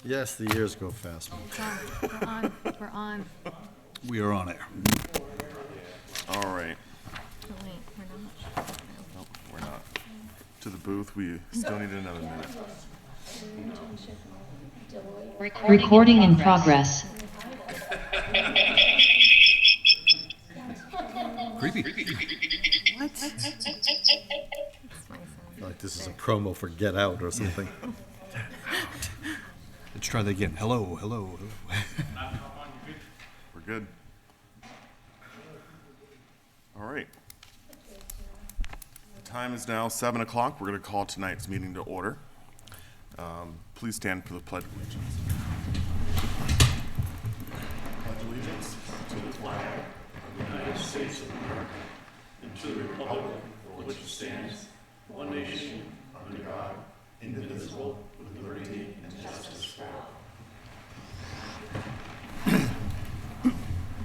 Yes, the years go fast. We're on. We're on. We are on air. All right. Oh, wait, we're not. Nope, we're not. To the booth, we still need another minute. Recording in progress. Creepy. What? That's my sound. Like this is a promo for Get Out or something. Let's try that again. Hello, hello, hello. We're good. All right. The time is now 7 o'clock. We're going to call tonight's meeting to order. Please stand for the Pledge of Allegiance. Pledge allegiance to the flag of the United States of America and to the republic for which it stands, one nation, under God, indivisible, with liberty and justice for all.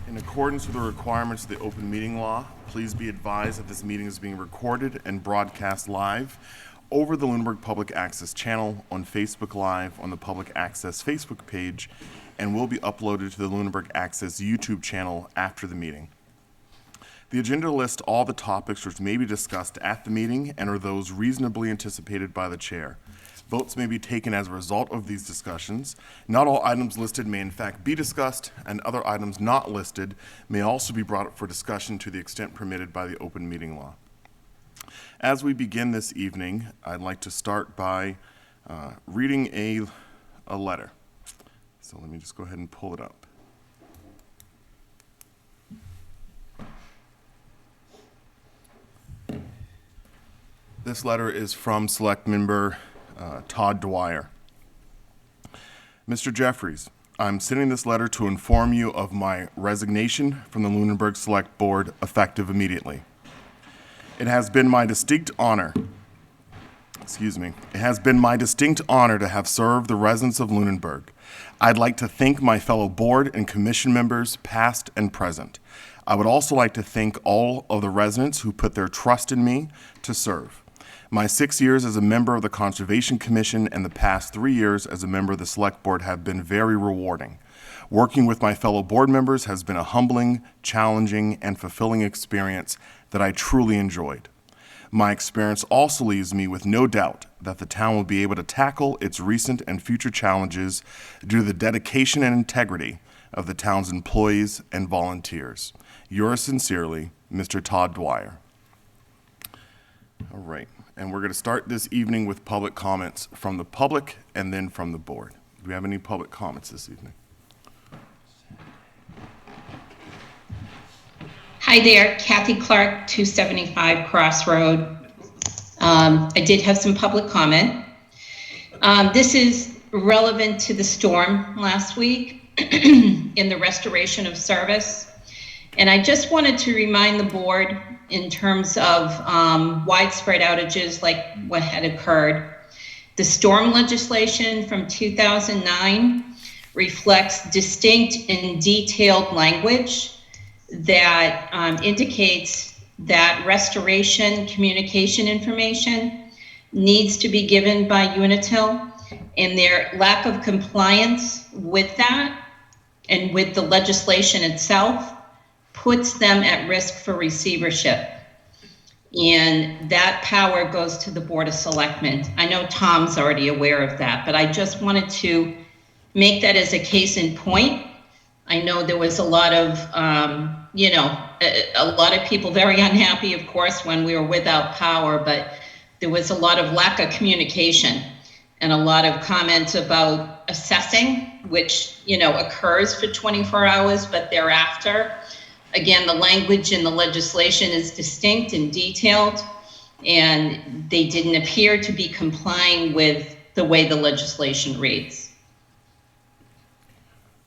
In accordance with the requirements of the open meeting law, please be advised that this meeting is being recorded and broadcast live over the Lunenburg Public Access channel, on Facebook Live, on the Public Access Facebook page, and will be uploaded to the Lunenburg Access YouTube channel after the meeting. The agenda lists all the topics which may be discussed at the meeting and are those reasonably anticipated by the chair. Votes may be taken as a result of these discussions. Not all items listed may in fact be discussed, and other items not listed may also be brought up for discussion to the extent permitted by the open meeting law. As we begin this evening, I'd like to start by reading a letter. So let me just go ahead and pull it up. This letter is from Select Member Todd Dwyer. Mr. Jeffries, I'm sending this letter to inform you of my resignation from the Lunenburg Select Board effective immediately. It has been my distinct honor to have served the residents of Lunenburg. I'd like to thank my fellow board and commission members, past and present. I would also like to thank all of the residents who put their trust in me to serve. My 6 years as a member of the Conservation Commission and the past 3 years as a member of the Select Board have been very rewarding. Working with my fellow board members has been a humbling, challenging, and fulfilling experience that I truly enjoyed. My experience also leaves me with no doubt that the town will be able to tackle its recent and future challenges due to the dedication and integrity of the town's employees and volunteers. Yours sincerely, Mr. Todd Dwyer. All right, and we're going to start this evening with public comments from the public and then from the board. Do we have any public comments this evening? Hi there, Kathy Clark, 275 Cross Road. I did have some public comment. This is relevant to the storm last week in the restoration of service. And I just wanted to remind the board in terms of widespread outages like what had occurred. The storm legislation from 2009 reflects distinct and detailed language that indicates that restoration communication information needs to be given by Unitil, and their lack of compliance with that and with the legislation itself puts them at risk for receivership. And that power goes to the Board of Selectmen. I know Tom's already aware of that, but I just wanted to make that as a case in point. I know there was a lot of, a lot of people very unhappy, of course, when we were without power, but there was a lot of lack of communication and a lot of comments about assessing, which, occurs for 24 hours, but thereafter, again, the language in the legislation is distinct and detailed, and they didn't appear to be complying with the way the legislation reads.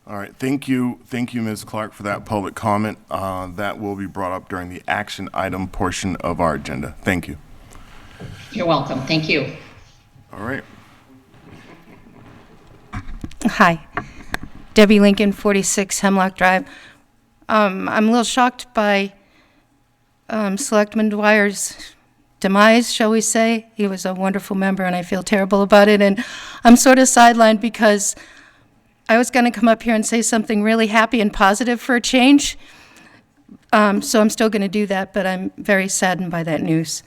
All right, thank you, Ms. Clark, for that public comment. That will be brought up during the action item portion of our agenda. Thank you. You're welcome. Thank you. All right. Hi, Debbie Lincoln, 46 Hemlock Drive. I'm a little shocked by Selectman Dwyer's demise, shall we say. He was a wonderful member, and I feel terrible about it. And I'm sort of sidelined because I was going to come up here and say something really happy and positive for a change, so I'm still going to do that, but I'm very saddened by that news.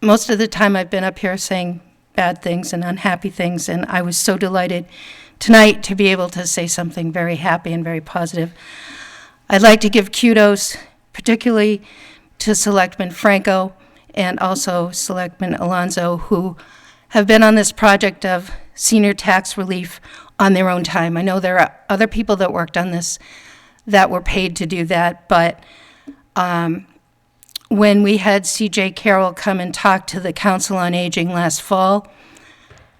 Most of the time I've been up here saying bad things and unhappy things, and I was so delighted tonight to be able to say something very happy and very positive. I'd like to give kudos particularly to Selectman Franco and also Selectman Alonso, who have been on this project of senior tax relief on their own time. I know there are other people that worked on this that were paid to do that, but when we had CJ Carroll come and talk to the Council on Aging last fall,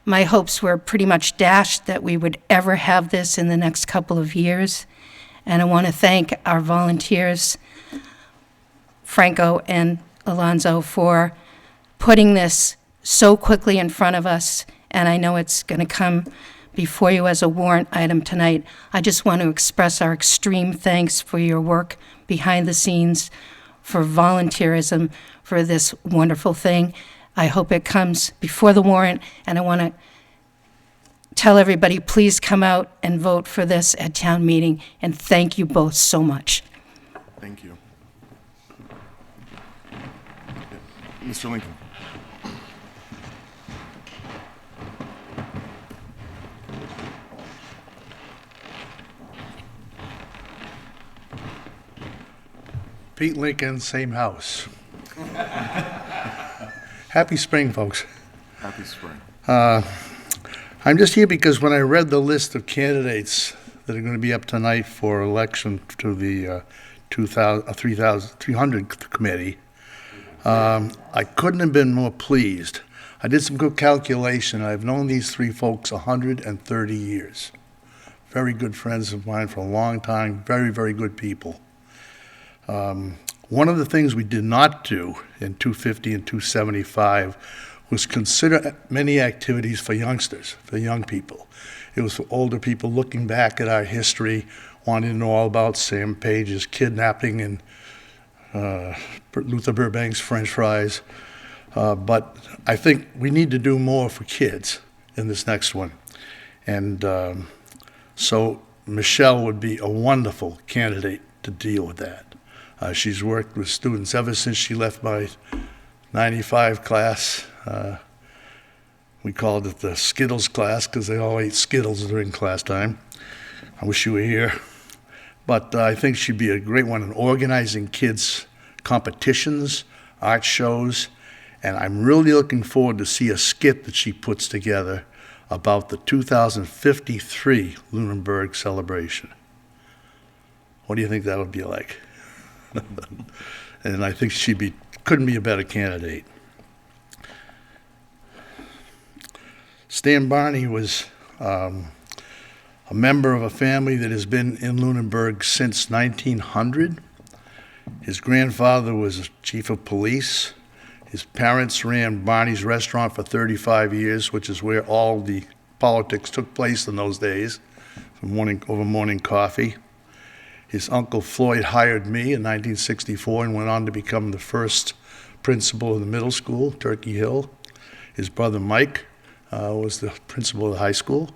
my hopes were pretty much dashed that we would ever have this in the next couple of years. And I want to thank our volunteers, Franco and Alonso, for putting this so quickly in front of us. And I know it's going to come before you as a warrant item tonight. I just want to express our extreme thanks for your work behind the scenes, for volunteerism, for this wonderful thing. I hope it comes before the warrant, and I want to tell everybody, please come out and vote for this at town meeting, and thank you both so much. Thank you. Mr. Lincoln. Pete Lincoln, same house. Happy spring, folks. Happy spring. I'm just here because when I read the list of candidates that are going to be up tonight for election to the 300 committee, I couldn't have been more pleased. I did some good calculation. I've known these three folks 130 years. Very good friends of mine for a long time, very, very good people. One of the things we did not do in 250 and 275 was consider many activities for youngsters, for young people. It was for older people looking back at our history, wanting to know all about Sam Page's kidnapping and Luther Burbank's French fries. But I think we need to do more for kids in this next one. And so Michelle would be a wonderful candidate to deal with that. She's worked with students ever since she left my 95 class. We called it the Skittles class because they all ate Skittles during class time. I wish you were here. But I think she'd be a great one in organizing kids' competitions, art shows, and I'm really looking forward to see a skit that she puts together about the 2053 Lunenburg celebration. What do you think that would be like? And I think couldn't be a better candidate. Stan Barney was a member of a family that has been in Lunenburg since 1900. His grandfather was chief of police. His parents ran Barney's Restaurant for 35 years, which is where all the politics took place in those days, over morning coffee. His uncle Floyd hired me in 1964 and went on to become the first principal of the middle school, Turkey Hill. His brother Mike was the principal of the high school.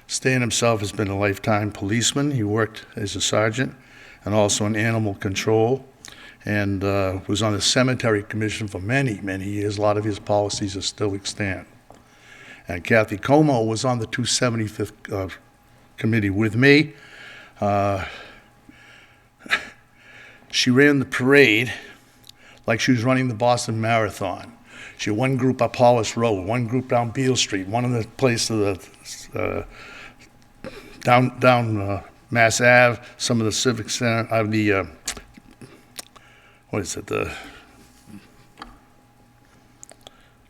Stan himself has been a lifetime policeman. He worked as a sergeant and also in animal control, and was on the cemetery commission for many, many years. A lot of his policies are still extant. And Kathy Como was on the 275th committee with me. She ran the parade like she was running the Boston Marathon. She had one group up Hollis Road, one group down Beale Street, one in the place of the down Mass Ave, some of the Civic Center,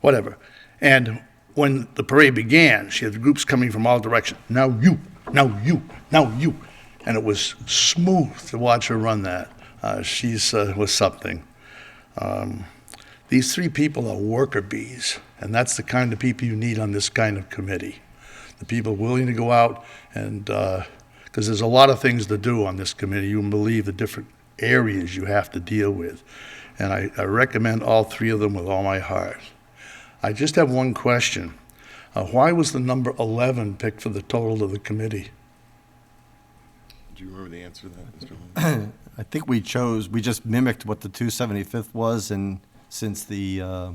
whatever. And when the parade began, she had groups coming from all directions. Now you, now you, now you. And it was smooth to watch her run that. She's was something. These three people are worker bees, and that's the kind of people you need on this kind of committee. The people willing to go out and, because there's a lot of things to do on this committee. You wouldn't believe the different areas you have to deal with. And I recommend all three of them with all my heart. I just have one question. Why was the number 11 picked for the total of the committee? Do you remember the answer to that, Mr. Lincoln? I think we just mimicked what the 275th was, and since the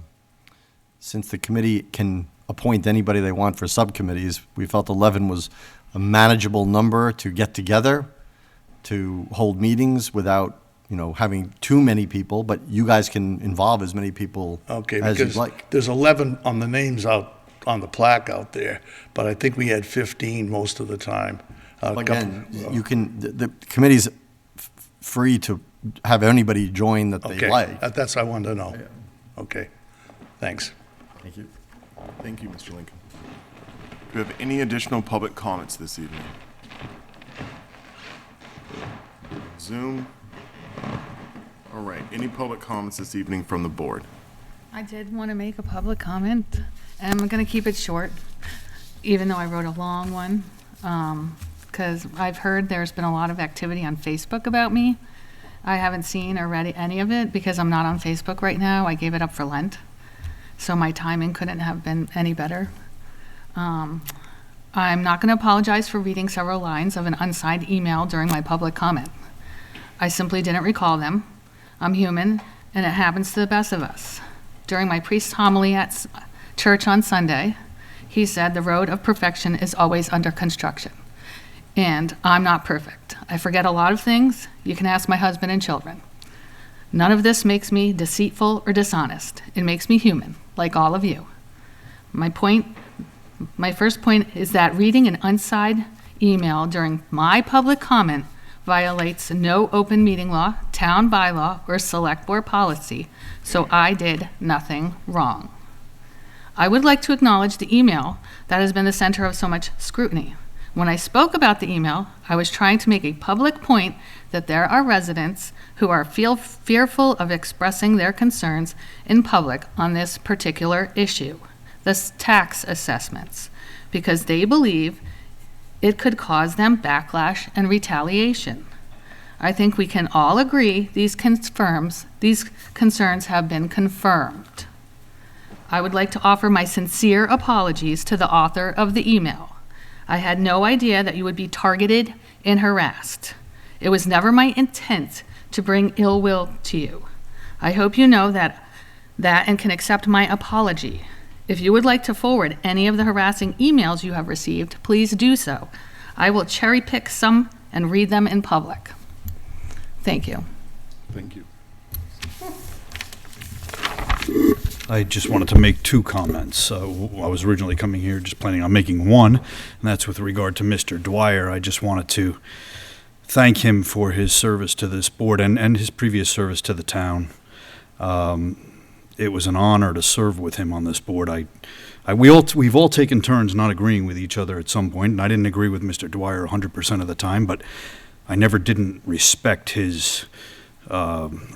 committee can appoint anybody they want for subcommittees, we felt 11 was a manageable number to get together, to hold meetings without, having too many people, but you guys can involve as many people Okay, as you'd because like. there's 11 on the names out on the plaque out there, but I think we had 15 most of the time. Again, you can, the committee's free to have anybody join that they Okay, like. that's what I wanted to know. Okay, thanks. Thank you. Thank you, Mr. Lincoln. Do we have any additional public comments this evening? Zoom? All right, any public comments this evening from the board? I did want to make a public comment, and I'm going to keep it short, even though I wrote a long one, because I've heard there's been a lot of activity on Facebook about me. I haven't seen or read any of it because I'm not on Facebook right now. I gave it up for Lent, so my timing couldn't have been any better. I'm not going to apologize for reading several lines of an unsigned email during my public comment. I simply didn't recall them. I'm human, and it happens to the best of us. During my priest's homily at church on Sunday, he said the road of perfection is always under construction. And I'm not perfect. I forget a lot of things. You can ask my husband and children. None of this makes me deceitful or dishonest. It makes me human, like all of you. My first point is that reading an unsigned email during my public comment violates no open meeting law, town bylaw, or select board policy, so I did nothing wrong. I would like to acknowledge the email that has been the center of so much scrutiny. When I spoke about the email, I was trying to make a public point that there are residents who are fearful of expressing their concerns in public on this particular issue, the tax assessments, because they believe it could cause them backlash and retaliation. I think we can all agree these concerns have been confirmed. I would like to offer my sincere apologies to the author of the email. I had no idea that you would be targeted and harassed. It was never my intent to bring ill will to you. I hope you know that and can accept my apology. If you would like to forward any of the harassing emails you have received, please do so. I will cherry pick some and read them in public. Thank you. Thank you. I just wanted to make two comments. I was originally coming here just planning on making one, and that's with regard to Mr. Dwyer. I just wanted to thank him for his service to this board and his previous service to the town. It was an honor to serve with him on this board. We've all taken turns not agreeing with each other at some point, and I didn't agree with Mr. Dwyer 100% of the time, but I never didn't respect his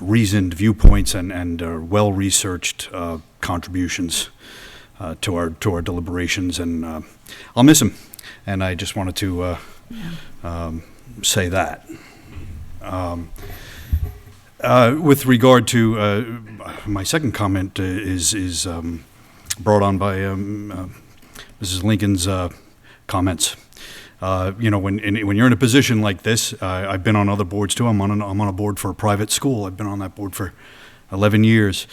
reasoned viewpoints and well-researched contributions to our deliberations, and I'll miss him. And I just wanted to say that. With regard to my second comment is brought on by Mrs. Lincoln's comments. When you're in a position like this, I've been on other boards too. I'm on a board for a private school. I've been on that board for 11 years.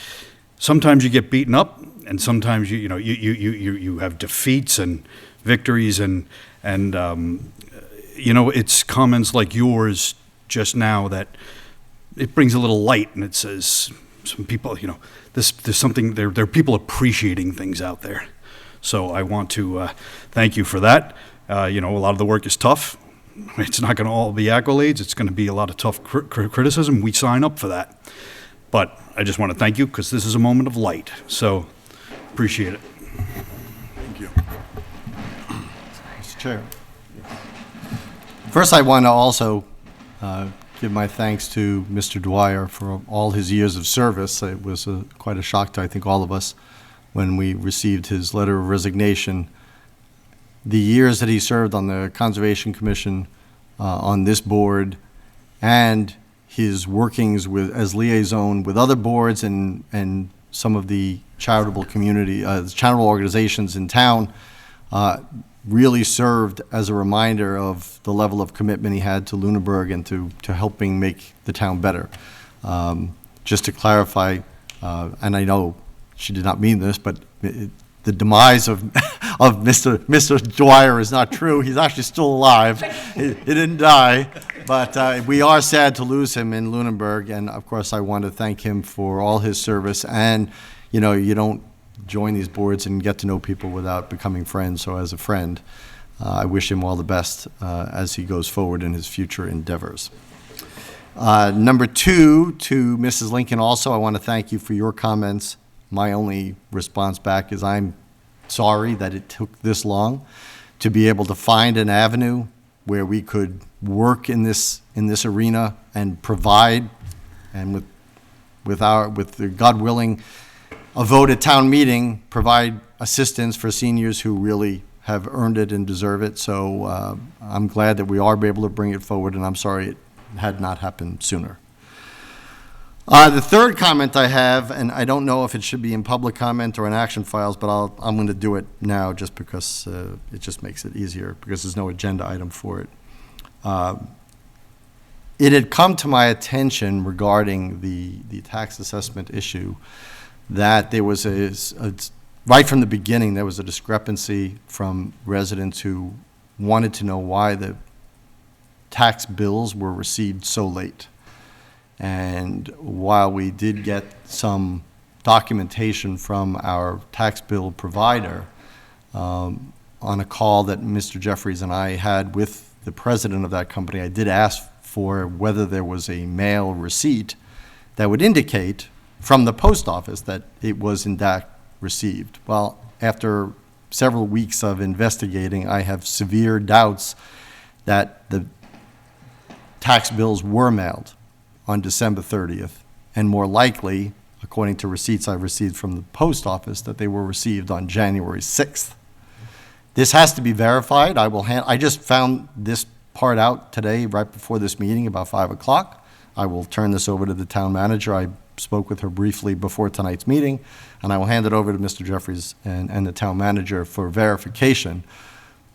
Sometimes you get beaten up, and sometimes you have defeats and victories, and it's comments like yours just now that it brings a little light, and it says some people, there's something there. There are people appreciating things out there. So I want to thank you for that. A lot of the work is tough. It's not going to all be accolades. It's going to be a lot of tough criticism. We sign up for that. But I just want to thank you because this is a moment of light. So appreciate it. Thank you. Mr. Chair. First, I want to also give my thanks to Mr. Dwyer for all his years of service. It was quite a shock to, I think, all of us when we received his letter of resignation. The years that he served on the Conservation Commission, on this board, and his workings as liaison with other boards and some of the charitable community, charitable organizations in town, really served as a reminder of the level of commitment he had to Lunenburg and to helping make the town better. Just to clarify, and I know she did not mean this, but the demise of Mr. Dwyer is not true. He's actually still alive. He didn't die, but we are sad to lose him in Lunenburg. And of course, I want to thank him for all his service. And you know, you don't join these boards and get to know people without becoming friends. So as a friend, I wish him all the best as he goes forward in his future endeavors. Number two, to Mrs. Lincoln also, I want to thank you for your comments. My only response back is I'm sorry that it took this long to be able to find an avenue where we could work in this arena and provide, and with the God willing, a vote at town meeting, provide assistance for seniors who really have earned it and deserve it. So I'm glad that we are able to bring it forward, and I'm sorry it had not happened sooner. The third comment I have, and I don't know if it should be in public comment or in action files, but I'm going to do it now just because it just makes it easier, because there's no agenda item for it. It had come to my attention regarding the tax assessment issue that there was right from the beginning, there was a discrepancy from residents who wanted to know why the tax bills were received so late. And while we did get some documentation from our tax bill provider on a call that Mr. Jeffries and I had with the president of that company, I did ask for whether there was a mail receipt that would indicate from the post office that it was in fact received. Well, after several weeks of investigating, I have severe doubts that the tax bills were mailed on December 30th, and more likely, according to receipts I received from the post office, that they were received on January 6th. This has to be verified. I just found this part out today, right before this meeting, about 5 o'clock. I will turn this over to the town manager. I spoke with her briefly before tonight's meeting, and I will hand it over to Mr. Jeffries and the town manager for verification.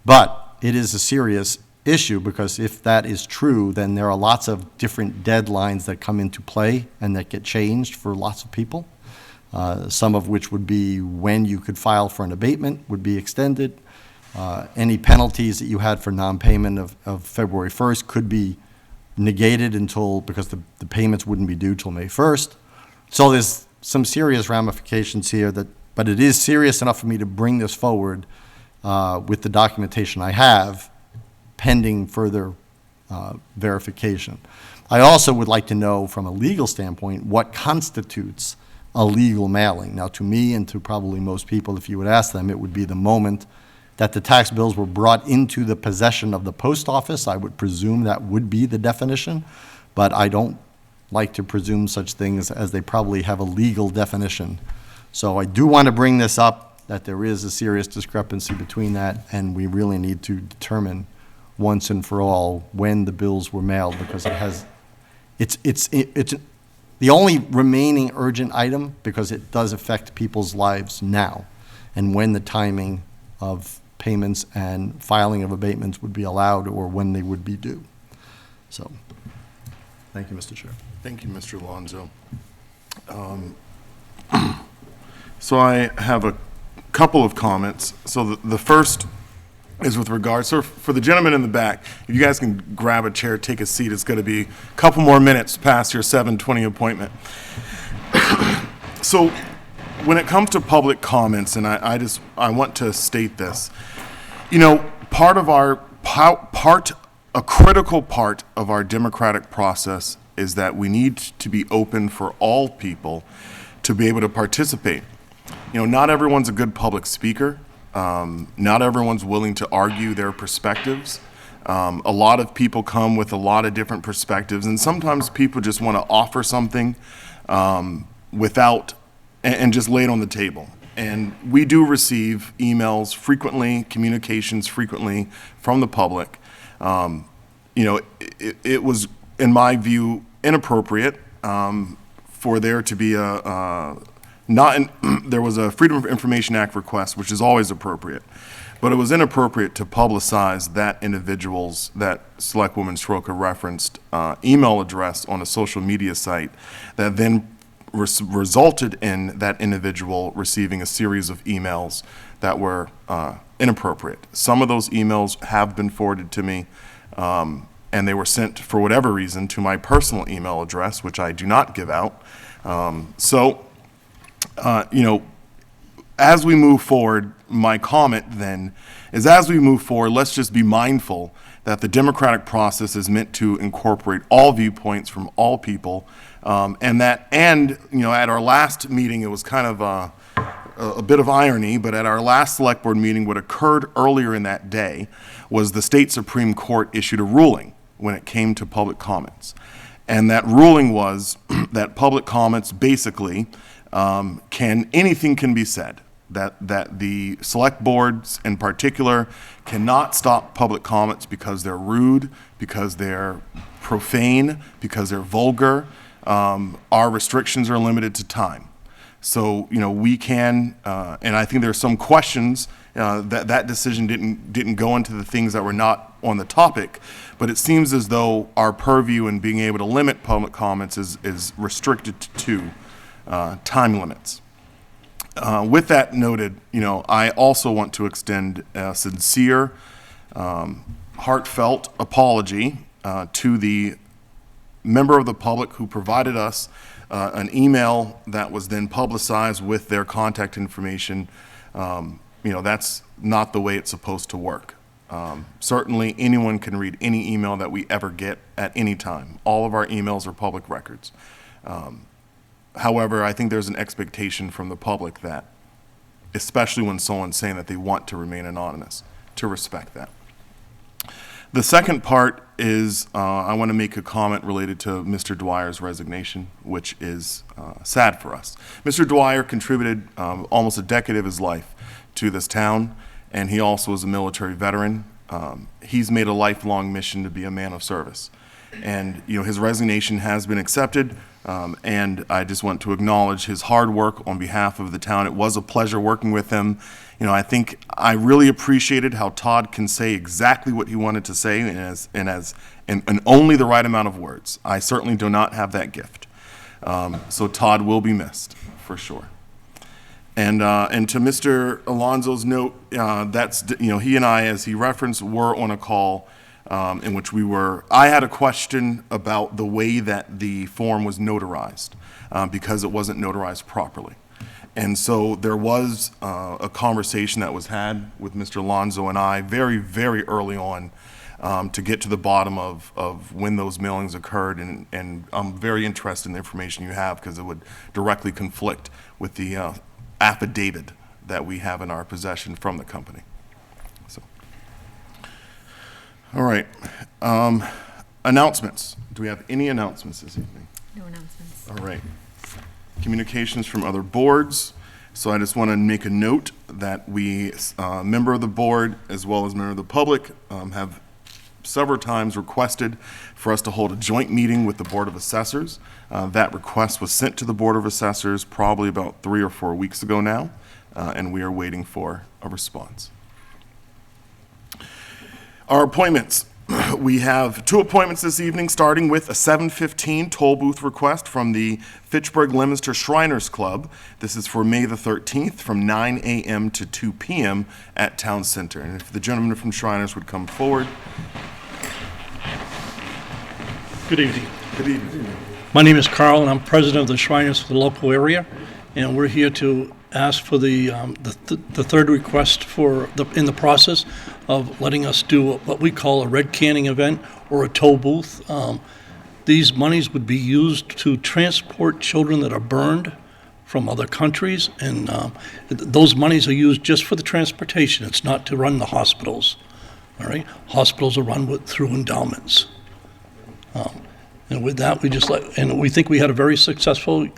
But it is a serious issue, because if that is true, then there are lots of different deadlines that come into play and that get changed for lots of people. Some of which would be when you could file for an abatement would be extended. Any penalties that you had for non-payment of February 1st could be negated because the payments wouldn't be due till May 1st. So there's some serious ramifications here, but it is serious enough for me to bring this forward with the documentation I have, pending further verification. I also would like to know, from a legal standpoint, what constitutes a legal mailing. Now, to me and to probably most people, if you would ask them, it would be the moment that the tax bills were brought into the possession of the post office. I would presume that would be the definition, but I don't like to presume such things, as they probably have a legal definition. So I do want to bring this up, that there is a serious discrepancy between that, and we really need to determine once and for all when the bills were mailed, because it's the only remaining urgent item, because it does affect people's lives now, and when the timing of payments and filing of abatements would be allowed, or when they would be due. So, thank you, Mr. Chair. Thank you, Mr. Alonso. So I have a couple of comments. So the first is with regards, so for the gentleman in the back, if you guys can grab a chair, take a seat, it's going to be a couple more minutes past your 7:20 appointment. So when it comes to public comments, and I want to state this, you know, a critical part of our democratic process is that we need to be open for all people to be able to participate. You know, not everyone's a good public speaker. Not everyone's willing to argue their perspectives. A lot of people come with a lot of different perspectives, and sometimes people just want to offer something and just lay it on the table. And we do receive emails frequently, communications frequently from the public. You know, it was, in my view, inappropriate for there to be there was a Freedom of Information Act request, which is always appropriate. But it was inappropriate to publicize that individual's, that Selectwoman Soroka referenced, email address on a social media site that then resulted in that individual receiving a series of emails that were inappropriate. Some of those emails have been forwarded to me, and they were sent, for whatever reason, to my personal email address, which I do not give out. As we move forward, my comment then is, as we move forward, let's just be mindful that the democratic process is meant to incorporate all viewpoints from all people, and at our last meeting, it was kind of a bit of irony, but at our last select board meeting, what occurred earlier in that day was the state Supreme Court issued a ruling when it came to public comments. And that ruling was that public comments basically anything can be said. That the select boards in particular cannot stop public comments because they're rude, because they're profane, because they're vulgar. Our restrictions are limited to time. So, we can, and I think there's some questions that decision didn't go into the things that were not on the topic, but it seems as though our purview in being able to limit public comments is restricted to time limits. With that noted, I also want to extend a sincere, heartfelt apology to the member of the public who provided us an email that was then publicized with their contact information. That's not the way it's supposed to work. Certainly, anyone can read any email that we ever get at any time. All of our emails are public records. However, I think there's an expectation from the public that, especially when someone's saying that they want to remain anonymous, to respect that. The second part is I want to make a comment related to Mr. Dwyer's resignation, which is sad for us. Mr. Dwyer contributed almost a decade of his life to this town, and he also is a military veteran. He's made a lifelong mission to be a man of service. And his resignation has been accepted, and I just want to acknowledge his hard work on behalf of the town. It was a pleasure working with him. I think I really appreciated how Todd can say exactly what he wanted to say and only the right amount of words. I certainly do not have that gift. So Todd will be missed, for sure. And to Mr. Alonso's note, he and I, as he referenced, were on a call in which I had a question about the way that the form was notarized, because it wasn't notarized properly. And so there was a conversation that was had with Mr. Alonso and I very, very early on to get to the bottom of when those mailings occurred, and I'm very interested in the information you have, because it would directly conflict with the affidavit that we have in our possession from the company. All right. Announcements. Do we have any announcements this evening? No announcements. All right. Communications from other boards. So I just want to make a note that we, member of the board as well as member of the public, have several times requested for us to hold a joint meeting with the Board of Assessors. That request was sent to the Board of Assessors probably about 3 or 4 weeks ago now, and we are waiting for a response. Our appointments. We have 2 appointments this evening, starting with a 7:15 toll booth request from the Fitchburg-Leominster Shriners Club. This is for May the 13th from 9 a.m. to 2 p.m. at Town Center. And if the gentleman from Shriners would come forward. Good evening. Good evening. My name is Carl, and I'm president of the Shriners for the local area, and we're here to ask for the third request in the process of letting us do what we call a red canning event or a toll booth. These monies would be used to transport children that are burned from other countries, and those monies are used just for the transportation. It's not to run the hospitals. All right, hospitals are run through endowments. And with that, we think we had a very successful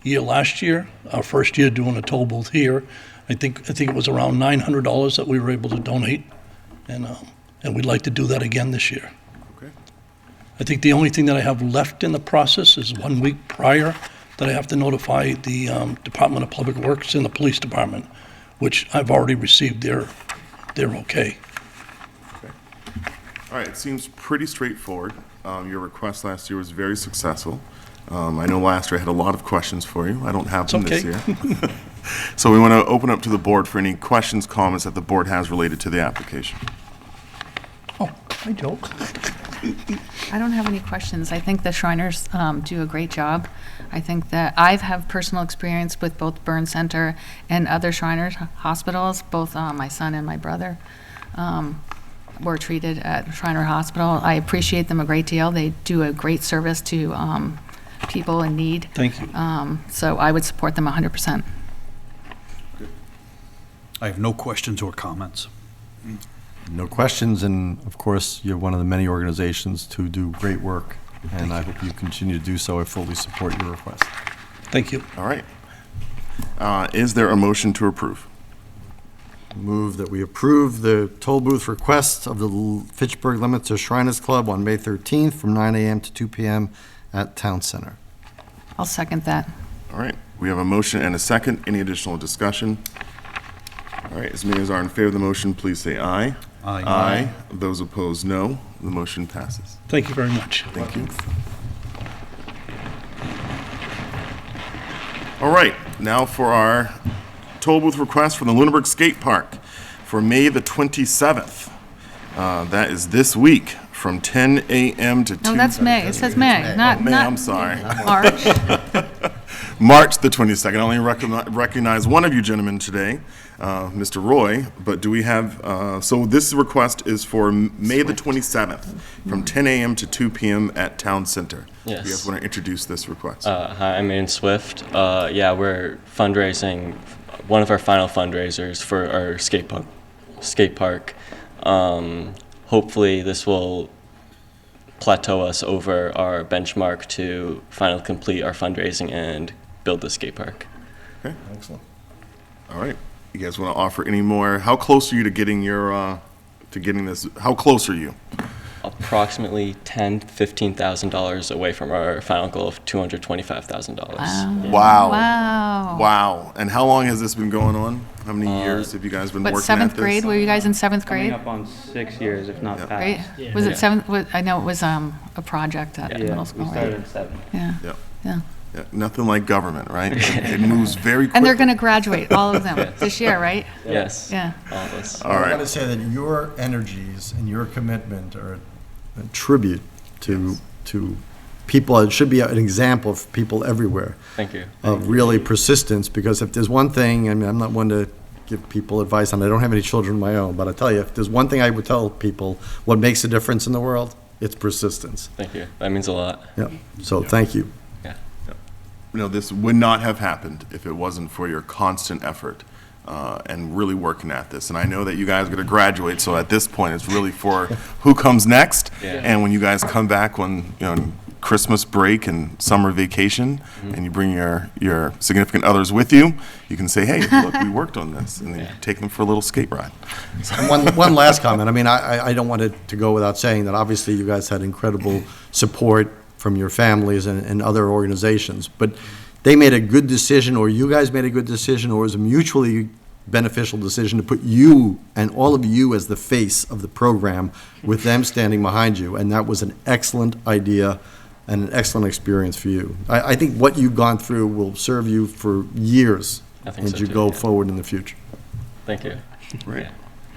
year last year, our first year doing a toll booth here. I think it was around $900 that we were able to donate, and we'd like to do that again this year. Okay. I think the only thing that I have left in the process is 1 week prior that I have to notify the Department of Public Works and the Police Department, which I've already received their they're okay. All right, it seems pretty straightforward. Your request last year was very successful. I know last year I had a lot of questions for you. I don't have them this year. okay. So we want to open up to the board for any questions, comments that the board has related to the application. Oh, I joke. I don't have any questions. I think the Shriners do a great job. I think that I've had personal experience with both Burn Center and other Shriners hospitals. Both my son and my brother were treated at Shriner Hospital. I appreciate them a great deal. They do a great service to people in need. Thank you. So I would support them 100%. I have no questions or comments. No questions, and of course, you're one of the many organizations to do great work, and I hope you continue to do so. I fully support your request. Thank you. All right. Is there a motion to approve? Move that we approve the toll booth request of the Fitchburg Limits Shriners Club on May 13th from 9 a.m. to 2 p.m. at Town Center. I'll second that. All right, we have a motion and a second. Any additional discussion? All right, as many as are in favor of the motion, please say aye. Aye. Aye. Those opposed, no. The motion passes. Thank you very much. Thank you. All right, now for our toll booth request from the Lunenburg Skate Park for May the 27th. That is this week from 10 a.m. to 2. No, that's May. It says May, not May, not I'm sorry. March. March the 22nd. I only recognize one of you gentlemen today, Mr. Roy, but do we have, so this request is for May the 27th from 10 a.m. to 2 p.m. at Town Center. Yes. You guys want to introduce this request? Hi, I'm Aiden Swift. Yeah, we're fundraising, one of our final fundraisers for our skate park. Hopefully this will plateau us over our benchmark to finally complete our fundraising and build the skate park. Okay. Excellent. All right. You guys want to offer any more? How close are you to getting your, to getting this? How close are you? Approximately $10,000 to $15,000 away from our final goal of $225,000. Wow. Wow. Wow. And how long has this been going on? How many years have you guys been What, working seventh at this? grade? Were you guys in seventh Coming grade? up on 6 years, if not Right? past. Was it seventh? I know it was a project at the Yeah, middle school, we started right? at 7. Yeah. Yeah. Yeah. Yeah, nothing like government, right? It moves very quickly. And they're going to graduate, all of them, this year, right? Yes. Yeah. All of us. All I right. got to say that your energies and your commitment are a tribute to people. It should be an example for people everywhere Thank you. of really persistence, because if there's one thing, I mean, I'm not one to give people advice on, I don't have any children of my own, but I tell you, if there's one thing I would tell people, what makes a difference in the world, it's persistence. Thank you. That means a lot. Yeah. So thank you. Yeah. You know, this would not have happened if it wasn't for your constant effort and really working at this. And I know that you guys are going to graduate, so at this point, it's really for who comes next. Yeah. And when you guys come back when, you know, Christmas break and summer vacation, and you bring your significant others with you, you can say, hey, look, we worked on this, and then you take them for a little skate ride. And one last comment. I mean, I don't want it to go without saying that obviously you guys had incredible support from your families and other organizations, but they made a good decision, or you guys made a good decision, or it was a mutually beneficial decision to put you and all of you as the face of the program with them standing behind you, and that was an excellent idea and an excellent experience for you. I think what you've gone through will serve you for years I think as so you too, go yeah. forward in the future. Thank you. Right. Yeah.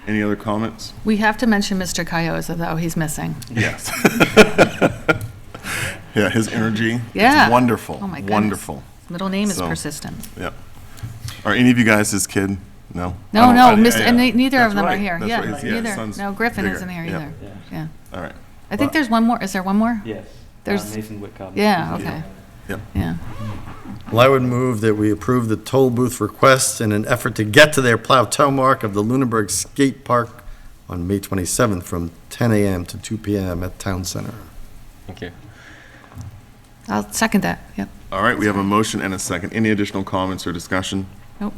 Any other comments? We have to mention Mr. Coyoza, though, he's missing. Yes. Yeah, his energy. Yeah. It's wonderful. Oh, my goodness. Wonderful. His middle name is So- persistent. Yep. Are any of you guys his kid? No? No, I don't- no, I- Mr. yeah. and neither That's of them are right. here. That's Yeah, right. His- his neither. son's No, Griffin bigger. isn't here Yep. either. Yeah. All right. I think there's one more. Is there one more? Yes. There's- Nathan Whitcomb. Yeah, okay. Yep. Yeah. Well, I would move that we approve the toll booth requests in an effort to get to their plateau mark of the Lunenburg Skate Park on May 27th from 10 a.m. to 2 p.m. at Town Center. Thank you. I'll second that. Yep. All right, we have a motion and a second. Any additional comments or discussion? Nope.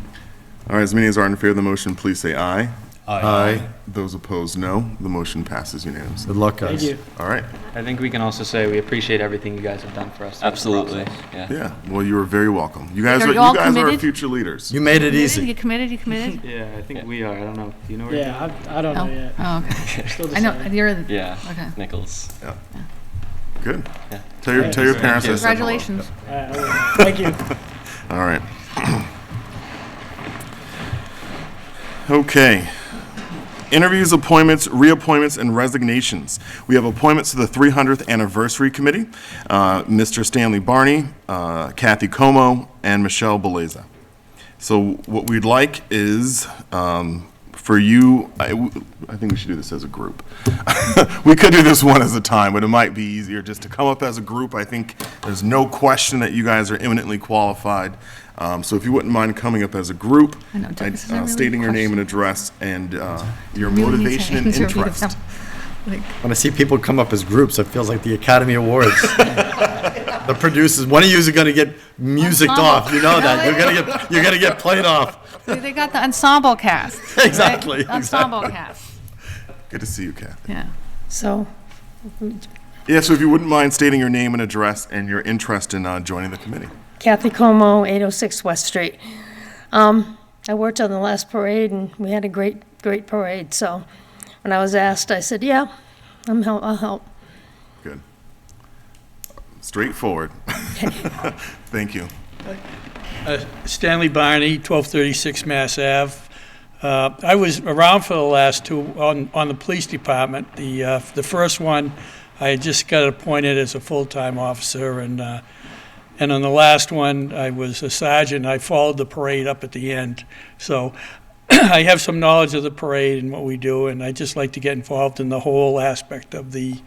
All right, as many as are in favor of the motion, please say aye. Aye. Those opposed, no. The motion passes unanimously. Good luck, guys. Thank you. All right. I think we can also say we appreciate everything you guys have done for us. throughout the Absolutely. process. Yeah. Yeah, well, you are very welcome. You guys Are are, you all you guys are our committed? future leaders. You made it You easy. committed? You committed? Yeah, I think we are. I don't know. Do you know where? Yeah, I don't Oh, know yet. oh, okay. Still I know, deciding. you're, Yeah. okay. Nichols. Good. Yeah. Tell your parents I said hello. Congratulations. I will. Thank you. All right. Okay. Interviews, appointments, reappointments, and resignations. We have appointments to the 300th Anniversary Committee, Mr. Stanley Barney, Kathy Como, and Michelle Beleza. So what we'd like is for you, I think we should do this as a group. We could do this one at a time, but it might be easier just to come up as a group. I think there's no question that you guys are eminently qualified. So if you wouldn't mind coming up as a group, I know, this is a really stating your name and question. address and your Really need to motivation and answer me to interest. them. Like, When I see people come up as groups, it feels like the Academy Awards. The producers, one of you is going to get musicked Ensemble. off. You know that. You're gonna get played off. They got the ensemble cast. right? Exactly, Ensemble cast, Good to see you, Kathy. yeah. So, Yeah, so if you wouldn't mind stating your name and address and your interest in joining the committee. Kathy Como, 806 West Street. I worked on the last parade, and we had a great parade, so when I was asked, I said, yeah, I'll help. Good. Straightforward. Thank you. Stanley Barney, 1236 Mass Ave. I was around for the last two on the police department. The first one, I had just got appointed as a full-time officer, and on the last one, I was a sergeant. I followed the parade up at the end. So I have some knowledge of the parade and what we do, and I just like to get involved in the whole aspect of the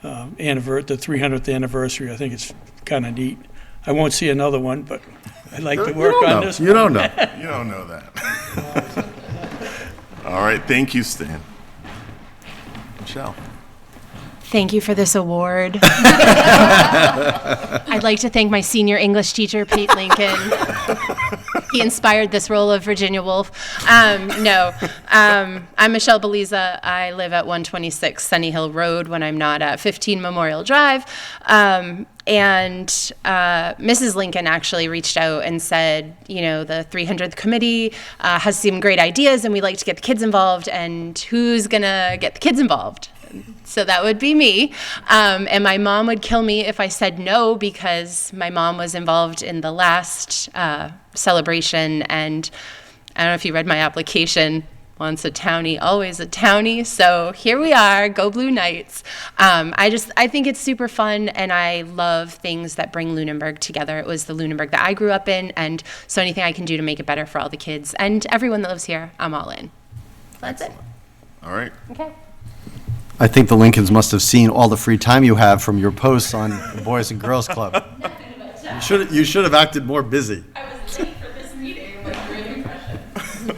300th anniversary. I think it's kind of neat. I won't see another one, but I'd like to work on this. You don't know. You don't know that. All right, thank you, Stan. Michelle. Thank you for this award. I'd like to thank my senior English teacher, Pete Lincoln. He inspired this role of Virginia Woolf. I'm Michelle Beleza. I live at 126 Sunny Hill Road when I'm not at 15 Memorial Drive. And Mrs. Lincoln actually reached out and said, you know, the 300th committee has some great ideas and we'd like to get the kids involved, and who's going to get the kids involved? So that would be me. And my mom would kill me if I said no, because my mom was involved in the last celebration. And I don't know if you read my application. Once a townie, always a townie. So here we are, go Blue Knights. I think it's super fun, and I love things that bring Lunenburg together. It was the Lunenburg that I grew up in, and so anything I can do to make it better for all the kids and everyone that lives here, I'm all in. That's it. All right. Okay. I think the Lincolns must have seen all the free time you have from your posts on the Boys and Girls Club. You should have acted more busy. I was late for this meeting, but great impression.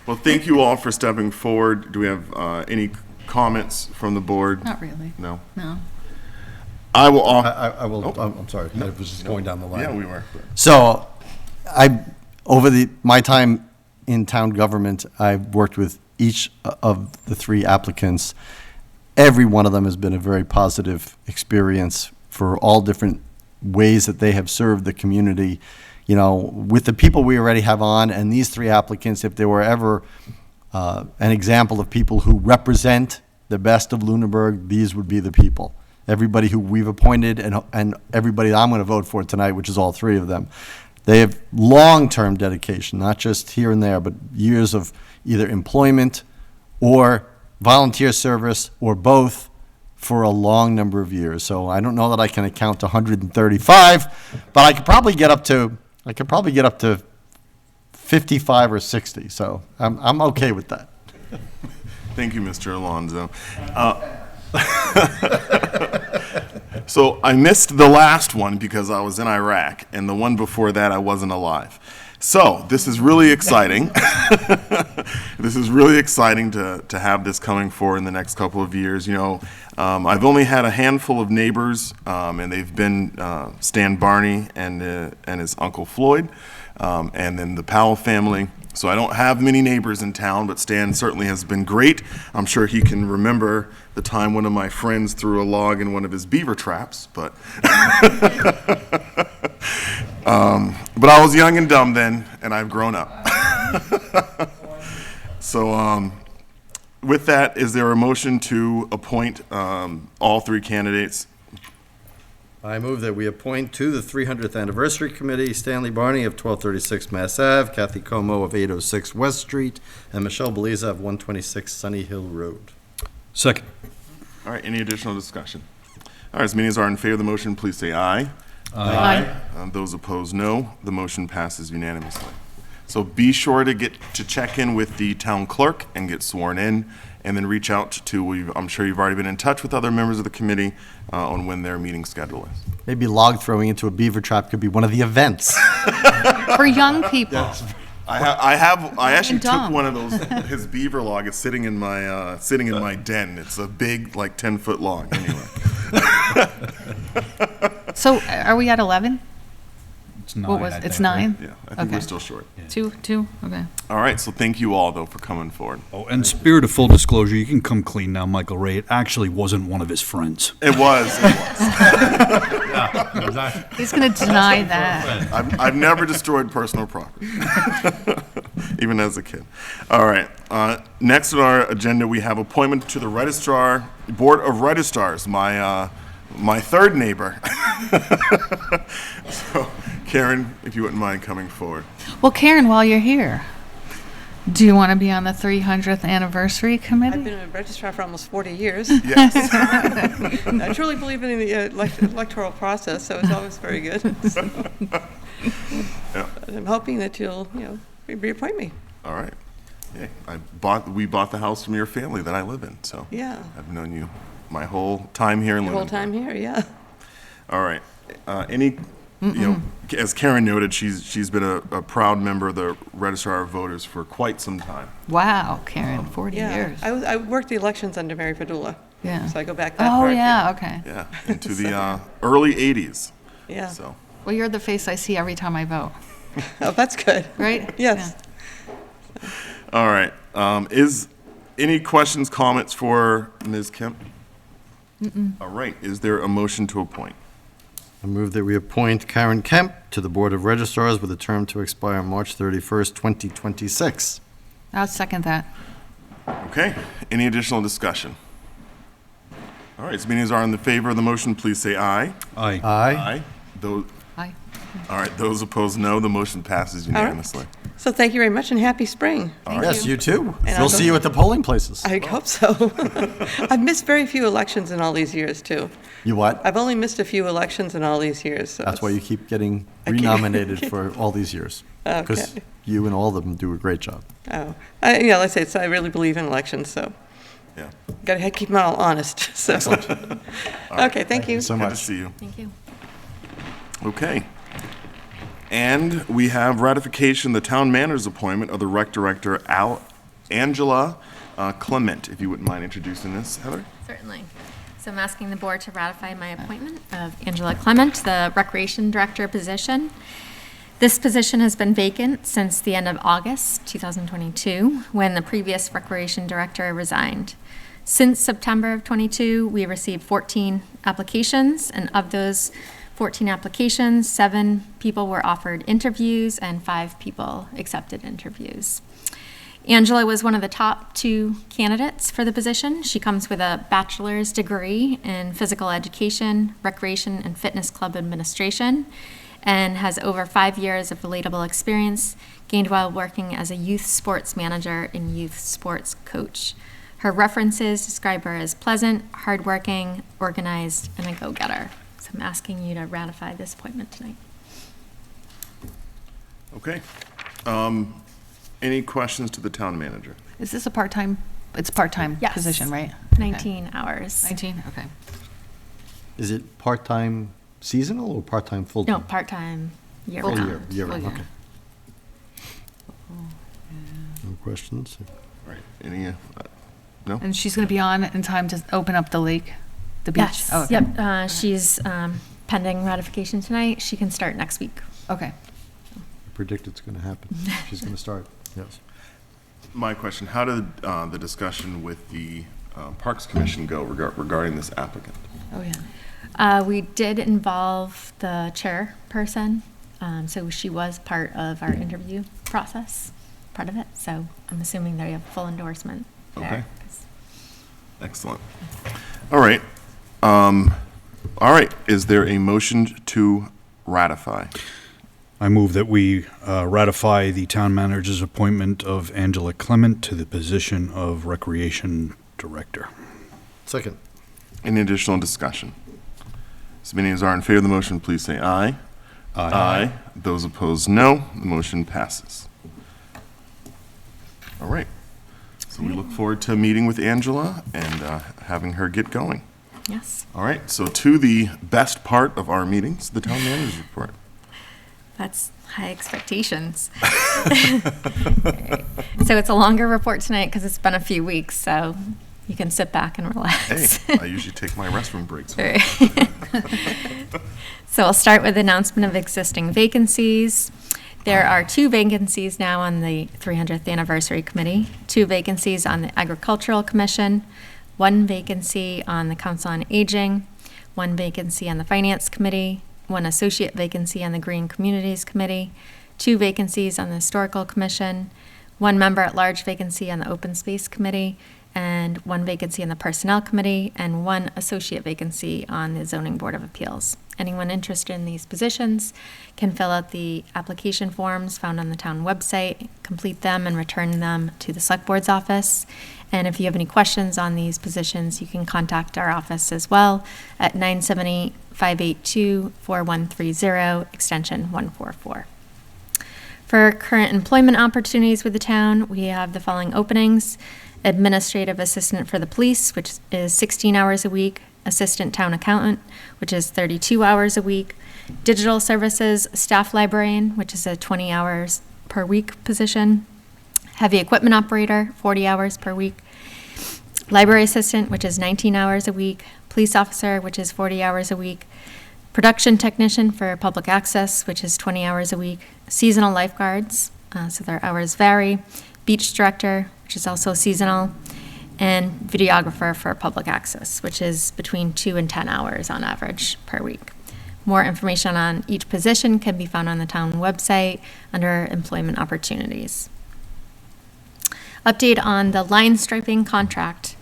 Well, thank you all for stepping forward. Do we have any comments from the board? Not really. No? No. I will. I will. I'm sorry. I was just going down the line. Yeah, we were. So, over my time in town government, I've worked with each of the three applicants. Every one of them has been a very positive experience for all different ways that they have served the community. You know, with the people we already have on, and these three applicants, if there were ever an example of people who represent the best of Lunenburg, these would be the people. Everybody who we've appointed and everybody I'm going to vote for tonight, which is all three of them, they have long-term dedication, not just here and there, but years of either employment or volunteer service or both for a long number of years. So I don't know that I can count to 135, but I could probably get up to 55 or 60. So I'm okay with that. Thank you, Mr. Alonso. So I missed the last one because I was in Iraq, and the one before that I wasn't alive. So this is really exciting. This is really exciting to have this coming forward in the next couple of years. You know, I've only had a handful of neighbors, and they've been Stan Barney and his Uncle Floyd, and then the Powell family. So I don't have many neighbors in town, but Stan certainly has been great. I'm sure he can remember the time one of my friends threw a log in one of his beaver traps, but but I was young and dumb then, and I've grown up. So with that, is there a motion to appoint all three candidates? I move that we appoint to the 300th Anniversary Committee Stanley Barney of 1236 Mass Ave, Kathy Como of 806 West Street, and Michelle Beliza of 126 Sunny Hill Road. Second. All right, any additional discussion? All right, as many as are in favor of the motion, please say aye. Aye. Those opposed, no. The motion passes unanimously. So be sure to check in with the town clerk and get sworn in, and then reach out to, I'm sure you've already been in touch with other members of the committee on when their meeting schedule is. Maybe log throwing into a beaver trap could be one of the events. For young people. I actually took dumb. one of those, his beaver log. It's sitting in my den. It's a big, like 10-foot log, anyway. So are we at 11? It's 9. What was, I it's think, 9? Yeah, I think we're Okay. still short. Two, okay. All right, so thank you all, though, for coming forward. Oh, and spirit of full disclosure, you can come clean now, Michael Ray. It actually wasn't one of his friends. It was. He's going to deny that. I've never destroyed personal property, even as a kid. All right. Next on our agenda, we have appointment to the Board of Registrars, my third neighbor. So, Karen, if you wouldn't mind coming forward. Well, Karen, while you're here, do you want to be on the 300th Anniversary Committee? I've been a registrar for almost 40 years. Yes. I truly believe in the electoral process, so it's always very good. So, Yeah. I'm hoping that you'll, reappoint me. All right. Yeah, we bought the house from your family that I live in, so Yeah. I've known you my whole time here in The whole Lunenburg. time here, yeah. All right. As Karen noted, she's been a proud member of the Registrar of Voters for quite some time. Wow, Karen, 40 Yeah. years. I worked the elections under Mary Padula. Yeah. So I go back that Oh, far. yeah, okay. Yeah, into the early 80s. Yeah. So, Well, you're the face I see every time I vote, Oh, that's good. right? Yes. all right. Is any questions, comments for Ms. Kemp? All right. Is there a motion to appoint? I move that we appoint Karen Kemp to the Board of Registrars with a term to expire March 31st, 2026. I'll second that. Okay. Any additional discussion? All right. As many as are in the favor of the motion, please say aye. Aye. Aye. Those, Aye. all right. Those opposed, no. The motion passes right. unanimously. So thank you very much and happy spring. Yes, you too. And We'll I'll see go- you at the polling places. I hope so. I've missed very few elections in all these years, too. You what? I've only missed a few elections in all these years. So That's why you keep getting I keep- renominated for all these years. Because Okay. you and all of them do a great job. Oh, like I say, I really believe in elections, so Yeah. got to keep them all honest. So, okay, thank you. So Good to much. see you. Thank you. Okay. And we have ratification, the town manager's appointment of the rec director, Angela Clement. If you wouldn't mind introducing this, Heather? Certainly. So I'm asking the board to ratify my appointment of Angela Clement, the Recreation Director position. This position has been vacant since the end of August 2022, when the previous Recreation Director resigned. Since September of '22, we received 14 applications, and of those 14 applications, 7 people were offered interviews and 5 people accepted interviews. Angela was one of the top 2 candidates for the position. She comes with a bachelor's degree in physical education, recreation, and fitness club administration, and has over 5 years of relatable experience gained while working as a youth sports manager and youth sports coach. Her references describe her as pleasant, hardworking, organized, and a go-getter. So I'm asking you to ratify this appointment tonight. Okay. Any questions to the town manager? Is this a part-time, it's a part-time Yes. position, right? 19 hours. 19, okay. Is it part-time seasonal or part-time No, full-time? part-time, Full year-round. year-round, Full year. okay. No questions? Right. Any, no? And she's going to be on in time to open up the lake, the beach? Yes, Oh, okay. yep, she's pending ratification tonight. She can start next week. Okay. I predict it's going to happen. She's going to start. Yes. My question, how did the discussion with the Parks Commission go regarding this applicant? Oh, yeah. We did involve the chairperson, so she was part of our interview process, part of it. So I'm assuming they have full endorsement there. Okay. Excellent. All right. All right. Is there a motion to ratify? I move that we ratify the town manager's appointment of Angela Clement to the position of Recreation Director. Second. Any additional discussion? As many as are in favor of the motion, please say aye. Aye. Those opposed, no. The motion passes. All right. So we look forward to meeting with Angela and having her get going. Yes. All right. So to the best part of our meetings, the town manager's report. That's high expectations. So it's a longer report tonight because it's been a few weeks, so you can sit back and relax. Hey, I usually take my restroom breaks. All right. So I'll start with announcement of existing vacancies. There are 2 vacancies now on the 300th Anniversary Committee, 2 vacancies on the Agricultural Commission, 1 vacancy on the Council on Aging, 1 vacancy on the Finance Committee, 1 associate vacancy on the Green Communities Committee, 2 vacancies on the Historical Commission, 1 member-at-large vacancy on the Open Space Committee, and 1 vacancy on the Personnel Committee, and 1 associate vacancy on the Zoning Board of Appeals. Anyone interested in these positions can fill out the application forms found on the town website, complete them, and return them to the Select Board's office. And if you have any questions on these positions, you can contact our office as well at 978-582-4130, extension 144. For current employment opportunities with the town, we have the following openings: administrative assistant for the police, which is 16 hours a week, assistant town accountant, which is 32 hours a week, digital services staff librarian, which is a 20 hours per week position, heavy equipment operator, 40 hours per week, library assistant, which is 19 hours a week, police officer, which is 40 hours a week, production technician for public access, which is 20 hours a week, seasonal lifeguards, so their hours vary, beach director, which is also seasonal, and videographer for public access, which is between 2 and 10 hours on average per week. More information on each position can be found on the town website under employment opportunities. Update on the line striping contract.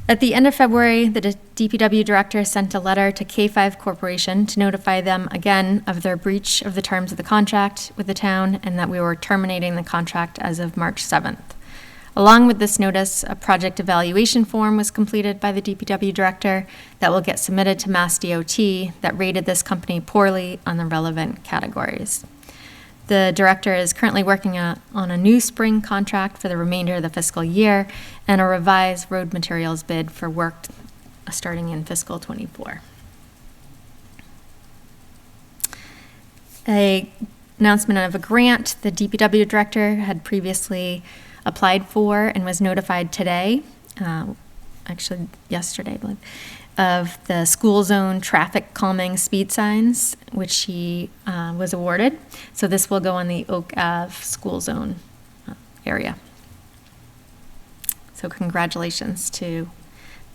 At the end of February, the DPW director sent a letter to K5 Corporation to notify them again of their breach of the terms of the contract with the town and that we were terminating the contract as of March 7th. Along with this notice, a project evaluation form was completed by the DPW director that will get submitted to Mass DOT that rated this company poorly on the relevant categories. The director is currently working on a new spring contract for the remainder of the fiscal year and a revised road materials bid for work starting in fiscal '24. An announcement of a grant the DPW director had previously applied for and was notified today, actually yesterday, I believe, of the school zone traffic calming speed signs, which she was awarded. So this will go on the Oak Ave school zone area. So congratulations to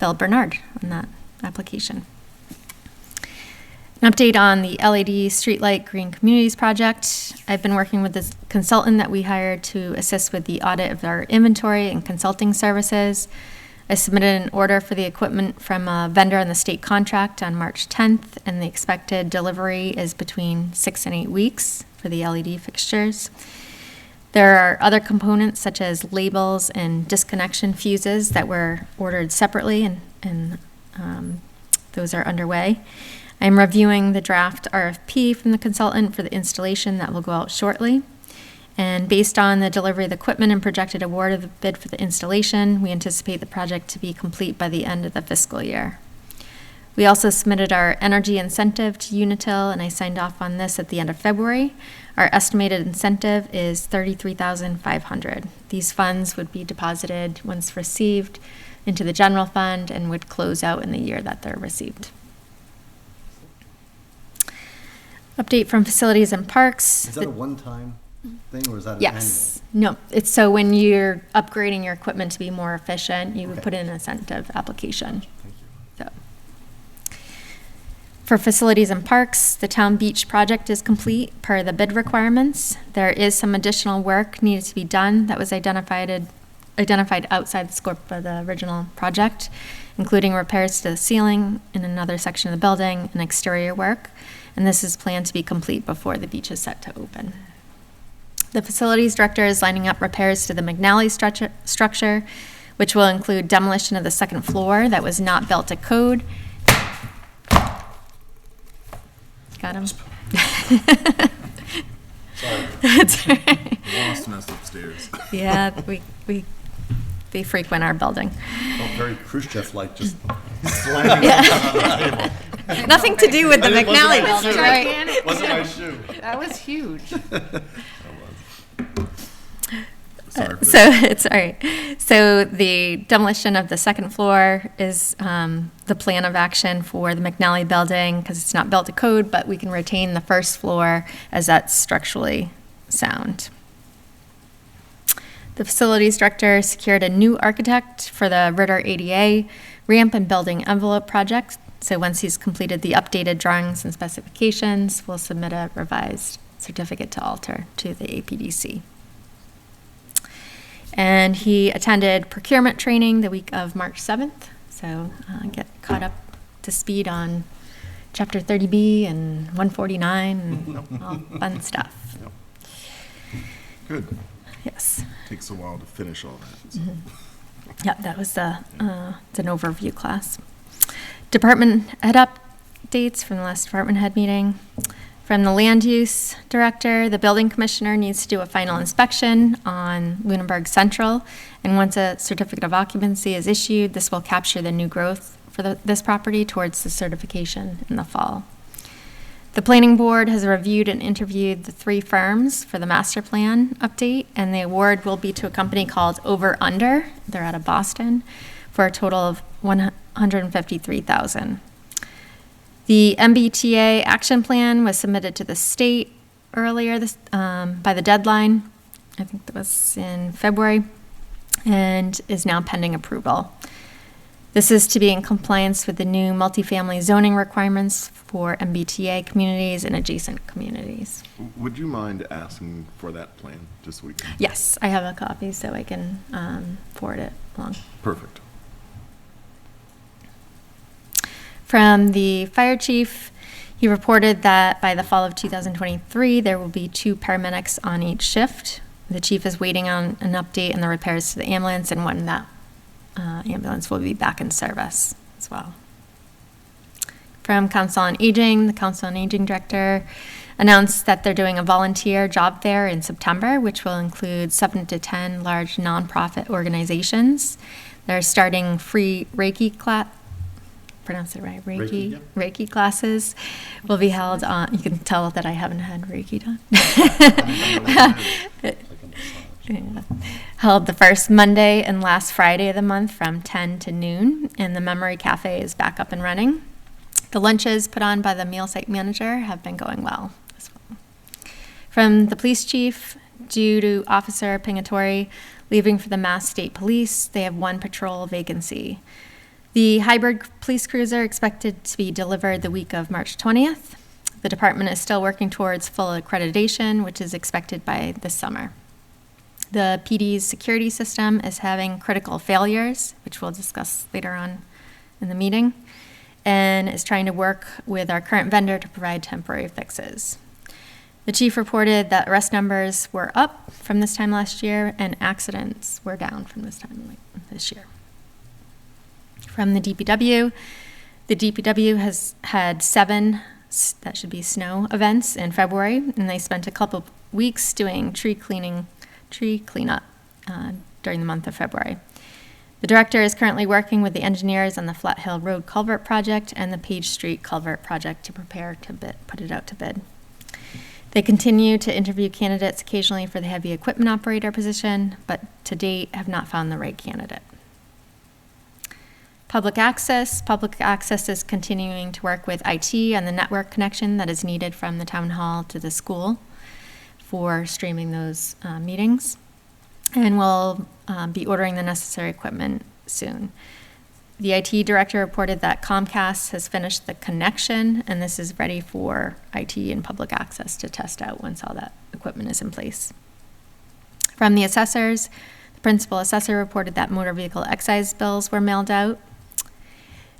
Belle Bernard on that application. An update on the LED Streetlight Green Communities project. I've been working with this consultant that we hired to assist with the audit of our inventory and consulting services. I submitted an order for the equipment from a vendor on the state contract on March 10th, and the expected delivery is between 6 and 8 weeks for the LED fixtures. There are other components such as labels and disconnection fuses that were ordered separately, and those are underway. I'm reviewing the draft RFP from the consultant for the installation that will go out shortly. And based on the delivery of the equipment and projected award of the bid for the installation, we anticipate the project to be complete by the end of the fiscal year. We also submitted our energy incentive to Unitil, and I signed off on this at the end of February. Our estimated incentive is $33,500. These funds would be deposited once received into the general fund and would close out in the year that they're received. Update from Facilities and Parks. Is that a one-time? thing, or is that an Yes. No, it's so when you're upgrading your equipment to be more efficient, you would Okay. put in an incentive application. So. For facilities and parks, the town beach project is complete per the bid requirements. There is some additional work needed to be done that was identified outside the scope of the original project, including repairs to the ceiling in another section of the building and exterior work. And this is planned to be complete before the beach is set to open. The facilities director is lining up repairs to the McNally structure, which will include demolition of the second floor that was not built to code. Got him? Sorry. That's all right. Lost us upstairs. Yeah, they frequent our building. Oh, very Khrushchev-like, just slamming Yeah. on the table. Nothing to do with the I didn't- McNally wasn't building, my right? shoe. Wasn't my shoe. That was huge. Sorry for So that. it's all right. So the demolition of the second floor is the plan of action for the McNally building because it's not built to code, but we can retain the first floor as that's structurally sound. The facilities director secured a new architect for the Ritter ADA ramp and building envelope project. So once he's completed the updated drawings and specifications, we'll submit a revised certificate to alter to the APDC. And he attended procurement training the week of March 7th. So get caught up to speed on Chapter 30B and 149 and all fun stuff. Yep. Good. Yes. Takes a while to finish all that. So. Yep, that was it's an overview class. Department head updates from the last department head meeting. From the land use director, the building commissioner needs to do a final inspection on Lunenburg Central. And once a certificate of occupancy is issued, this will capture the new growth for this property towards the certification in the fall. The planning board has reviewed and interviewed the 3 firms for the master plan update, and the award will be to a company called Over Under. They're out of Boston for a total of $153,000. The MBTA action plan was submitted to the state earlier by the deadline. I think that was in February, and is now pending approval. This is to be in compliance with the new multifamily zoning requirements for MBTA communities and adjacent communities. Would you mind asking for that plan, just so we can? Yes, I have a copy, so I can forward it along. Perfect. From the fire chief, he reported that by the fall of 2023, there will be 2 paramedics on each shift. The chief is waiting on an update on the repairs to the ambulance and when that ambulance will be back in service as well. From Council on Aging, the Council on Aging director announced that they're doing a volunteer job fair in September, which will include 7 to 10 large nonprofit organizations. They're starting free Reiki class. Pronounce it right, Reiki. Reiki, Reiki classes will be held on, you can tell that I haven't had Reiki done. Yeah. Held the first Monday and last Friday of the month from 10 to noon, and the Memory Cafe is back up and running. The lunches put on by the meal site manager have been going well as well. From the police chief, due to Officer Pingatori leaving for the Mass State Police, they have 1 patrol vacancy. The hybrid police cruiser expected to be delivered the week of March 20th. The department is still working towards full accreditation, which is expected by this summer. The PD's security system is having critical failures, which we'll discuss later on in the meeting, and is trying to work with our current vendor to provide temporary fixes. The chief reported that arrest numbers were up from this time last year, and accidents were down from this time this year. From the DPW has had 7, that should be snow events in February, and they spent a couple weeks doing tree cleanup during the month of February. The director is currently working with the engineers on the Flat Hill Road Culvert Project and the Page Street Culvert Project to prepare to put it out to bid. They continue to interview candidates occasionally for the heavy equipment operator position, but to date have not found the right candidate. Public access is continuing to work with IT on the network connection that is needed from the town hall to the school. for streaming those meetings. And we'll be ordering the necessary equipment soon. The IT director reported that Comcast has finished the connection, and this is ready for IT and public access to test out once all that equipment is in place. From the assessors, the principal assessor reported that motor vehicle excise bills were mailed out.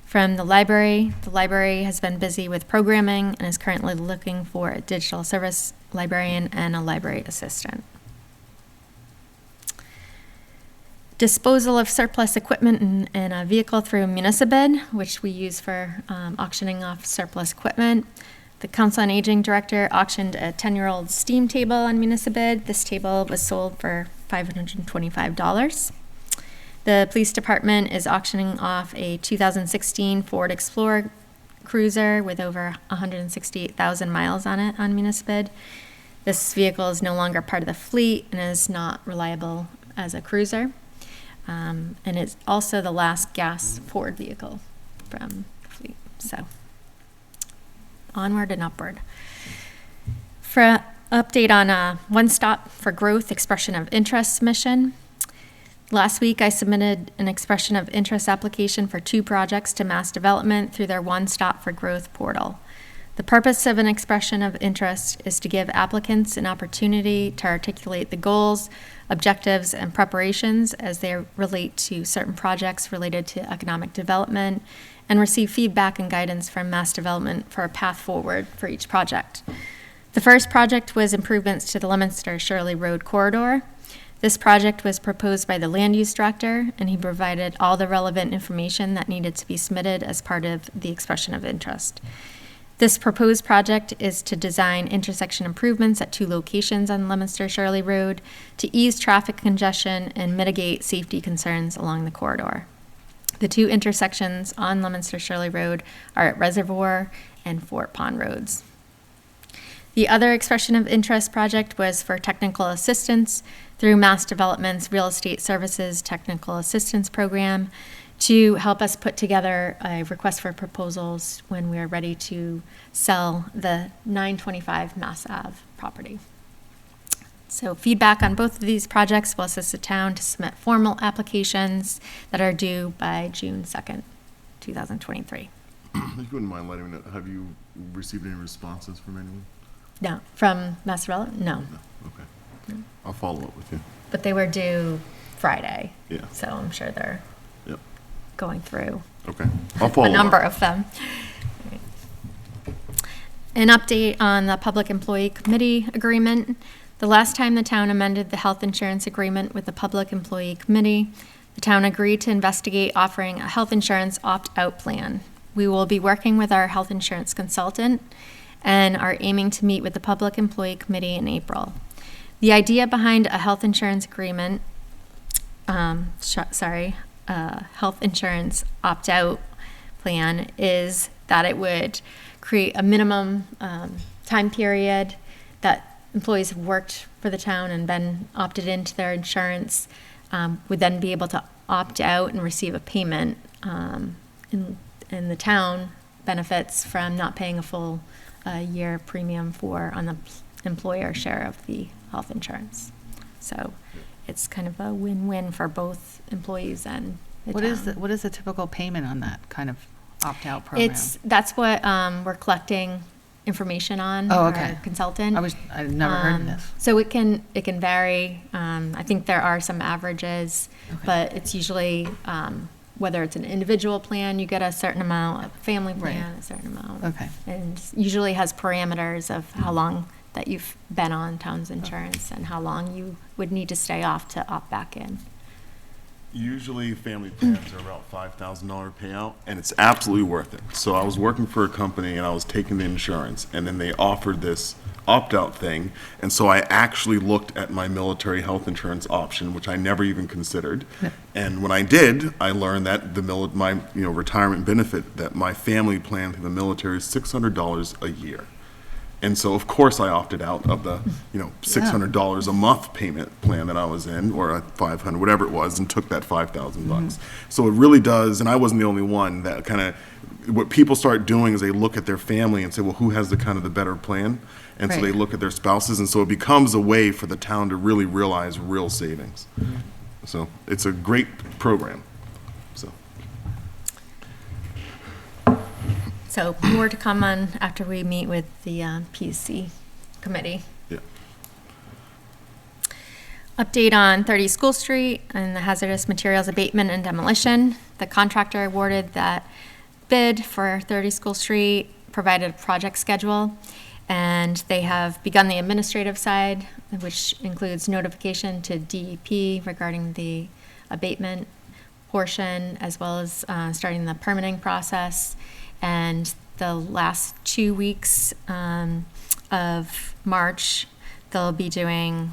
From the library has been busy with programming and is currently looking for a digital service librarian and a library assistant. Disposal of surplus equipment in a vehicle through Municipid, which we use for auctioning off surplus equipment. The Council on Aging director auctioned a 10-year-old steam table on Municipid. This table was sold for $525. The police department is auctioning off a 2016 Ford Explorer cruiser with over 168,000 miles on it on Municipid. This vehicle is no longer part of the fleet and is not reliable as a cruiser. And it's also the last gas Ford vehicle from the fleet. So onward and upward. For update on One Stop for Growth expression of interest submission. Last week, I submitted an expression of interest application for 2 projects to Mass Development through their One Stop for Growth portal. The purpose of an expression of interest is to give applicants an opportunity to articulate the goals, objectives, and preparations as they relate to certain projects related to economic development, and receive feedback and guidance from Mass Development for a path forward for each project. The first project was improvements to the Leominster-Shirley Road corridor. This project was proposed by the land use director, and he provided all the relevant information that needed to be submitted as part of the expression of interest. This proposed project is to design intersection improvements at 2 locations on Leominster-Shirley Road to ease traffic congestion and mitigate safety concerns along the corridor. The 2 intersections on Leominster-Shirley Road are at Reservoir and Fort Pond Roads. The other expression of interest project was for technical assistance through Mass Development's Real Estate Services Technical Assistance Program to help us put together a request for proposals when we are ready to sell the 925 Mass Ave property. So feedback on both of these projects will assist the town to submit formal applications that are due by June 2nd, 2023. If you wouldn't mind letting me know, have you received any responses from anyone? No, from Mass Development? No. Okay. No. I'll follow up with you. But they were due Friday. Yeah. So I'm sure they're Yep. going through Okay. I'll follow a number up. of them. An update on the Public Employee Committee agreement. The last time the town amended the health insurance agreement with the Public Employee Committee, the town agreed to investigate offering a health insurance opt-out plan. We will be working with our health insurance consultant and are aiming to meet with the Public Employee Committee in April. The idea behind a health insurance agreement, health insurance opt-out plan is that it would create a minimum time period that employees have worked for the town and been opted into their insurance would then be able to opt out and receive a payment, and the town benefits from not paying a full year premium on the employer share of the health insurance. So it's kind of a win-win for both employees and the town. What is the typical payment on that kind of opt-out program? That's what we're collecting information on. Oh, our okay. Consultant. I've never heard of this. So it can vary. I think there are some averages, but it's usually whether it's an individual plan, you get a certain amount, a family plan, a certain amount. Okay. And usually has parameters of how long that you've been on town's insurance and how long you would need to stay off to opt back in. Usually family plans are about $5,000 payout, and it's absolutely worth it. So I was working for a company and I was taking the insurance, and then they offered this opt-out thing, and so I actually looked at my military health insurance option, which I never even considered. And when I did, I learned that my retirement benefit, that my family plan through the military is $600 a year. And so, of course, I opted out of the, $600 a month payment plan that I was in, or a $500, whatever it was, and took that $5,000. So it really does, and I wasn't the only one that kind of, what people start doing is they look at their family and say, well, who has the kind of the better plan? And so they Right. look at their spouses, and so it becomes a way for the town to really realize real savings. So it's a great program. So So more to come on after we meet with the PC committee. yeah. Update on 30 School Street and the hazardous materials abatement and demolition. The contractor awarded that bid for 30 School Street, provided a project schedule, and they have begun the administrative side, which includes notification to DEP regarding the abatement portion, as well as starting the permitting process. And the last 2 weeks of March, they'll be doing,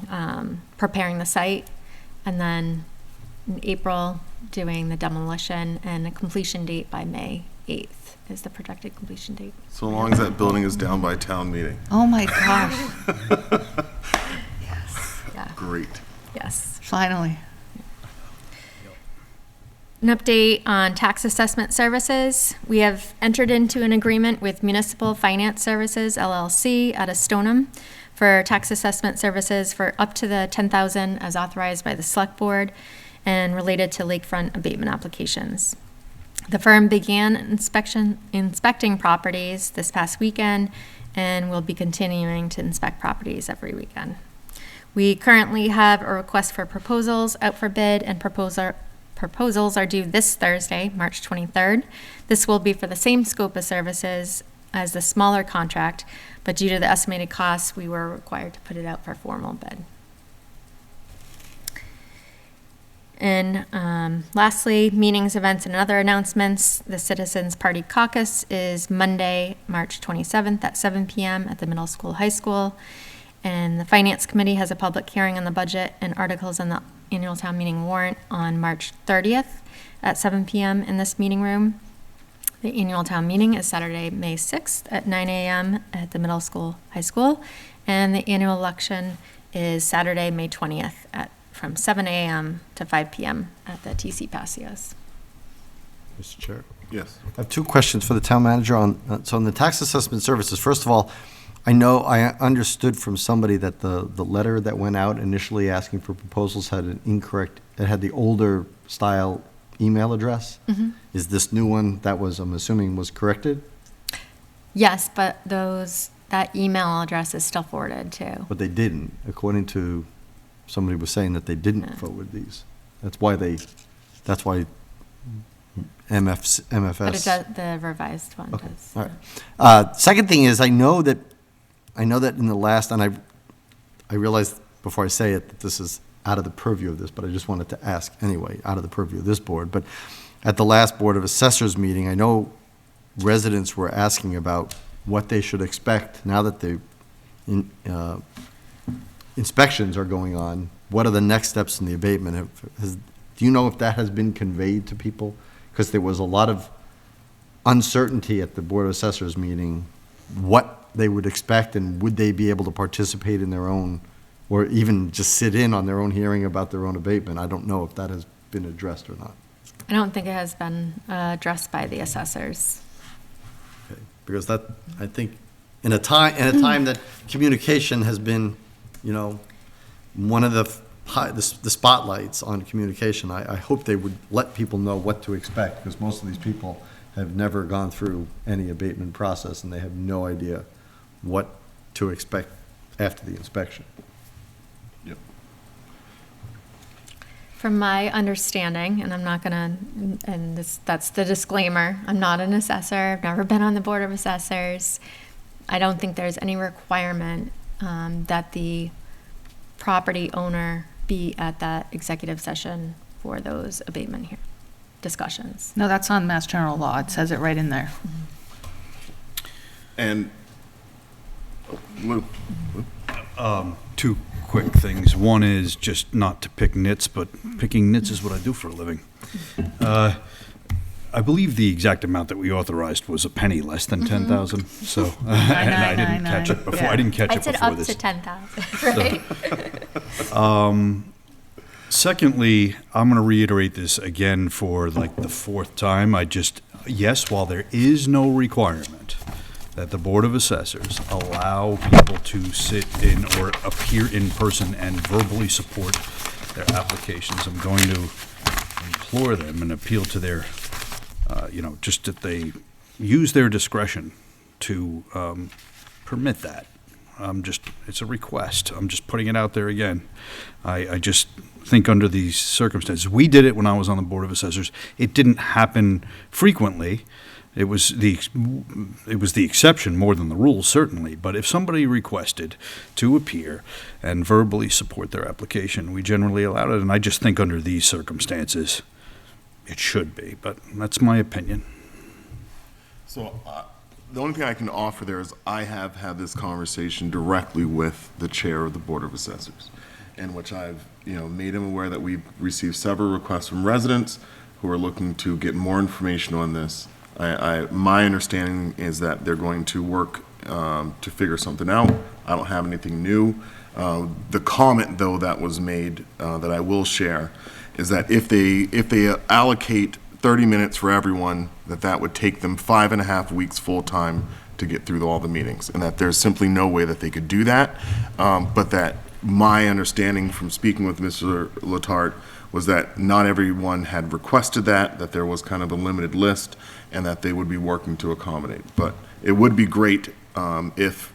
preparing the site, and then in April, doing the demolition, and a completion date by May 8th is the projected completion date. So long as that building is down by town meeting. Oh my gosh, Yeah. Great. Yes. finally. An update on tax assessment services. We have entered into an agreement with Municipal Finance Services LLC out of Stoneham for tax assessment services for up to the $10,000 as authorized by the Select Board and related to lakefront abatement applications. The firm began inspecting properties this past weekend and will be continuing to inspect properties every weekend. We currently have a request for proposals out for bid, and proposals are due this Thursday, March 23rd. This will be for the same scope of services as the smaller contract, but due to the estimated costs, we were required to put it out for formal bid. And lastly, meetings, events, and other announcements. The Citizens Party Caucus is Monday, March 27th at 7 p.m. at the middle school, high school. And the Finance Committee has a public hearing on the budget and articles on the annual town meeting warrant on March 30th at 7 p.m. in this meeting room. The annual town meeting is Saturday, May 6th at 9 a.m. at the middle school, high school. And the annual election is Saturday, May 20th from 7 a.m. to 5 p.m. at the TC Passios. Mr. Chair. Yes. I have two questions for the town manager on the tax assessment services. First of all, I know I understood from somebody that the letter that went out initially asking for proposals had an incorrect, it had the older style email address. Mm-hmm. Is this new one that was, I'm assuming, was corrected? Yes, but that email address is still forwarded too. But they didn't, according to, somebody was saying that they didn't forward these. That's why MFS. But it does, the revised one Okay, does. all right. Second thing is, I know that in the last, and I realized before I say it that this is out of the purview of this, but I just wanted to ask anyway, out of the purview of this board. But at the last Board of Assessors meeting, I know residents were asking about what they should expect now that the inspections are going on. What are the next steps in the abatement? Do you know if that has been conveyed to people? Because there was a lot of uncertainty at the Board of Assessors meeting, what they would expect, and would they be able to participate in their own, or even just sit in on their own hearing about their own abatement. I don't know if that has been addressed or not. I don't think it has been addressed by the assessors. Okay. Because that, I think, in a time that communication has been, one of the spotlights on communication, I hope they would let people know what to expect, because most of these people have never gone through any abatement process, and they have no idea what to expect after the inspection. Yep. From my understanding, and I'm not gonna, and that's the disclaimer, I'm not an assessor, I've never been on the Board of Assessors. I don't think there's any requirement that the property owner be at that executive session for those abatement discussions. No, that's on Mass General Law. It says it right in there. And Lou. Two quick things. One is just not to pick nits, but picking nits is what I do for a living. I believe the exact amount that we authorized was a penny less than 10,000, so, and I didn't catch it before, I didn't catch I it said before up this. to 10,000, right? Secondly, I'm going to reiterate this again for like the fourth time. Yes, while there is no requirement that the Board of Assessors allow people to sit in or appear in person and verbally support their applications, I'm going to implore them and appeal to their, just that they use their discretion to permit that. It's a request. I'm just putting it out there again. I just think under these circumstances, we did it when I was on the Board of Assessors. It didn't happen frequently. It was the exception more than the rule, certainly. But if somebody requested to appear and verbally support their application, we generally allowed it. And I just think under these circumstances, it should be. But that's my opinion. So the only thing I can offer there is I have had this conversation directly with the chair of the Board of Assessors, in which I've made him aware that we've received several requests from residents who are looking to get more information on this. My understanding is that they're going to work to figure something out. I don't have anything new. The comment, though, that was made that I will share is that if they allocate 30 minutes for everyone, that would take them 5.5 weeks full-time to get through all the meetings, and that there's simply no way that they could do that, but that my understanding from speaking with Mr. Letarte was that not everyone had requested that there was kind of a limited list, and that they would be working to accommodate. But it would be great if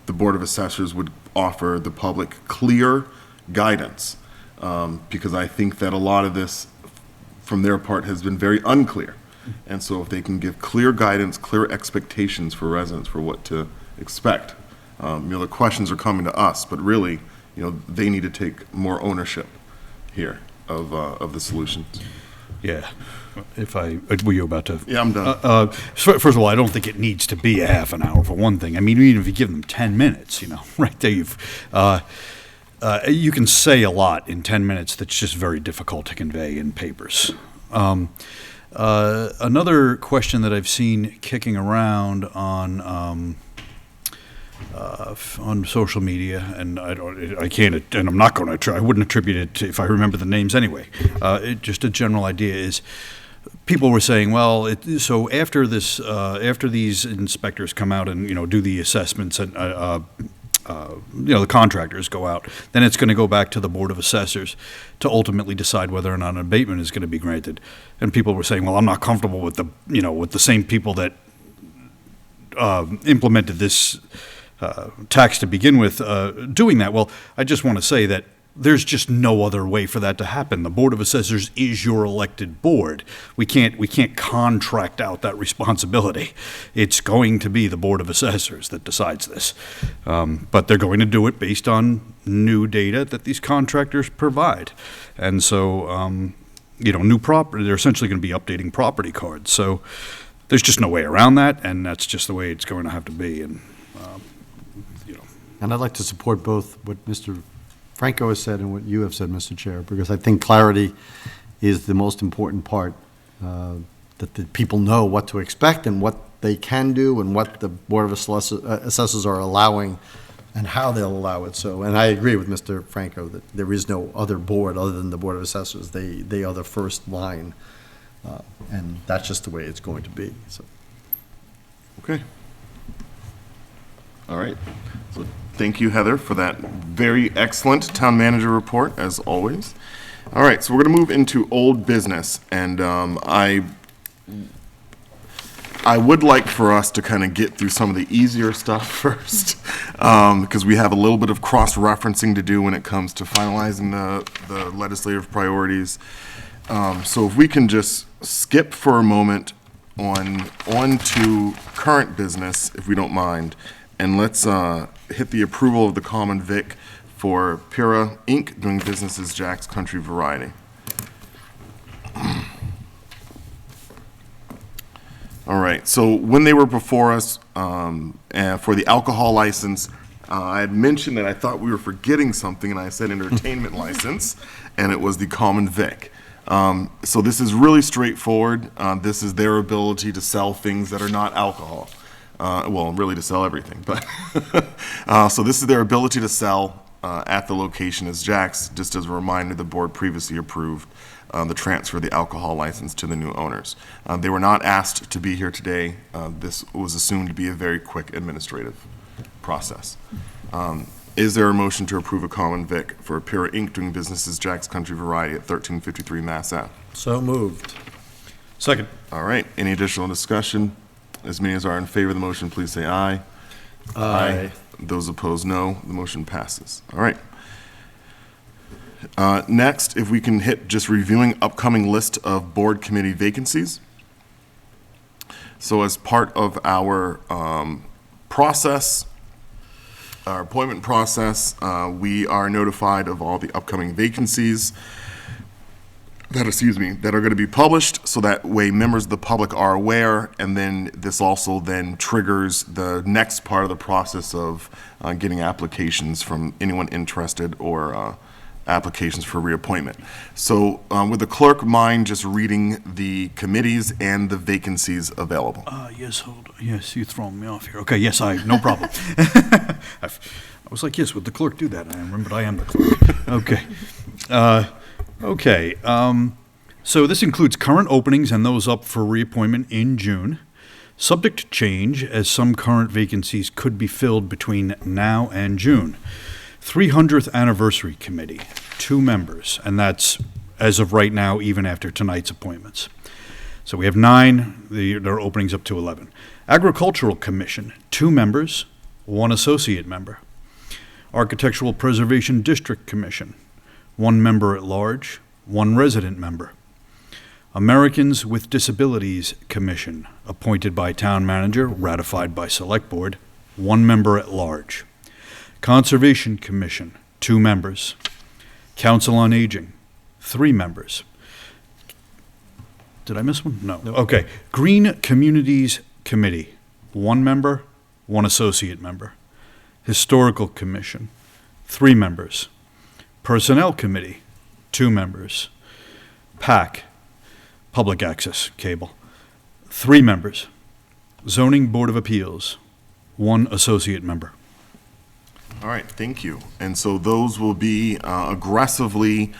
the Board of Assessors would offer the public clear guidance, because I think that a lot of this, from their part, has been very unclear. And so if they can give clear guidance, clear expectations for residents for what to expect. The questions are coming to us, but really, they need to take more ownership here of the solutions. Yeah. Were you about to? Yeah, I'm done. First of all, I don't think it needs to be a half an hour for one thing. I mean, even if you give them 10 minutes, right there you can say a lot in 10 minutes that's just very difficult to convey in papers. Another question that I've seen kicking around on social media, and I can't, and I'm not going to. I wouldn't attribute it to, if I remember the names anyway. Just a general idea is, people were saying, well, so after this, after these inspectors come out and do the assessments and the contractors go out, then it's going to go back to the Board of Assessors to ultimately decide whether or not an abatement is going to be granted. And people were saying, well, I'm not comfortable with the same people that implemented this tax to begin with doing that. Well, I just want to say that there's just no other way for that to happen. The Board of Assessors is your elected board. We can't contract out that responsibility. It's going to be the Board of Assessors that decides this. But they're going to do it based on new data that these contractors provide. And so, new property, they're essentially going to be updating property cards. So there's just no way around that, and that's just the way it's going to have to be. And, And I'd like to support both what Mr. Franco has said and what you have said, Mr. Chair, because I think clarity is the most important part, that the people know what to expect and what they can do and what the Board of Assessors are allowing and how they'll allow it. So, and I agree with Mr. Franco that there is no other board other than the Board of Assessors. They are the first line, and that's just the way it's going to be. So. Okay. All right. So thank you, Heather, for that very excellent town manager report, as always. All right, so we're going to move into old business, and I would like for us to kind of get through some of the easier stuff first, because we have a little bit of cross-referencing to do when it comes to finalizing the legislative priorities. So if we can just skip for a moment on to current business, if we don't mind, and let's hit the approval of the common vic for Pura Inc., doing business as Jack's Country Variety. All right, so when they were before us for the alcohol license, I had mentioned that I thought we were forgetting something, and I said entertainment license, and it was the common vic. So this is really straightforward. This is their ability to sell things that are not alcohol. Well, really to sell everything, but so this is their ability to sell at the location as Jack's. Just as a reminder, the board previously approved the transfer of the alcohol license to the new owners. They were not asked to be here today. This was assumed to be a very quick administrative process. Is there a motion to approve a common vic for Pura Inc. doing business as Jack's Country Variety at 1353 Mass Ave? So moved. Second. All right, any additional discussion? As many as are in favor of the motion, please say aye. Aye. Those opposed, no. The motion passes. All right. Next, if we can hit just reviewing upcoming list of board committee vacancies. So as part of our process, our appointment process, we are notified of all the upcoming vacancies that are going to be published, so that way members of the public are aware, and then this also then triggers the next part of the process of getting applications from anyone interested or applications for reappointment. So would the clerk mind just reading the committees and the vacancies available? Yes, hold on. Yes, you're throwing me off here. Okay, yes, no problem. I was like, yes, would the clerk do that? I remembered I am the clerk. Okay. Okay, so this includes current openings and those up for reappointment in June, subject to change as some current vacancies could be filled between now and June. 300th Anniversary Committee, 2 members, and that's as of right now, even after tonight's appointments. So we have 9, there are openings up to 11. Agricultural Commission, 2 members, 1 associate member. Architectural Preservation District Commission, 1 member at large, 1 resident member. Americans with Disabilities Commission, appointed by Town Manager, ratified by Select Board, 1 member at large. Conservation Commission, 2 members. Council on Aging, 3 members. Did I miss one? No. Okay. Green Communities Committee, 1 member, 1 associate member. Historical Commission, 3 members. Personnel Committee, 2 members. PAC, Public Access Cable, 3 members. Zoning Board of Appeals, 1 associate member. All right, thank you. And so those will be aggressively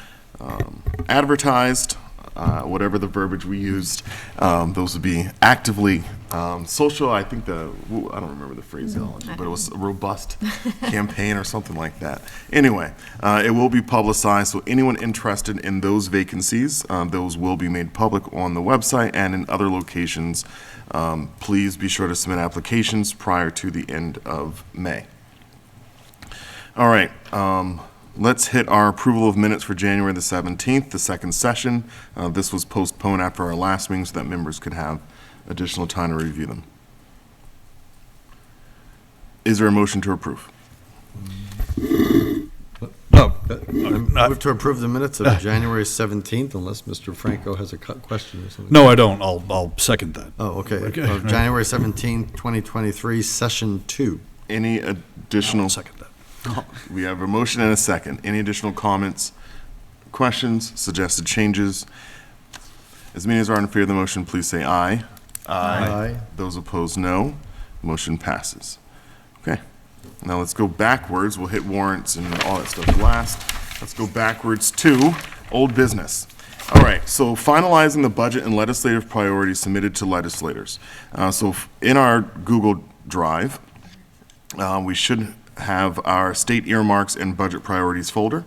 advertised, whatever the verbiage we used. Those will be actively social. I think I don't remember the phraseology, but it was a robust campaign or something like that. Anyway, it will be publicized, so anyone interested in those vacancies, those will be made public on the website and in other locations. Please be sure to submit applications prior to the end of May. All right, let's hit our approval of minutes for January the 17th, the second session. This was postponed after our last meeting so that members could have additional time to review them. Is there a motion to approve? No. I move to approve the minutes of January 17th, unless Mr. Franco has a question or something. No, I don't. I'll second that. Oh, okay. January 17th, 2023, Session 2. Any additional? I'll second that. We have a motion and a second. Any additional comments, questions, suggested changes? As many as are in favor of the motion, please say aye. Aye. Those opposed, no. Motion passes. Okay. Now let's go backwards. We'll hit warrants and all that stuff last. Let's go backwards to old business. All right, so finalizing the budget and legislative priorities submitted to legislators. So in our Google Drive, we should have our state earmarks and budget priorities folder.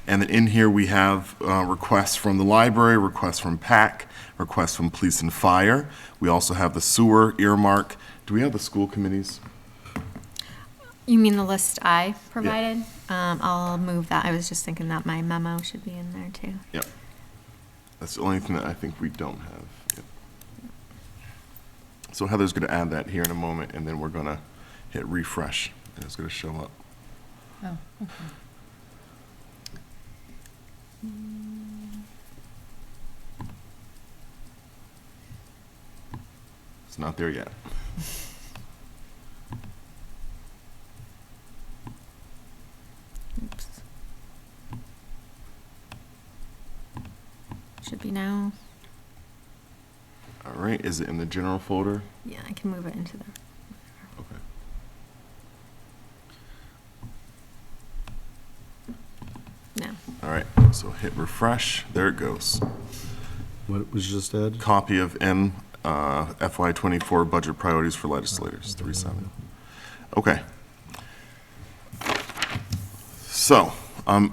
And then in here we have requests from the library, requests from PAC, requests from police and fire. We also have the sewer earmark. Do we have the school committees? You mean the list I provided? Yeah. I'll move that. I was just thinking that my memo should be in there too. Yep. That's the only thing that I think we don't have. Yep. So Heather's going to add that here in a moment, and then we're going to hit refresh, and it's going to show up. Oh, okay. It's not there yet. Oops. should be now. All right, is it in the general folder? Yeah, I can move it into the. Okay. No. All right, so hit refresh. There it goes. What was just added? Copy of M FY24 budget priorities for legislators, 3-7. Okay. So I'm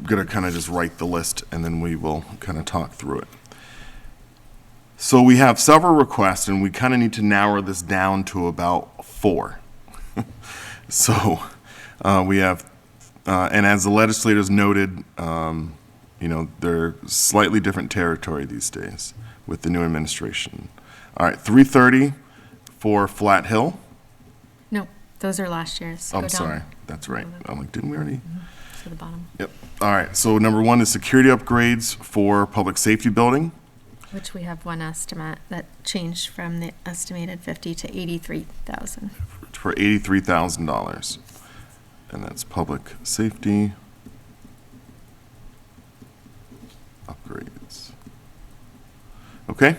gonna kind of just write the list and then we will kind of talk through it. So we have several requests and we kind of need to narrow this down to about 4. So we have, and as the legislators noted, you know, they're slightly different territory these days with the new administration. All right, 330 for Flat Hill. No, those are last year's. I'm Go down sorry, that's right. I'm like, didn't we already? to the bottom, Yep. All right, so number 1 is security upgrades for public safety building. which we have one estimate that changed from the estimated 50 to 83,000. For $83,000. And that's public safety upgrades. Okay.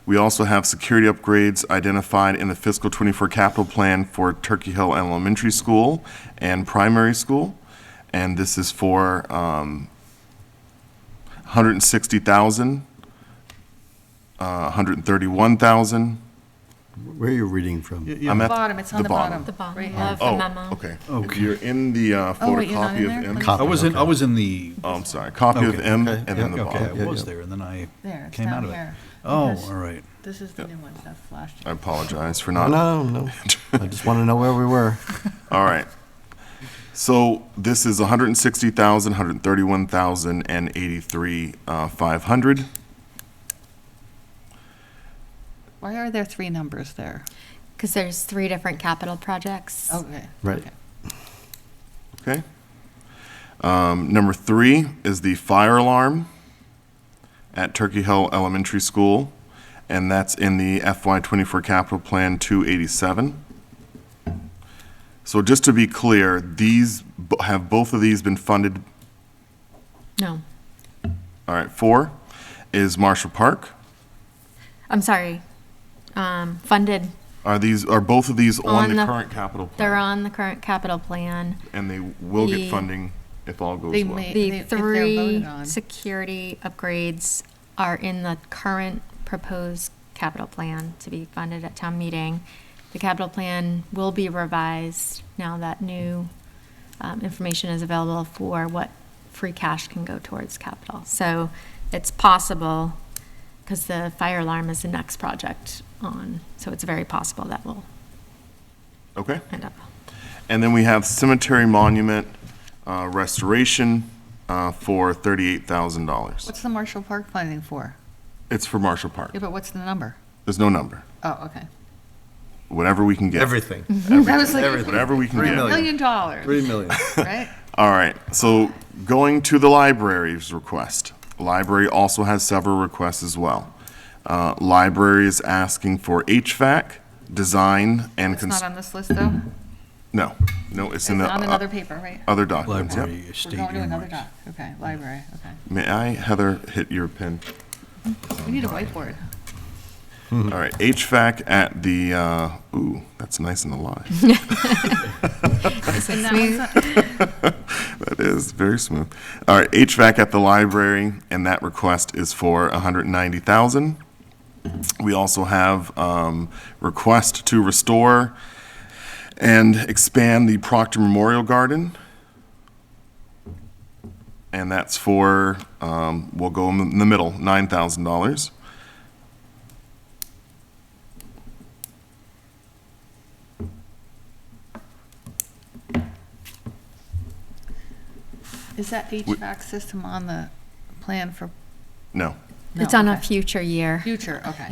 We also have security upgrades identified in the fiscal 24 capital plan for Turkey Hill Elementary School and primary school. And this is for $160,000, $131,000. Where are you reading from? I'm at Bottom, it's on the bottom. The bottom Right of here. the memo. Okay. Okay. You're in the Oh, wait, you're not photocopy in of there? M. Let me- I was in the. Oh, I'm sorry. Copy of Okay, M okay, and then the yeah, bottom. Okay, I was there, and then I There, it's came out down of it. here. Oh, Because all right. This is the new one, that's last I year. apologize for No, not. no. I just want to know where we were. All right. So this is 160,000, 131,000, and 83,500. Why are there 3 numbers there? Because there's 3 different capital projects. Okay. Right. Okay. Number 3 is the fire alarm at Turkey Hill Elementary School, and that's in the FY24 capital plan 287. So just to be clear, have both of these been funded? No, All right. 4 is Marshall Park. I'm sorry. Funded. Are both of these on the the- current capital plan? They're on the current capital plan. And they will The- get funding if all goes They well. may- The if they're 3 voted on. security upgrades are in the current proposed capital plan to be funded at town meeting. The capital plan will be revised now that new information is available for what free cash can go towards capital. So it's possible, because the fire alarm is the next project on, so it's very possible that will Okay. end up. And then we have cemetery monument restoration for $38,000. What's the Marshall Park funding for? It's for Marshall Park. Yeah, but what's the number? There's no number. Oh, okay. Whatever we can get. Everything. That was like Whatever we can $3 get. million. $1 million, $3 million. right? All right. So going to the library's request. Library also has several requests as well. Library is asking for HVAC, design, and It's not on this list, though? no, it's It's in the on another paper, right? other documents. Yep. Library, We're estate going to another earmarks. doc. Okay, library, okay. May I, Heather, hit your pen? We need a whiteboard. All right, HVAC at the, ooh, that's nice and alive. And that one's not- That is very smooth. All right, HVAC at the library, and that request is for $190,000. We also have request to restore and expand the Proctor Memorial Garden. And that's for, we'll go in the middle, $9,000. Is that HVAC system on the plan for? No. No, It's on a okay. future year. Future, okay.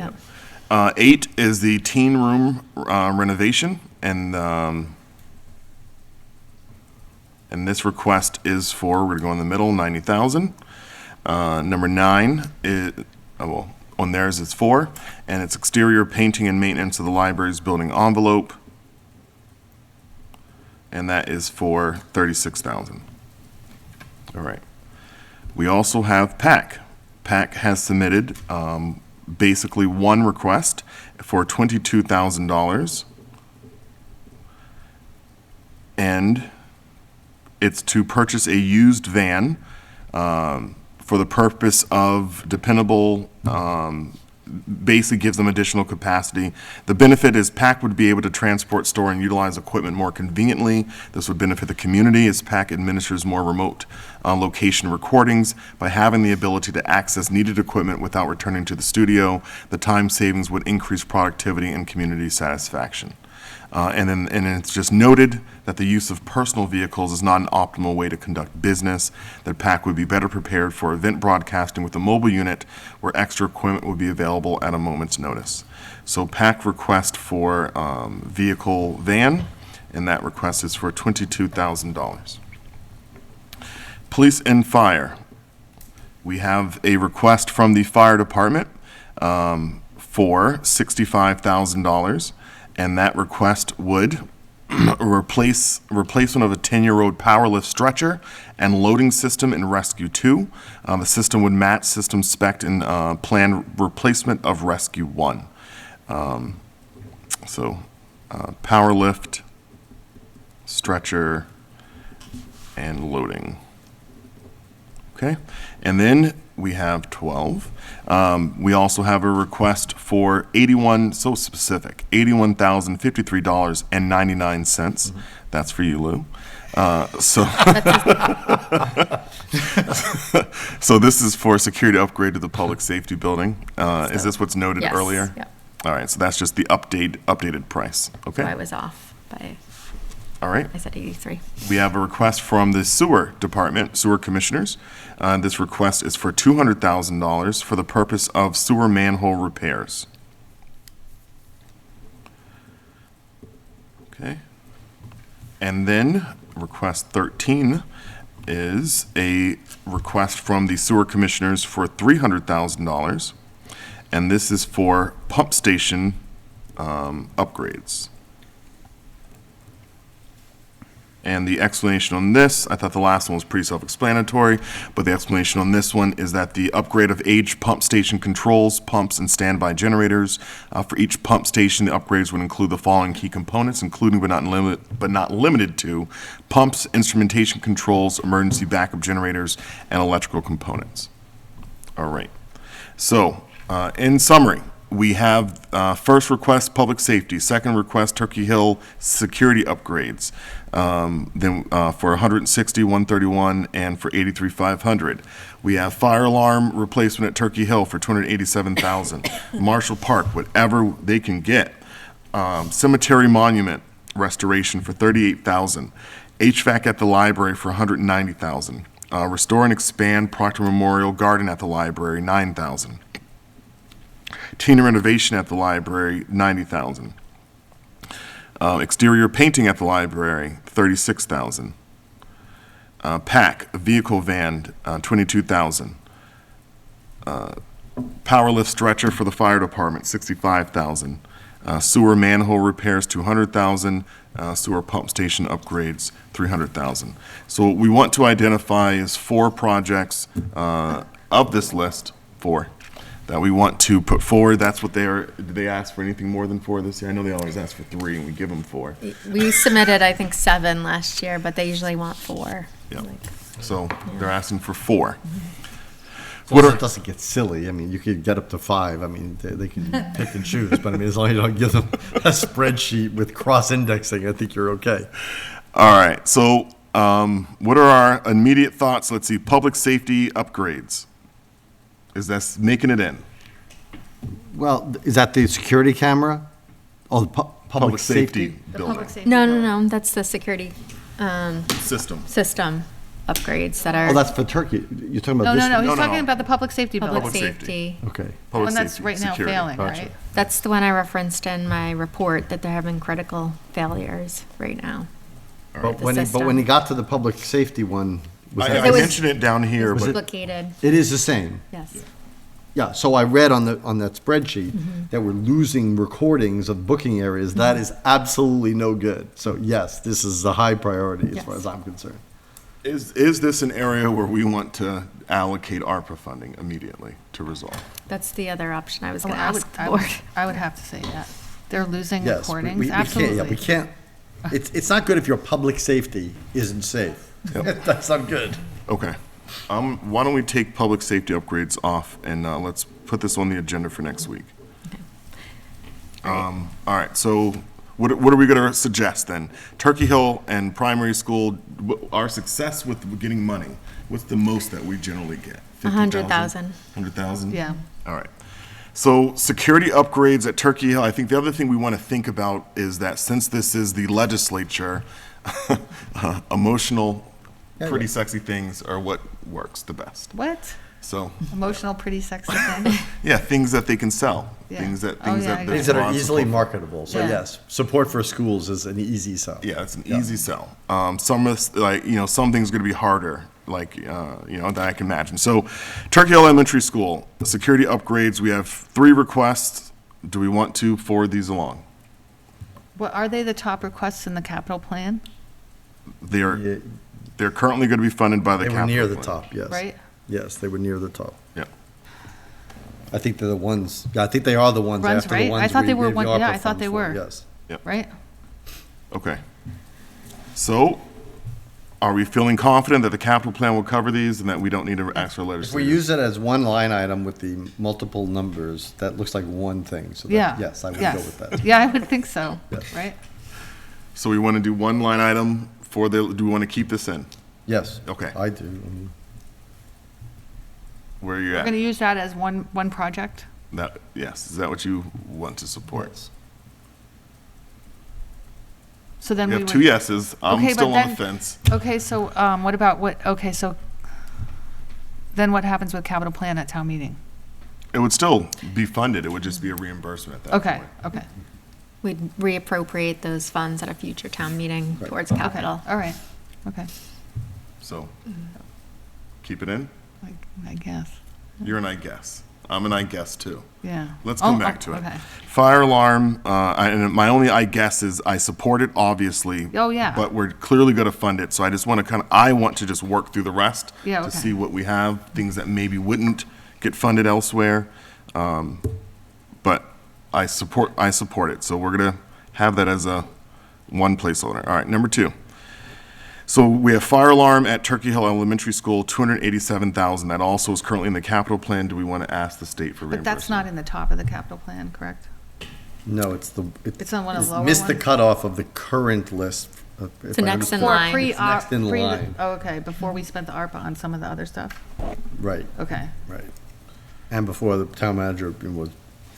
Yep. 8 is the teen room renovation, and this request is for, we're going to go in the middle, $90,000. Number 9 is, well, on theirs it's 4, and it's exterior painting and maintenance of the library's building envelope, and that is for $36,000. All right. We also have PAC, PAC has submitted basically one request for $22,000. And it's to purchase a used van for the purpose of dependable, basically gives them additional capacity. The benefit is PAC would be able to transport, store, and utilize equipment more conveniently. This would benefit the community as PAC administers more remote location recordings. By having the ability to access needed equipment without returning to the studio, the time savings would increase productivity and community satisfaction. And it's just noted that the use of personal vehicles is not an optimal way to conduct business, that PAC would be better prepared for event broadcasting with a mobile unit where extra equipment would be available at a moment's notice. So PAC request for vehicle van, and that request is for $22,000. Police and fire. We have a request from the fire department for $65,000. And that request would replacement of a 10-year-old power lift stretcher and loading system in Rescue 2. The system would match system spec and planned replacement of Rescue 1. Power lift, stretcher, and loading. Okay, and then we have 12. We also have a request for $81,053.99. That's for you, Lou. So this is for security upgrade to the public safety building. Is this what's noted Yes, earlier? yep. All right, so that's just the updated price. Okay. So I was off by, All right. I said 83. We have a request from the sewer department, sewer commissioners. This request is for $200,000 for the purpose of sewer manhole repairs. Okay. And then request 13 is a request from the sewer commissioners for $300,000. And this is for pump station upgrades. And the explanation on this, I thought the last one was pretty self-explanatory, but the explanation on this one is that the upgrade of aged pump station controls, pumps, and standby generators. For each pump station, the upgrades would include the following key components, including but not limited to pumps, instrumentation controls, emergency backup generators, and electrical components. All right. So, in summary, we have first request, public safety. Second request, Turkey Hill security upgrades. Then for $160, $131, and for $83,500. We have fire alarm replacement at Turkey Hill for $287,000. Marshall Park, whatever they can get. Cemetery monument restoration for $38,000. HVAC at the library for $190,000. Restore and expand Proctor Memorial Garden at the library, $9,000. Teen renovation at the library, $90,000. Exterior painting at the library, $36,000. PAC, vehicle van, $22,000. Power lift stretcher for the fire department, $65,000. Sewer manhole repairs, $200,000. Sewer pump station upgrades, $300,000. So what we want to identify is 4 projects of this list, 4, that we want to put forward. That's what they are. Did they ask for anything more than 4 this year? I know they always ask for 3, and we give them 4. We submitted, I think, 7 last year, but they usually want 4. Yeah. So they're asking for 4. So it doesn't get silly. I mean, you could get up to 5. I mean, they can pick and choose. But I mean, as long as you don't give them a spreadsheet with cross-indexing, I think you're okay. All right. So what are our immediate thoughts? Let's see. Public safety upgrades. Is that making it in? Well, is that the security camera? Oh, the public safety building. No. That's the security system upgrades that are. Oh, that's for Turkey. You're talking about this No, one? he's talking about the public safety building. Public safety. Okay. The one that's right now failing, Gotcha. right? That's the one I referenced in my report, that they're having critical failures right now. But when he got to the public safety one, was I that, mentioned it down here, It's but duplicated. it is the same. Yes. Yeah, so I read on that spreadsheet that we're losing recordings of booking areas. That is absolutely no good. So yes, this is a high priority as far as I'm concerned. Is this an area where we want to allocate ARPA funding immediately to resolve? That's the other option I was going to I would, ask the I board. would, I would have to say that. They're losing Yes, recordings, we can't, absolutely. yeah, we can't, it's not good if your public safety isn't safe. That's not good. Okay. Why don't we take public safety upgrades off and let's put this on the agenda for next week. All right, so what are we going to suggest then? Turkey Hill and primary school, our success with getting money, what's the most that we generally get? 100,000. 100,000? Yeah. All right. So security upgrades at Turkey Hill, I think the other thing we want to think about is that since this is the legislature, emotional, pretty sexy things are what works the best. What? So, Emotional, pretty sexy thing? yeah, things that they can sell, Yeah. things that, Oh, yeah, Things that are broad easily support. marketable, so Yeah. yes, support for schools is an easy sell. Yeah, it's an easy sell. Some of this, like, some things are going to be harder, like, that I can imagine. So, Turkey Hill Elementary School, security upgrades, we have 3 requests. Do we want to forward these along? What, are they the top requests in the capital plan, They're currently going to be funded by the They capital were near the plan. top, yes. right? Yes, they were near the top. Yeah. I think they're the ones, I think they are the ones Runs, after the right? ones I thought we they were gave the one- yeah, ARPA I thought funds they for, were. yes. Right? Okay. So, are we feeling confident that the capital plan will cover these and that we don't need to ask for If we legislators? use it as one line item with the multiple numbers, that looks like one thing, so Yeah. that, yes, I would go Yes. with that. Yeah, I would think so, Yes. right? So we want to do one line item for do we want to keep this in? Yes. Okay. I do. I mean, Where are you We're at? going to use that as one project? Yes, is that what you want to support? yes. So then We we have would. 2 yeses. I'm Okay, but still on then- the fence. Okay, so okay, so then what happens with capital plan at town meeting? It would still be funded. It would just be a reimbursement at that Okay, point. okay, We'd reappropriate those funds at a future town meeting towards okay, capital. all right, okay, So, keep it in? I guess, You're an I guess. I'm an I guess too. yeah. Let's come Oh, back to it. Okay, Fire alarm, and my only I guess is I support it, obviously. Oh, yeah. But we're clearly going to fund it, so I just want to I want to just work through the rest. Yeah, To okay. see what we have, things that maybe wouldn't get funded elsewhere. But I support it, so we're going to have that as a one placeholder. All right, number 2. So we have fire alarm at Turkey Hill Elementary School, $287,000. That also is currently in the capital plan. Do we want to ask the state for but reimbursement? that's not in the top of the capital plan, correct? No, it's the. It's on one of the lower Missed the ones? cutoff of the current list. It's the next in line. Pre, It's next in line. Oh, okay, before we spent the ARPA on some of the other stuff? Right, Okay, right. And before the town manager was,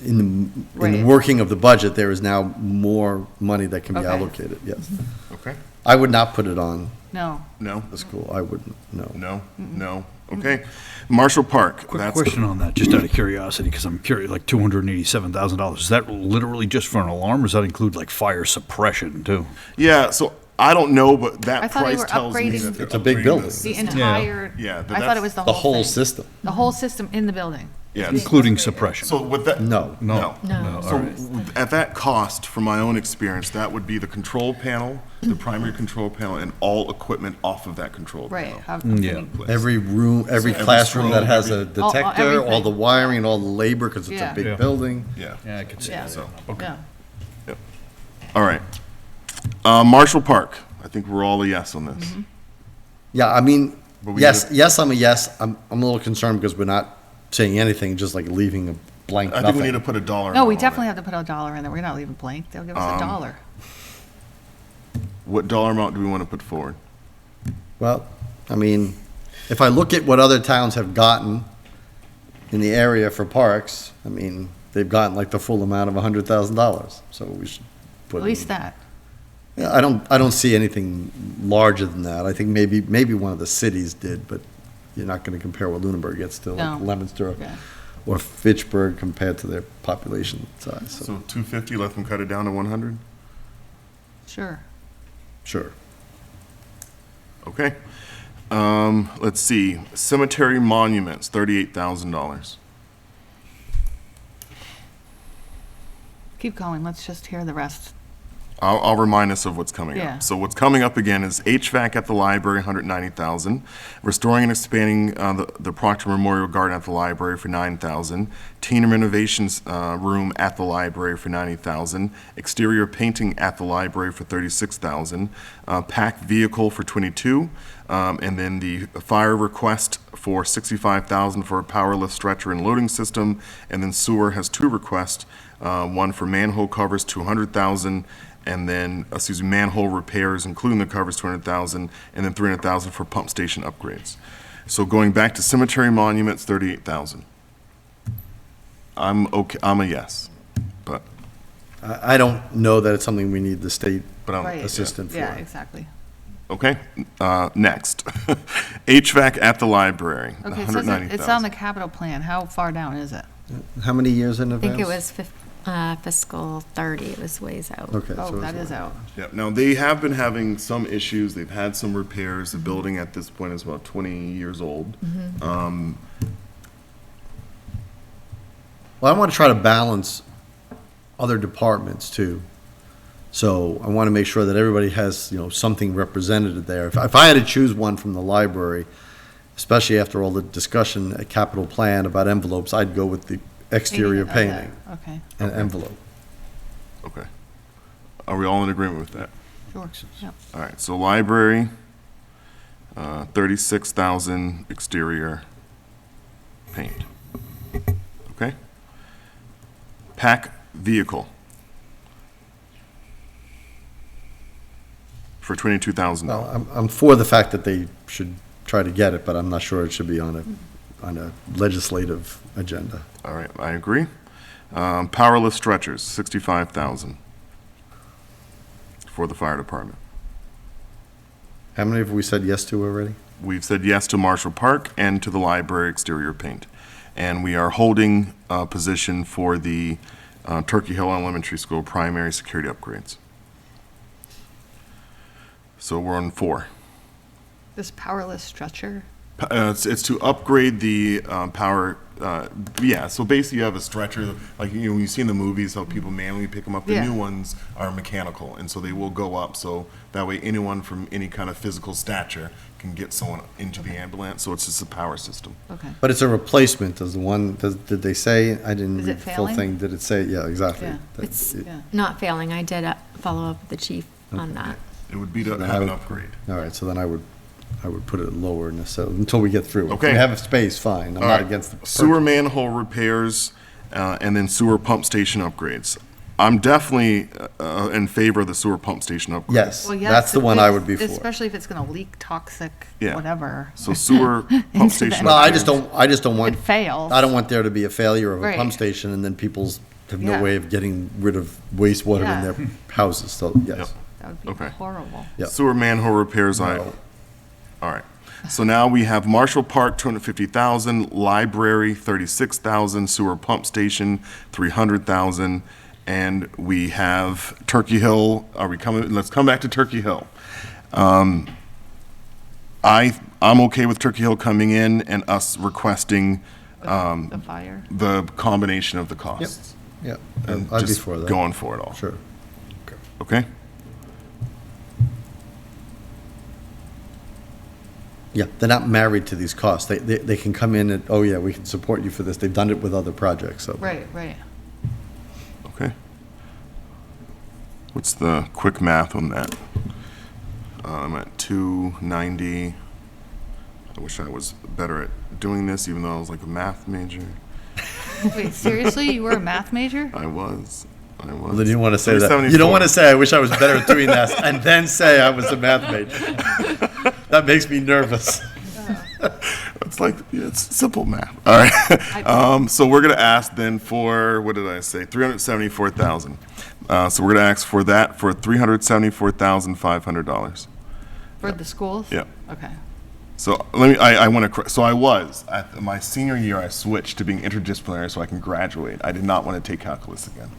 in the Right. working of the budget, there is now more money that can be Okay. allocated, yes. Okay. I would not put it on no. No? the school, I wouldn't, no. No? No? Okay. Marshall Park. Quick that's question on that, just out of curiosity, because I'm curious, like $287,000. Is that literally just for an alarm, or does that include like fire suppression too? Yeah, so I don't know, but I that thought they price were tells me upgrading- that they're It's a big upgrading building. this. The entire, Yeah, I thought that's- it was The whole thing. system. The whole system in the building. Yeah. Including suppression? So with that. No. No. No. So at that cost, from my own experience, that would be the control panel, the primary control panel, and all equipment off of that control Right. panel. how- Yeah. Every room, every Every classroom that strobe, has a every- detector, all everything. the wiring, and all the labor, because it's Yeah. a big Yeah. building. Yeah. Yeah, I could see Yeah. that. So, Yeah. all right. Marshall Park. I think we're all a yes on this. Yeah, I mean, But we yes, gotta- yes, I'm a yes. I'm a little concerned because we're not saying anything, just like leaving a blank I think nothing. we need to put a dollar. No, we amount on definitely it. have to put a dollar in there. We're not leaving blank. They'll give us a dollar. What dollar amount do we want to put forward? Well, I mean, if I look at what other towns have gotten in the area for parks, I mean, they've gotten like the full amount of $100,000, so we should put. At least that. Yeah, I don't see anything larger than that. I think maybe one of the cities did, but you're not gonna compare what Lunenburg gets to, like No. Leominster Yeah. or Fitchburg compared to their population size, so, So 250, let them cut it down to 100? Sure. sure. Okay. Let's see, cemetery monuments, $38,000. Keep going. Let's just hear the rest. I'll remind us of what's coming Yeah. up. So what's coming up again is HVAC at the library, $190,000. Restoring and expanding the Proctor Memorial Garden at the library for $9,000. Teen renovations room at the library for $90,000. Exterior painting at the library for $36,000. PAC vehicle for $22,000. And then the fire request for $65,000 for a power lift stretcher and loading system. And then sewer has 2 requests. One for manhole covers, $200,000. And then, manhole repairs, including the covers, $200,000, and then $300,000 for pump station upgrades. So going back to cemetery monuments, $38,000. I'm okay. I'm a yes, but I don't know that it's something we need the state Right. assistant for. Yeah, exactly. okay. Next, HVAC at the library, Okay, so it's on the $190,000. capital plan. How far down is it? How many years in I advance? think it was fiscal 30, it was ways out. Okay. Oh, so that it's- is out. Yeah. Now they have been having some issues. They've had some repairs. The building at this point is about 20 years old. Well, I want to try to balance other departments too. So I want to make sure that everybody has, something represented there. If I had to choose one from the library, especially after all the discussion at capital plan about envelopes, I'd go with the exterior painting Okay, and envelope. Okay. Are we all in agreement with that? sure. Yep. All right, so library, 36,000 exterior paint. Okay? PAC vehicle for $22,000. Well, I'm for the fact that they should try to get it, but I'm not sure it should be on a legislative agenda. All right, I agree. Power lift stretchers, $65,000 for the fire department. How many have we said yes to already? We've said yes to Marshall Park and to the library exterior paint. And we are holding a position for the Turkey Hill Elementary School primary security upgrades. So we're on 4. This powerless stretcher. It's to upgrade the power, so basically you have a stretcher, like, when you see in the movies how people manually pick them up. The Yeah. new ones are mechanical, and so they will go up, so that way anyone from any kind of physical stature can get someone into the ambulance, so it's just a power system. Okay. But it's a replacement, did they say? I didn't Is read it the full failing? thing. Did it say? Yeah, exactly. Yeah. That It's it- Yeah. not failing. I did follow up with the chief on that. It would be to then have I an would- upgrade. All right, so then I would put it lower until we get through. If Okay. we have a space, fine. I'm All not right. against the Sewer purchase. manhole repairs, and then sewer pump station upgrades. I'm definitely in favor of the sewer pump station upgrades. Yes, Well, that's the if one I it's- would be for. Especially if it's gonna leak toxic, Yeah. whatever. So sewer pump Into the- station. Well, I upgrades. just don't want. It fails. I don't want there to be a failure of a Right. pump station and then people's have no Yeah. way of getting rid of wastewater Yeah. in their houses, so, yes. That would be Okay. horrible. Yep. Sewer manhole repairs, all right. So now we have Marshall Park, $250,000, library, $36,000, sewer pump station, $300,000, and we have Turkey Hill. Are we coming? Let's come back to Turkey Hill. I'm okay with Turkey Hill coming in and us requesting The fire. the combination of the costs. Yep, And I'd be just for that. going for it all. Sure. Okay? Yeah, they're not married to these costs. They can come in and, oh yeah, we can support you for this. They've done it with other projects, so. Right, right. Okay. What's the quick math on that? I'm at 290. I wish I was better at doing this, even though I was like a math major. Wait, seriously? You were a math major? I was. Well, then you want to say that. You 374. don't want to say, I wish I was better at doing this, and then say I was a math major. That makes me nervous. It's like, it's simple math. All right. So we're going to ask then for, what did I say? 374,000. So we're going to ask for that for $374,500. For the schools? Yeah. Okay. So let me. I want to. So I was at my senior year. I switched to being interdisciplinary so I can graduate. I did not want to take calculus again.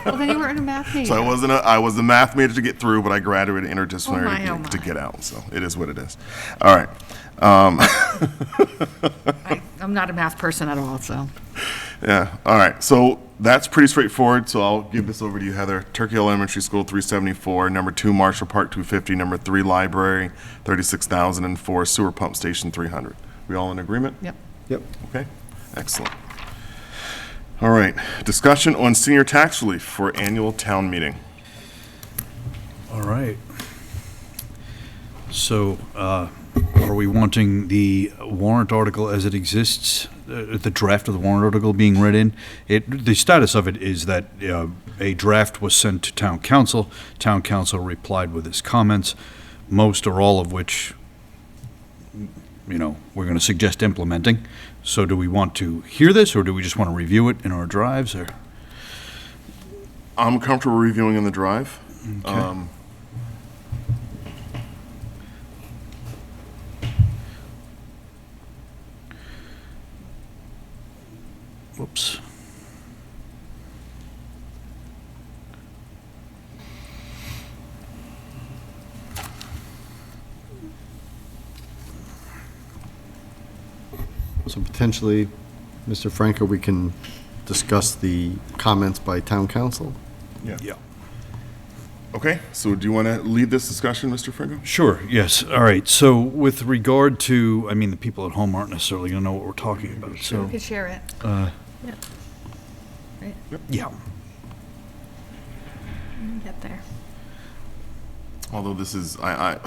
Well, then you weren't a math major. So I was a math major to get through, but I graduated interdisciplinary Oh my. to get out. So it is what it is. All right. I'm not a math person at all, so. Yeah, all right. So that's pretty straightforward, so I'll give this over to you, Heather. Turkey Hill Elementary School, 374. Number 2, Marshall Park, 250. Number 3, Library, 36,000. And 4, Sewer Pump Station, 300. We all in agreement? Yep. Yep. Okay, excellent. All right, discussion on senior tax relief for annual town meeting. All right. So, are we wanting the warrant article as it exists, the draft of the warrant article being read in? The status of it is that a draft was sent to town council. Town council replied with his comments, most or all of which, we're going to suggest implementing. So do we want to hear this, or do we just want to review it in our drives, or? I'm comfortable reviewing in the drive. Okay. Whoops. So potentially, Mr. Franco, we can discuss the comments by town council? Yeah. Okay, so do you want to lead this discussion, Mr. Franco? Sure, yes. All right, so with regard to, the people at home aren't necessarily going to know what we're talking about, so. You could share it. Yep. Right? Yeah. Get there. Although this is, I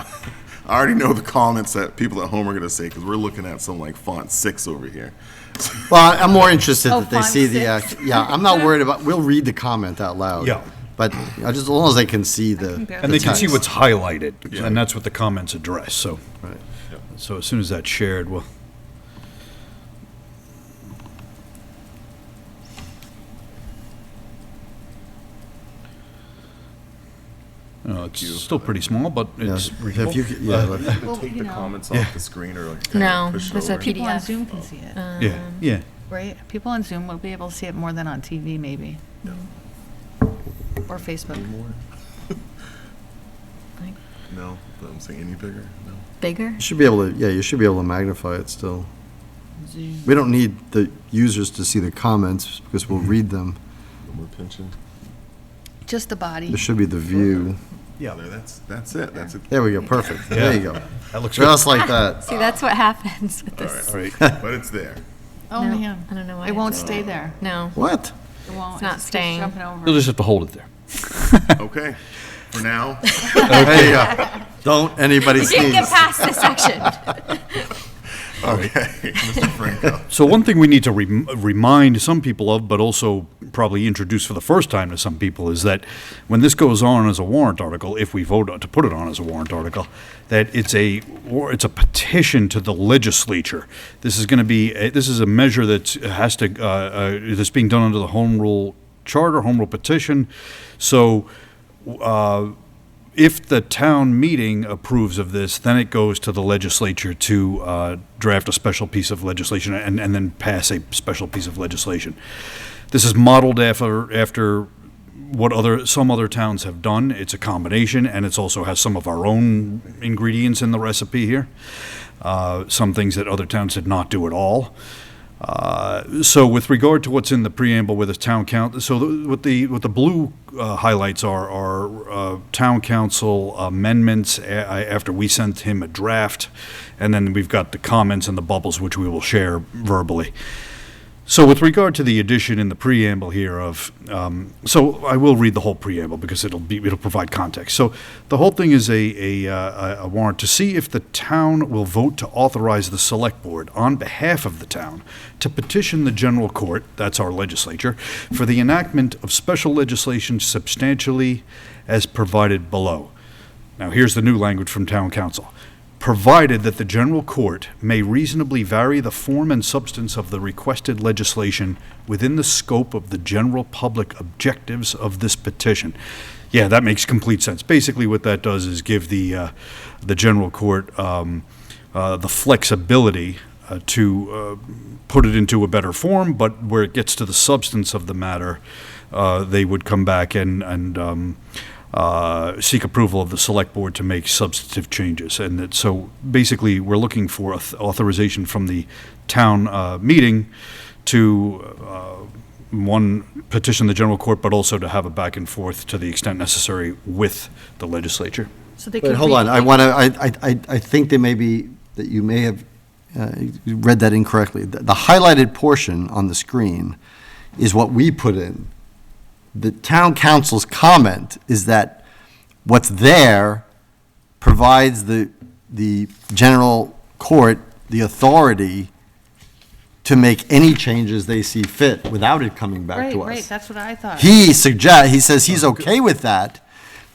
already know the comments that people at home are going to say, because we're looking at some like font 6 over here. Well, I'm more interested Oh, that they font see the, 6. I'm not worried about, we'll read the comment out loud. Yeah. But just as long as they can see the. And they can see text. what's highlighted, Yeah. and that's what the comments address, so. Right. So as soon as that's shared, well. It's still pretty small, but it's Yeah. readable. If you could- yeah, let- Can take the comments off the screen or like No, push it there's over? a People on PDF. Zoom can see it, Yeah, yeah. right? People on Zoom will be able to see it more than on TV, maybe. Or Facebook. No, I'm saying any bigger, no. Bigger? You should be able to, you should be able to magnify it still. We don't need the users to see the comments because we'll read them. No more pinching. Just the body. There should be the view. Yeah, there, that's it, that's it. There we go, perfect. There you go. That looks Just like that. See, that's what happens with All this. right, All right. but it's there. Oh, No, man. I don't know why. It won't stay there. No, What? It won't. It's not just staying. jumping over. You'll just have to hold it there. Okay, for now. There you go. Don't anybody you can't sneeze. get past this section. Okay, Mr. Franco. So one thing we need to remind some people of, but also probably introduce for the first time to some people, is that when this goes on as a warrant article, if we vote to put it on as a warrant article, that it's a petition to the legislature. This is going to be this is a measure that has to that's being done under the Home Rule Charter, Home Rule Petition. So. If the town meeting approves of this, then it goes to the legislature to draft a special piece of legislation and then pass a special piece of legislation. This is modeled after what some other towns have done. It's a combination, and it also has some of our own ingredients in the recipe here. Some things that other towns did not do at all. So with regard to what's in the preamble with the town council, so what the blue highlights are town council amendments after we sent him a draft, and then we've got the comments and the bubbles which we will share verbally. So with regard to the addition in the preamble here of, so I will read the whole preamble because it'll provide context. So the whole thing is a warrant to see if the town will vote to authorize the select board on behalf of the town to petition the general court, that's our legislature, for the enactment of special legislation substantially as provided below. Now here's the new language from town council. Provided that the general court may reasonably vary the form and substance of the requested legislation within the scope of the general public objectives of this petition. Yeah, that makes complete sense. Basically, what that does is give the general court the flexibility to put it into a better form, but where it gets to the substance of the matter, they would come back and seek approval of the select board to make substantive changes. And so basically, we're looking for authorization from the town meeting to petition the general court, but also to have a back and forth to the extent necessary with the legislature. So they Wait, could hold re- on, I think there may be, that you may have read that incorrectly. The highlighted portion on the screen is what we put in. The town council's comment is that what's there provides the general court the authority to make any changes they see fit without it coming back to us. Right, that's what I thought. He says he's okay with that,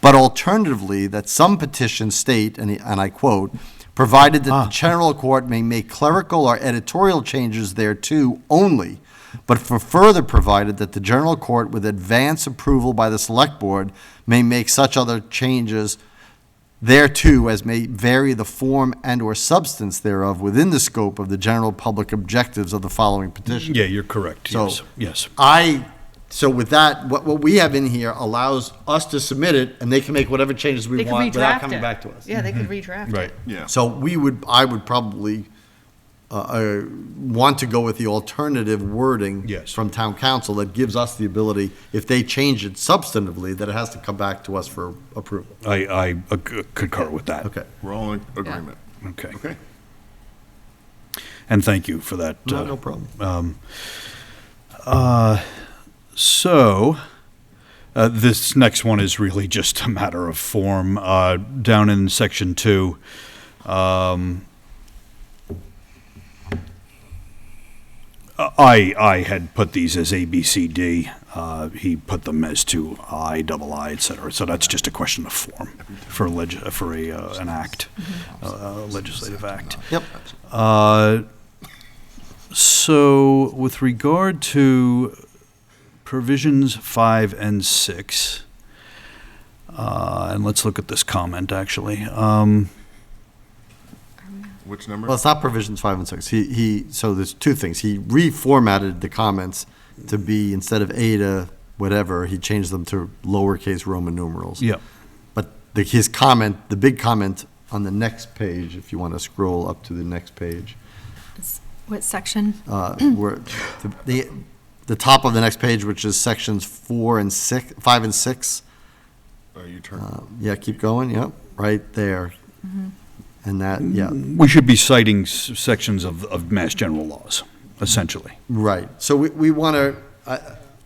but alternatively, that some petitions state, and I quote, provided that the general court may make clerical or editorial changes thereto only, but for further provided that the general court with advance approval by the select board may make such other changes thereto as may vary the form and/or substance thereof within the scope of the general public objectives of the following petition. Yeah, you're correct, So, yes. So with that, what we have in here allows us to submit it, and they can make whatever changes we They could want without redraft coming it. back to us. Yeah, they could redraft it. Yeah. So I would probably want to go with the alternative wording from town council that gives us the ability, if they change it substantively, that it has to come back to us for approval. I concur with that. Okay. We're all in agreement. Okay. Okay. And thank you for that. No problem. So, this next one is really just a matter of form. Down in section 2, I had put these as A, B, C, D. He put them as to I, double I, et cetera. So that's just a question of form for an act, a legislative act. Yep. So with regard to provisions 5 and 6, and let's look at this comment, actually. Which number? Well, it's not provisions 5 and 6. So there's two things. He reformatted the comments to be, instead of A to whatever, he changed them to lowercase Roman numerals. Yep. But his comment, the big comment on the next page, if you want to scroll up to the next page, What section? where the top of the next page, which is sections 5 and 6. You turn. Yeah, keep going. Yep, right there. And that, yeah. We should be citing sections of Mass General laws, essentially. Right. So we want to,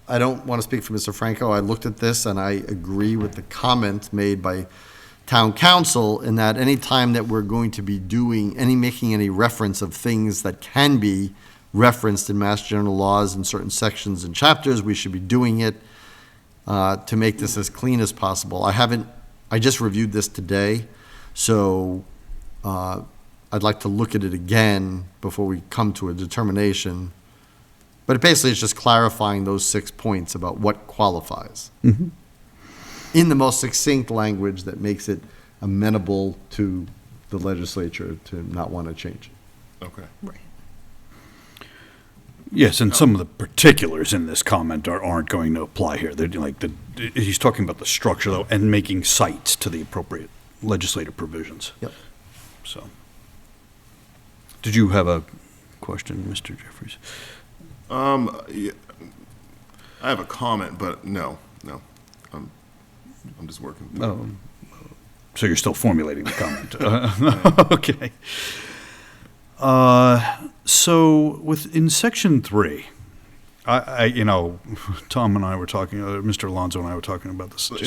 I don't want to speak for Mr. Franco. I looked at this and I agree with the comment made by town council in that any time that we're going to be making any reference of things that can be referenced in Mass General laws in certain sections and chapters, we should be doing it to make this as clean as possible. I just reviewed this today, so I'd like to look at it again before we come to a determination. But basically, it's just clarifying those 6 points about what qualifies in the most succinct language that makes it amenable to the legislature to not want to change it. Okay. Right. Yes, and some of the particulars in this comment aren't going to apply here. They're like he's talking about the structure, though, and making cites to the appropriate legislative provisions. Yep. So, did you have a question, Mr. Jeffries? Yeah, I have a comment, but no. I'm just working. Oh, so you're still formulating the comment. Okay. So in section 3, I Tom and I were talking, Mr. Alonso and I were talking about this. All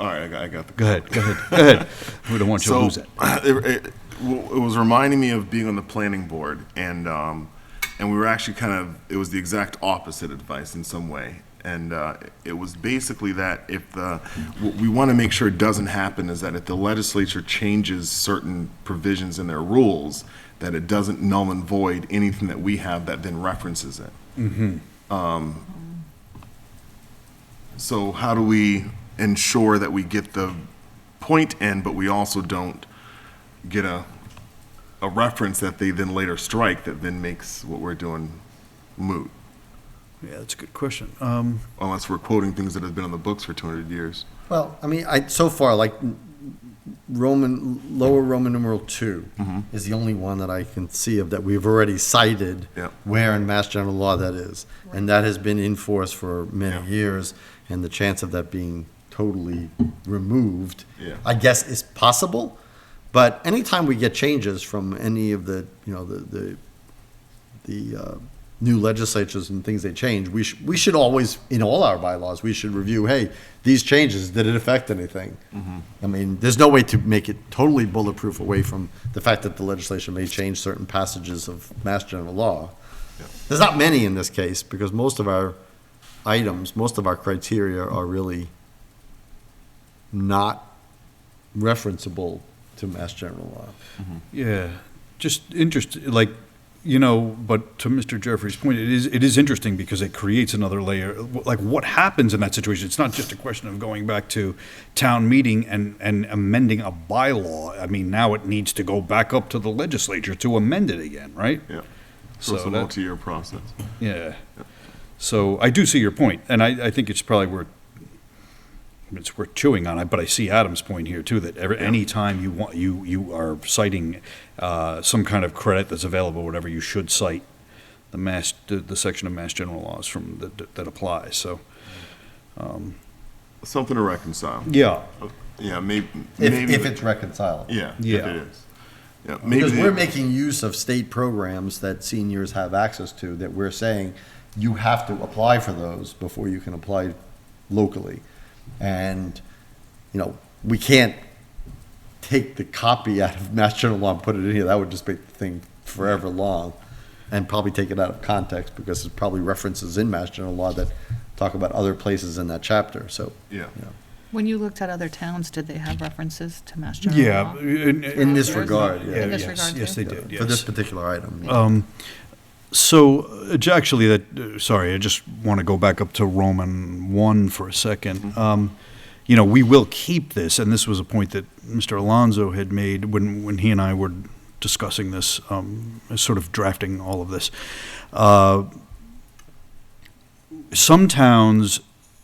right, I got the. Go ahead. We don't want you to lose it. It was reminding me of being on the planning board, and we were actually it was the exact opposite advice in some way. And it was basically that what we want to make sure it doesn't happen is that if the legislature changes certain provisions in their rules, that it doesn't null and void anything that we have that then references it. So how do we ensure that we get the point in, but we also don't get a reference that they then later strike that then makes what we're doing moot? Yeah, that's a good question. Unless we're quoting things that have been on the books for 200 years. Well, I mean, so far, like Lower Roman numeral 2 is the only one that I can see of that we've already cited where in Mass General Law that is. And that has been in force for many years, and the chance of that being totally removed, I guess, is possible. But anytime we get changes from any of the, the new legislatures and things they change, we should always, in all our bylaws, we should review, hey, these changes, did it affect anything? I mean, there's no way to make it totally bulletproof away from the fact that the legislation may change certain passages of Mass General Law. There's not many in this case, because most of our items, most of our criteria are really not referenceable to Mass General Law. Yeah, just interesting, like, but to Mr. Jeffrey's point, it is interesting because it creates another layer. Like, what happens in that situation? It's not just a question of going back to town meeting and amending a bylaw. I mean, now it needs to go back up to the legislature to amend it again, right? Yeah. So it's a multi-year process. Yeah. So I do see your point, and I think it's probably worth chewing on it, but I see Adam's point here too, that any time you are citing some kind of credit that's available, whatever, you should cite the section of Mass General Laws that applies. So something to reconcile. Yeah. Yeah, maybe if it's reconcilable. Yeah. If it is. Yeah, because we're making use of state programs that seniors have access to, that we're saying you have to apply for those before you can apply locally. And, we can't take the copy out of Mass General Law and put it in here. That would just make the thing forever long, and probably take it out of context, because there's probably references in Mass General Law that talk about other places in that chapter. So, When you looked at other towns, did they have references to Mass General Law? in this regard, In this regard, yes, too? they did. Yes. For this particular item. So, actually, sorry, I just want to go back up to Roman 1 for a second. We will keep this, and this was a point that Mr. Alonso had made when he and I were discussing this, sort of drafting all of this. Some towns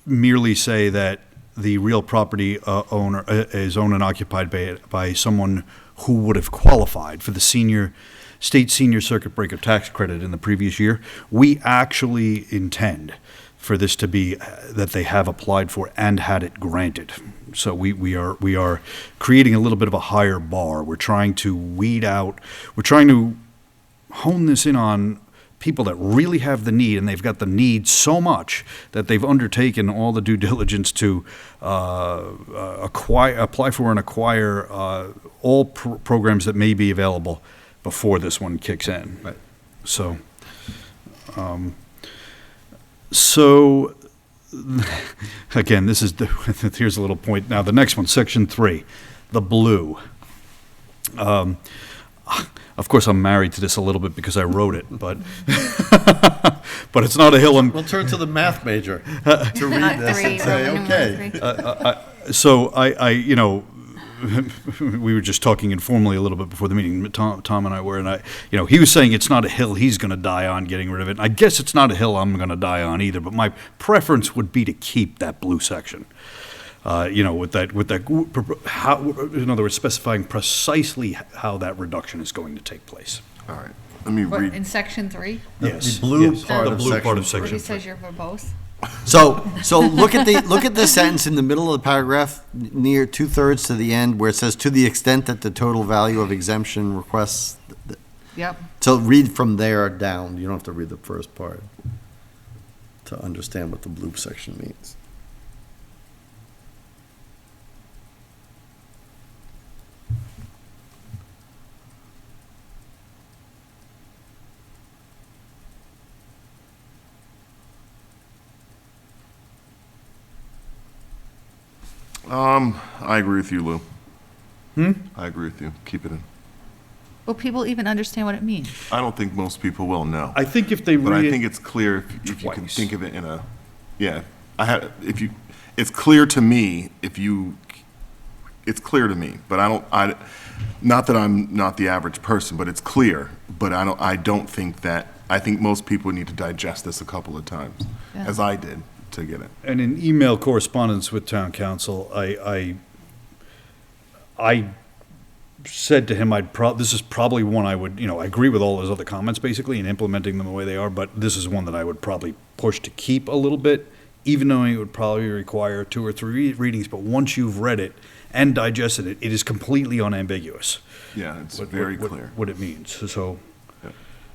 merely say that the real property owner is owned and occupied by someone who would have qualified for the state senior circuit breaker tax credit in the previous year. We actually intend for this to be that they have applied for and had it granted. So we are creating a little bit of a higher bar. We're trying to hone this in on people that really have the need, and they've got the need so much that they've undertaken all the due diligence to apply for and acquire all programs that may be available before this one kicks in. Right. So, again, this is here's a little point. Now, the next one, section 3, the blue. Of course, I'm married to this a little bit because I wrote it, but but it's not a hill. We'll turn to the math major to read this and say, okay. So we were just talking informally a little bit before the meeting. Tom and I were, and he was saying it's not a hill he's going to die on getting rid of it. And I guess it's not a hill I'm going to die on either. But my preference would be to keep that blue section. With that, how, in other words, specifying precisely how that reduction is going to take place. All right. Let me read. In section 3? Yes. The blue Yes. part The of blue section part of 3. Where section he 3. says you're for both? So look at the sentence in the middle of the paragraph, near 2/3 to the end, where it says, "To the extent that the total value of exemption requests." Yep. So read from there down. You don't have to read the first part to understand what the blue section means. I agree with you, Lou. I agree with you. Keep it in. Will people even understand what it means? I don't think most people will know. I think if they But read I it think it's clear if you can twice. think of it in a, it's clear to me it's clear to me, but not that I'm not the average person, but it's clear, but I think most people need to digest this a couple of times, as I did, to get it. And in email correspondence with town council, I I said to him, this is probably one I would, I agree with all those other comments basically and implementing them the way they are, but this is one that I would probably push to keep a little bit, even knowing it would probably require 2 or 3 readings, but once you've read it and digested it, it is completely unambiguous. Yeah, it's very clear. What it means, so.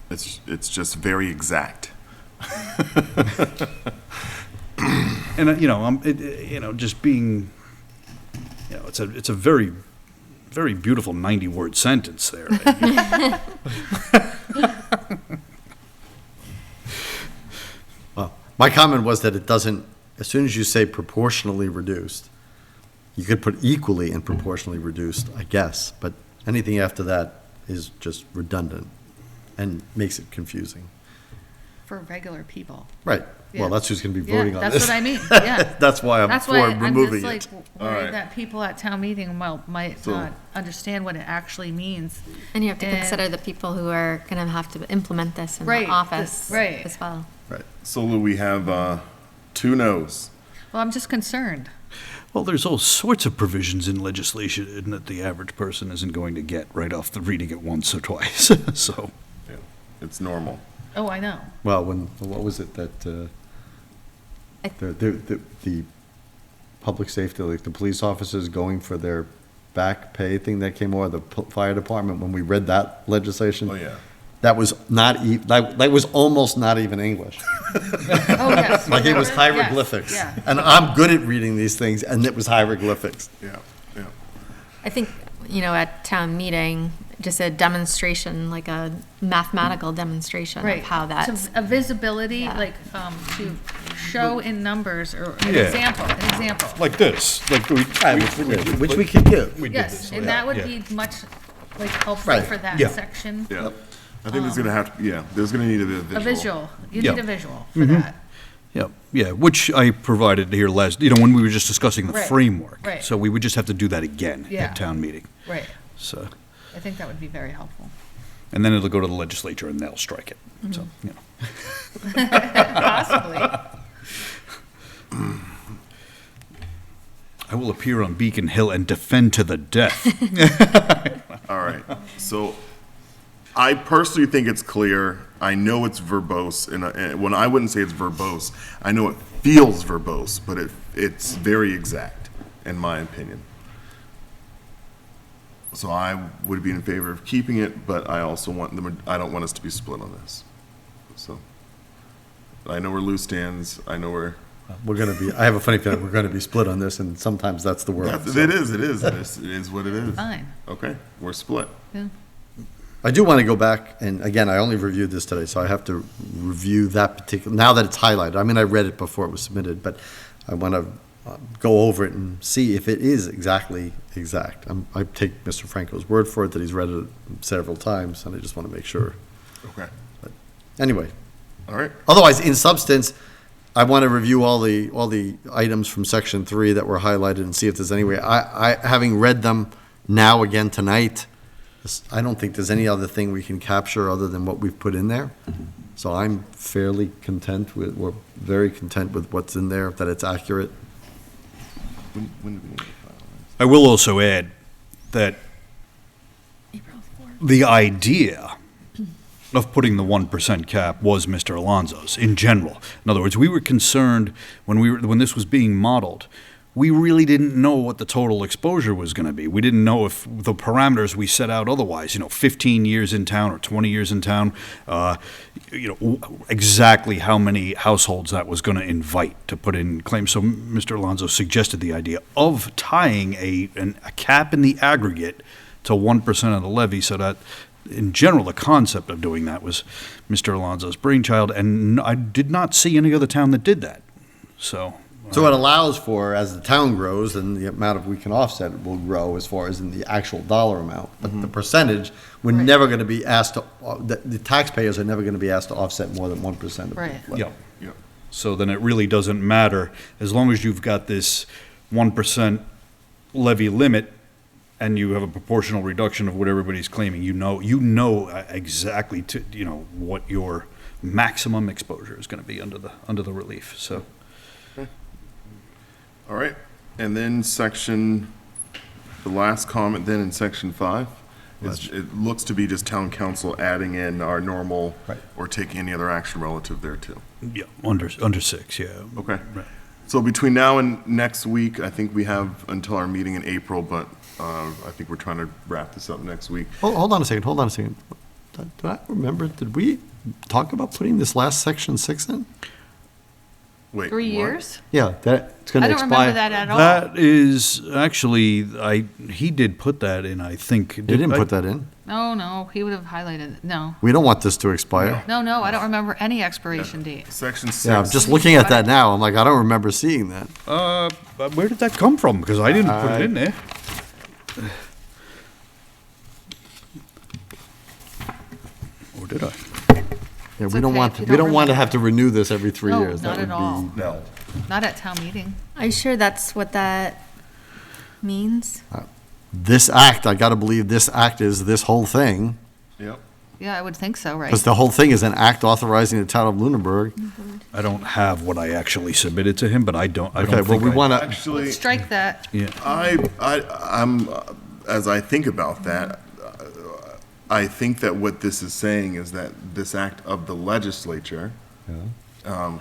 It's just very exact. And, just being, it's a very, very beautiful 90-word sentence there. Well, my comment was that it doesn't, as soon as you say proportionally reduced, you could put equally and proportionally reduced, I guess, but anything after that is just redundant and makes it confusing. For regular people. Right. Yeah. Well, that's who's going to be voting on that's this. what I mean, yeah. That's why I'm That's for why removing I'm it. just like worried that people at town meeting might not understand what it actually means. And you have to consider the people who are going to have to implement this in Right, the office right. as well. Right. So Lou, we have 2 no's. Well, I'm just concerned. Well, there's all sorts of provisions in legislation that the average person isn't going to get right off the reading it once or twice, so. Yeah, it's normal. Oh, I know. Well, what was it that, the public safety, like the police officers going for their back pay thing that came over, the fire department, when we read that legislation? Oh, yeah. That was not, that was almost not even English. Oh, yes. Like it was Remember? hieroglyphics. Yes, yeah. And I'm good at reading these things, and it was hieroglyphics. Yeah, yeah. I think, at town meeting, just a demonstration, like a mathematical demonstration Right. of how that's. So a visibility, Yeah. like, to show in numbers or an Yeah. example. Like this, like Which we could do. We did Yes, this, and yeah, that would yeah. be much, like, helpful Right. for that Yeah. section. Yeah. I think there's going to have to, there's going to need to be a visual. A visual, you Yeah. need a visual for that. Yeah, which I provided here last, when we were just discussing the Right, framework. right. So we would just have to do that again Yeah. at town meeting, Right, so. I think that would be very helpful. And then it'll go to the legislature and they'll strike it, so, Possibly. I will appear on Beacon Hill and defend to the death. All right. So I personally think it's clear. I know it's verbose, and when I wouldn't say it's verbose, I know it feels verbose, but it's very exact, in my opinion. So I would be in favor of keeping it, but I also I don't want us to be split on this. So I know where Lou stands. I know where. We're going to be, I have a funny feeling we're going to be split on this, and sometimes that's the world. It is what it is. Fine. Okay, we're split. Yeah. I do want to go back, and again, I only reviewed this today, so I have to review that particular, now that it's highlighted. I mean, I read it before it was submitted, but I want to go over it and see if it is exactly exact. I take Mr. Franco's word for it, that he's read it several times, and I just want to make sure. Okay. But anyway. All right. Otherwise, in substance, I want to review all the items from section 3 that were highlighted and see if there's any way. I having read them now again tonight, I don't think there's any other thing we can capture other than what we've put in there. So I'm fairly content with, we're very content with what's in there, that it's accurate. When do we need to file this? I will also add that the idea of putting the 1% cap was Mr. Alonso's in general. In other words, we were concerned when this was being modeled, we really didn't know what the total exposure was going to be. We didn't know if the parameters we set out otherwise, 15 years in town or 20 years in town, exactly how many households that was going to invite to put in claims. So Mr. Alonso suggested the idea of tying a cap in the aggregate to 1% of the levy, so that in general, the concept of doing that was Mr. Alonso's brainchild, and I did not see any other town that did that. So it allows for, as the town grows, and the amount of we can offset will grow as far as in the actual dollar amount. But the percentage, we're never going to be asked to, the taxpayers are never going to be asked to offset more than 1% of Right. the levy. Yeah. So then it really doesn't matter, as long as you've got this 1% levy limit and you have a proportional reduction of what everybody's claiming, you know exactly what your maximum exposure is going to be under the relief. So. Okay. All right. And then section The last comment then in section 5 is, it looks to be just town council adding in our normal, or taking any other action relative thereto. Yeah, under 6, yeah. Okay. Right. So between now and next week, I think we have until our meeting in April, but I think we're trying to wrap this up next week. Hold on a second. Do I remember, did we talk about putting this last section 6 in? Wait, 3 what? years? Yeah, it's going I to don't expire. remember that at all. That is, actually, he did put that in, I think. He didn't put that in. No, he would have highlighted it. No. We don't want this to expire. No, I don't remember any expiration date. Section 6. Yeah, I'm just looking at that now. I'm like, I don't remember seeing that. But where did that come from? Because I didn't put it in there. Or did I? Yeah, It's we don't okay want, if you we don't don't want to remember. have to renew this every 3 No, years. not That at would all. be- No. Not at town meeting. Are you sure that's what that means? This act, I got to believe this act is this whole thing, Yep. Yeah, I would think so, right? because the whole thing is an act authorizing the town of Lunenburg. I don't have what I actually submitted to him, but I don't Okay, well, think we I- want to, Actually, Strike that. Yeah. I'm, as I think about that, I think that what this is saying is that this act of the legislature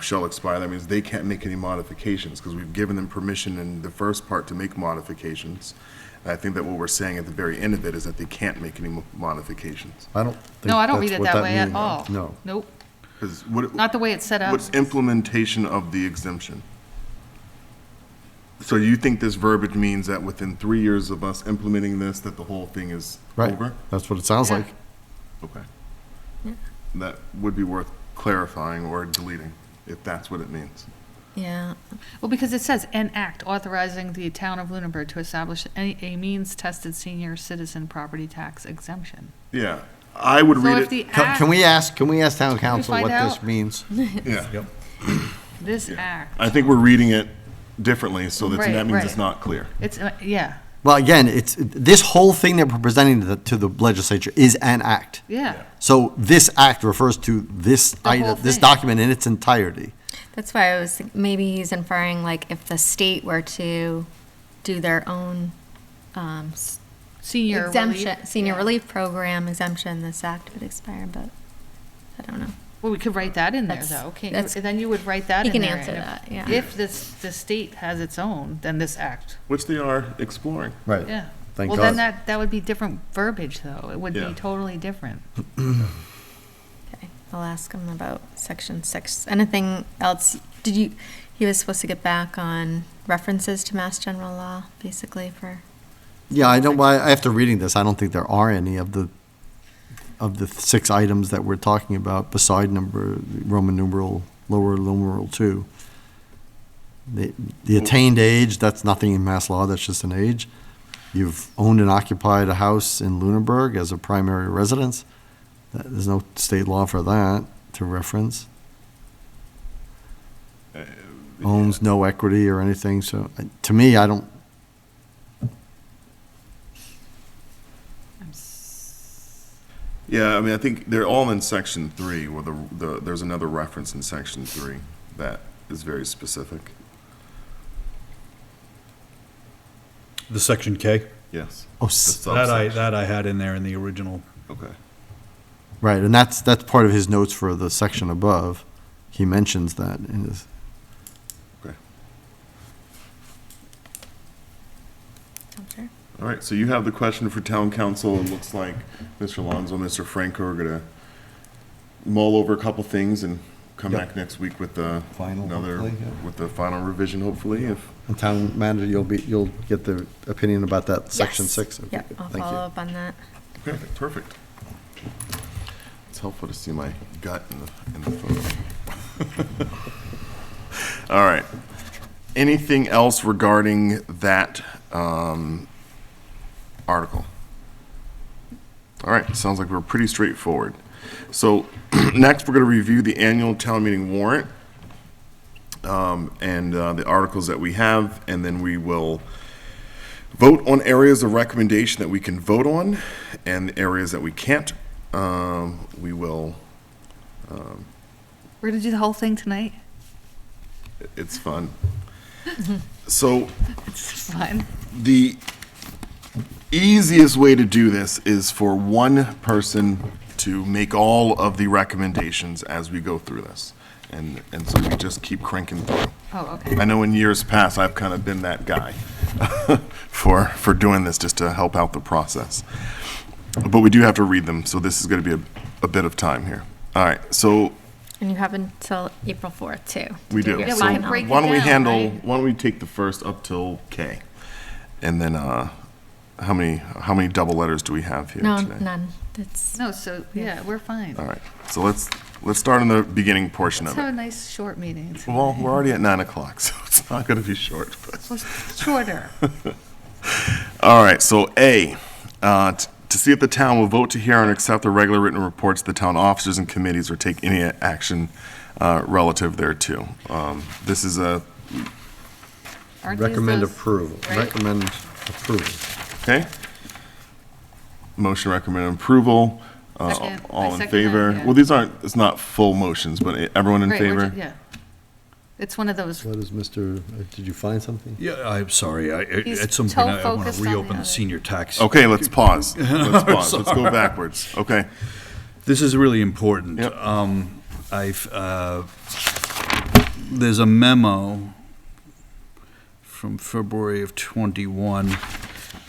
shall expire. That means they can't make any modifications, because we've given them permission in the first part to make modifications. And I think that what we're saying at the very end of it is that they can't make any modifications. I don't think No, I don't that's read it what that way at means. all. No. Nope. 'Cause what- Not the way it's set up. What's implementation of the exemption? So you think this verbiage means that within 3 years of us implementing this, that the whole thing is Right, over? that's what it sounds Yeah. like. Okay. That would be worth clarifying or deleting, if that's what it means. Yeah. Well, because it says an act authorizing the town of Lunenburg to establish a means-tested senior citizen property tax exemption. Yeah, I would So read if it, the Can we ask town council find what this out? means? yeah. This act, I think we're reading it differently, so that Right, means right. it's not clear. it's, yeah, Well, again, it's, this whole thing that we're presenting to the legislature is an act. yeah. So this act refers to this whole item, this thing. document in its entirety. That's why I was, maybe he's inferring like if the state were to do their own Senior exemption, relief. senior Yeah. relief program exemption, this act would expire, but I don't know. Well, we could write that in there, That's- though. Can't that's- you, then you would write that He in can there. answer and that, yeah. If the state has its own, then this act, Which they are exploring. Right. yeah. Thank Well, then God. that would be different verbiage, though. It would Yeah. be totally different. Okay, I'll ask him about section 6. Anything else? He was supposed to get back on references to Mass General Law, basically, for, Yeah, I don't, after reading this, I don't think there are any of the 6 items that we're talking about beside Roman numeral, lower numeral 2. The attained age, that's nothing in mass law, that's just an age. You've owned and occupied a house in Lunenburg as a primary residence. There's no state law for that to reference. Owns no equity or anything, so to me, I don't, Yeah, I mean, I think they're all in section 3, where there's another reference in section 3 that is very specific. The section K? Yes. Oh, The subsection. That I had in there in the original. Okay. right, and that's part of his notes for the section above. He mentions that in his, Okay. sure. All right, so you have the question for town council. It looks like Mr. Alonso and Mr. Franco are gonna mull over a couple things and come Yep. back next week with the Final, hopefully, yeah. with the final revision, hopefully, if. and town manager, you'll get the opinion about that section Yes. 6. Okay, Yep, good. I'll Thank you. follow up on that. Okay, perfect. It's helpful to see my gut in the photo. All right. Anything else regarding that article? All right, sounds like we're pretty straightforward. So next, we're going to review the annual town meeting warrant and the articles that we have, and then we will vote on areas of recommendation that we can vote on, and the areas that we can't. We will, We're gonna do the whole thing tonight? it's fun. So It's fine. the easiest way to do this is for one person to make all of the recommendations as we go through this. And so we just keep cranking through. Oh, okay. I know in years past, I've kind of been that guy for doing this, just to help out the process. But we do have to read them, so this is going to be a bit of time here. All right, so And you have until April 4th, too. we do. your So final. why don't we handle, why don't we take the first up till K? And then, how many double letters do we have here No, today? none. That's, No, so, yeah, we're fine. All right, so let's start in the beginning portion Let's of have a it. nice short meeting. Well, we're already at 9 o'clock, so it's not going to be short. But. Well, shorter. All right, so A, to see if the town will vote to hear and accept the regular written reports of the town officers and committees or take any action relative thereto. This is a, Aren't these Recommend those- approval. right? Recommend approval. okay? Motion recommend approval. Second. I All in second favor? that, yeah. Well, these aren't, it's not full motions, but everyone in Right, we're favor? ju- Yeah. It's one of those, What is Mr., did you find something? Yeah, I'm sorry. He's At some so point, I want focused to on the reopen the other. senior tax. Okay, let's pause. Let's pause. Let's go backwards. Okay. This is really important. Yep. There's a memo from February of '21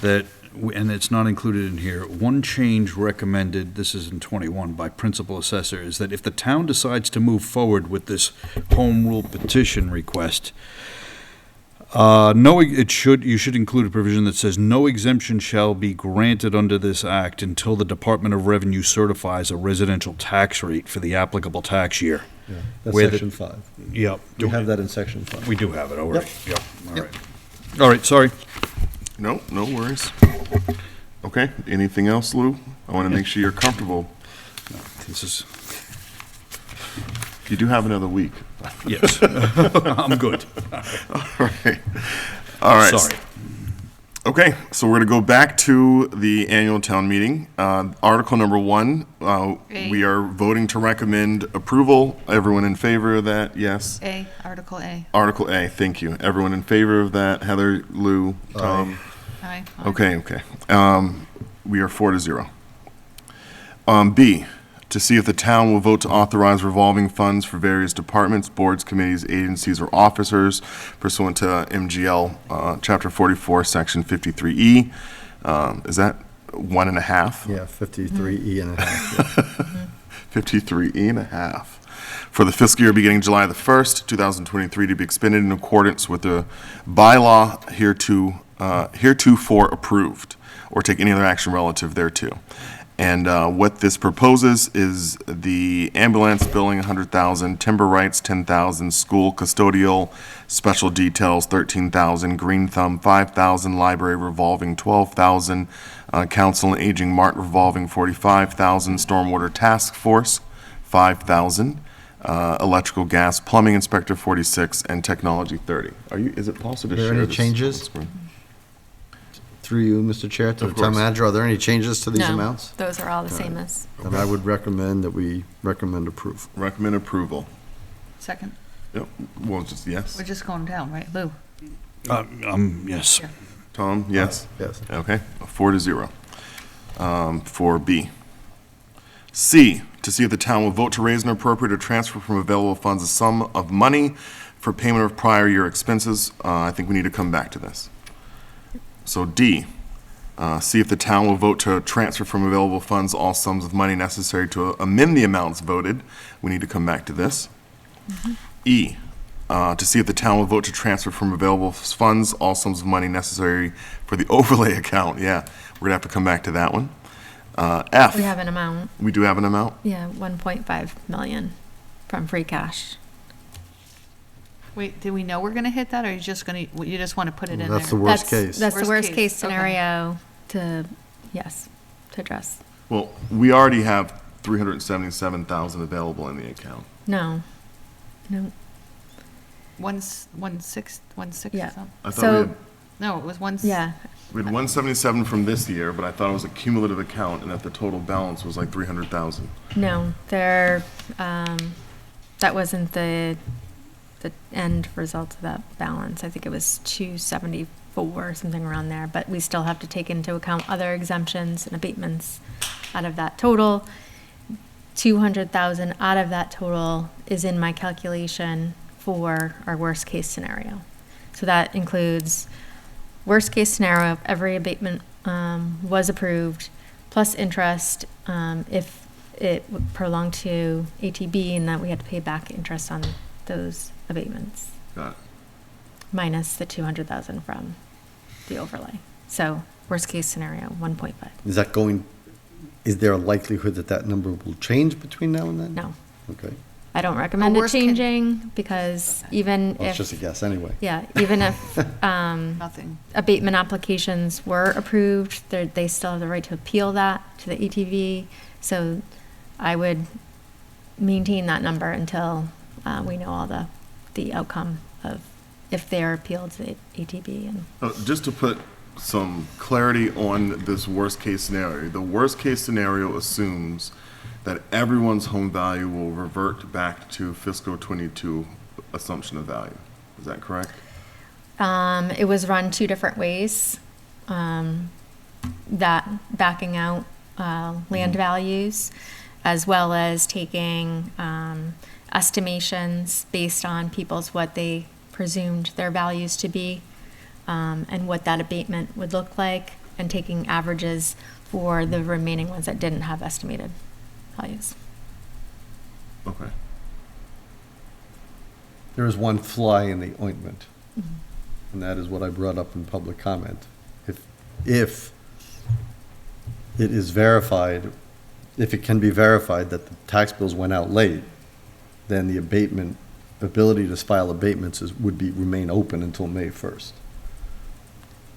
that, and it's not included in here, one change recommended, this is in '21, by principal assessor, is that if the town decides to move forward with this home rule petition request, you should include a provision that says no exemption shall be granted under this act until the Department of Revenue certifies a residential tax rate for the applicable tax year. Yeah, that's Where the- section 5. Yep. We have that in section 5. We do have it, all right. Yep, all right. All right, sorry. No worries. Okay, anything else, Lou? I want to make sure you're comfortable. This is, You do have another week. yes, I'm good. All right. Sorry. Okay, so we're going to go back to the annual town meeting. Article number 1, we are voting to recommend approval. Everyone in favor of that? Yes. A, Article A. Article A, thank you. Everyone in favor of that? Heather, Lou, Tom? Aye. Okay. We are 4-0. B, to see if the town will vote to authorize revolving funds for various departments, boards, committees, agencies, or officers pursuant to MGL, Chapter 44, Section 53E. Is that 1.5? Yeah, 53E and a half. 53E and a half. For the fiscal year beginning July the 1st, 2023, to be expended in accordance with the bylaw heretofore approved, or take any other action relative thereto. And what this proposes is the ambulance billing, $100,000, timber rights, $10,000, school custodial special details, $13,000, Green Thumb, $5,000, library revolving, $12,000, council and aging mart revolving, $45,000, stormwater task force, $5,000, electrical, gas, plumbing inspector, $46,000, and technology, $30,000. Is it possible to Are there share any this? changes? Through you, Mr. Chair, to the Of town course. manager, are there any changes to these no, amounts? those are all the same as. Then I would recommend that we recommend approval. Recommend approval. Second. Yep. Well, just yes. We're just going down, right? Lou? Yes. Yeah. Tom, yes? Yes. Okay, 4-0. For B. C, to see if the town will vote to raise and appropriate or transfer from available funds a sum of money for payment of prior year expenses. I think we need to come back to this. So D, see if the town will vote to transfer from available funds all sums of money necessary to amend the amounts voted. We need to come back to this. E, to see if the town will vote to transfer from available funds all sums of money necessary for the overlay account. Yeah, we're gonna have to come back to that one. F. We have an amount. We do have an amount? Yeah, 1.5 million from free cash. Wait, do we know we're gonna hit that, or you just want to put it in there? That's the worst case. That's the worst case okay. scenario to address. Well, we already have 377,000 available in the account. No. One six Yeah. or something? I thought So, No, it was one. yeah, we had 177 from this year, but I thought it was a cumulative account and that the total balance was like 300,000. no, that wasn't the the end result of that balance. I think it was 274, something around there, but we still have to take into account other exemptions and abatements out of that total. 200,000 out of that total is in my calculation for our worst case scenario. So that includes worst case scenario if every abatement was approved, plus interest if it prolonged to ATB and that we had to pay back interest on those abatements. Got it. Minus the 200,000 from the overlay. So worst case scenario, 1.5. Is there a likelihood that that number will change between now and then? No. Okay. I don't recommend it changing because even Well, it's if, just a guess anyway. yeah, even if Nothing. abatement applications were approved, they still have the right to appeal that to the ATV. So I would maintain that number until we know all the outcome of if they're appealed to the ATB. And Just to put some clarity on this worst case scenario, the worst case scenario assumes that everyone's home value will revert back to fiscal 22 assumption of value. Is that correct? it was run two different ways. That backing out land values, as well as taking estimations based on people's what they presumed their values to be, and what that abatement would look like, and taking averages for the remaining ones that didn't have estimated values. Okay. There is one fly in the ointment, Mm-hmm. and that is what I brought up in public comment. If it is verified, if it can be verified that the tax bills went out late, then the abatement, ability to file abatements remain open until May 1st.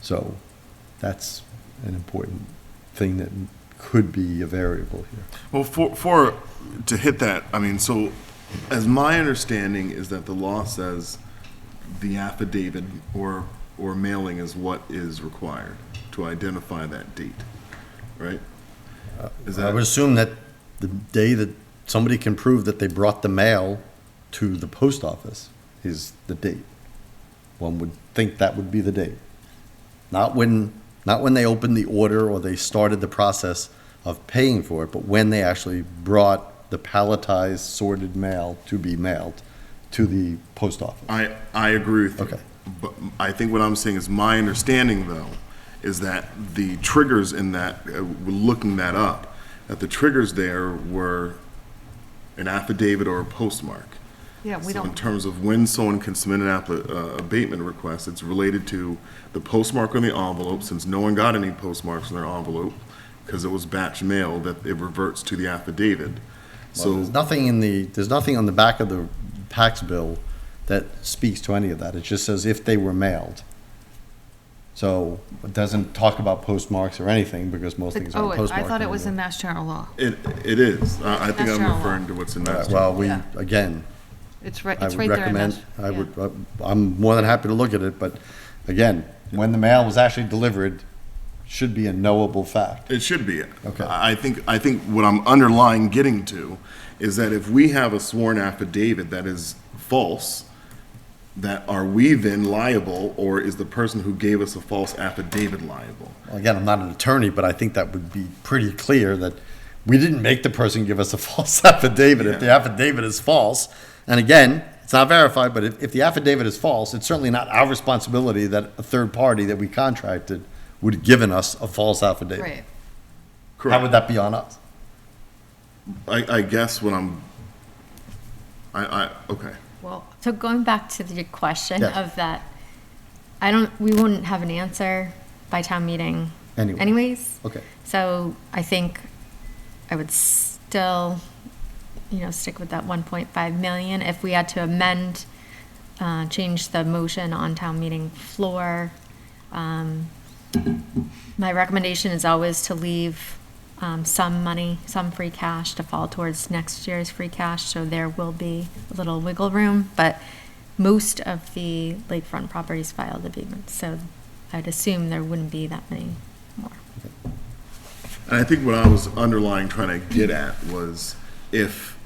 So that's an important thing that could be a variable here. Well, to hit that, I mean, so as my understanding is that the law says the affidavit or mailing is what is required to identify that date, right? I would assume that the day that somebody can prove that they brought the mail to the post office is the date. One would think that would be the date. Not when they opened the order or they started the process of paying for it, but when they actually brought the palletized sorted mail to be mailed to the post office. I agree with you. Okay. But I think what I'm saying is my understanding, though, is that the triggers in that, looking that up, that the triggers there were an affidavit or a postmark. Yeah, we So in don't, terms of when someone can submit an abatement request, it's related to the postmark on the envelope, since no one got any postmarks in their envelope, because it was batch mail, that it reverts to the affidavit. So There's nothing on the back of the tax bill that speaks to any of that. It just says if they were mailed. So it doesn't talk about postmarks or anything because most things aren't postmarked. I thought it was in anymore. Mass General Law. it is. I think Mass I'm General referring law. to what's in All Mass right, well, Yeah. again, It's I right would there in recommend, Mass. I'm more than happy to look at it, but again, when the mail was actually delivered, should be a knowable fact. It should be. Okay. I think what I'm underlying getting to is that if we have a sworn affidavit that is false, that are we then liable, or is the person who gave us a false affidavit liable? Well, again, I'm not an attorney, but I think that would be pretty clear that we didn't make the person give us a false affidavit. If the affidavit is false, and again, it's not verified, but if the affidavit is false, it's certainly not our responsibility that a third party that we contracted would have given us a false affidavit. Right. How would that be on us? I guess what okay. Well, so going back to the question Yes. of that, we wouldn't have an answer by town meeting Anyway. anyways. Okay. So I think I would still, stick with that 1.5 million. If we had to amend, change the motion on town meeting floor, my recommendation is always to leave some money, some free cash to fall towards next year's free cash, so there will be a little wiggle room, but most of the lakefront properties filed abatements, so I'd assume there wouldn't be that many more. And I think what I was underlying trying to get at was if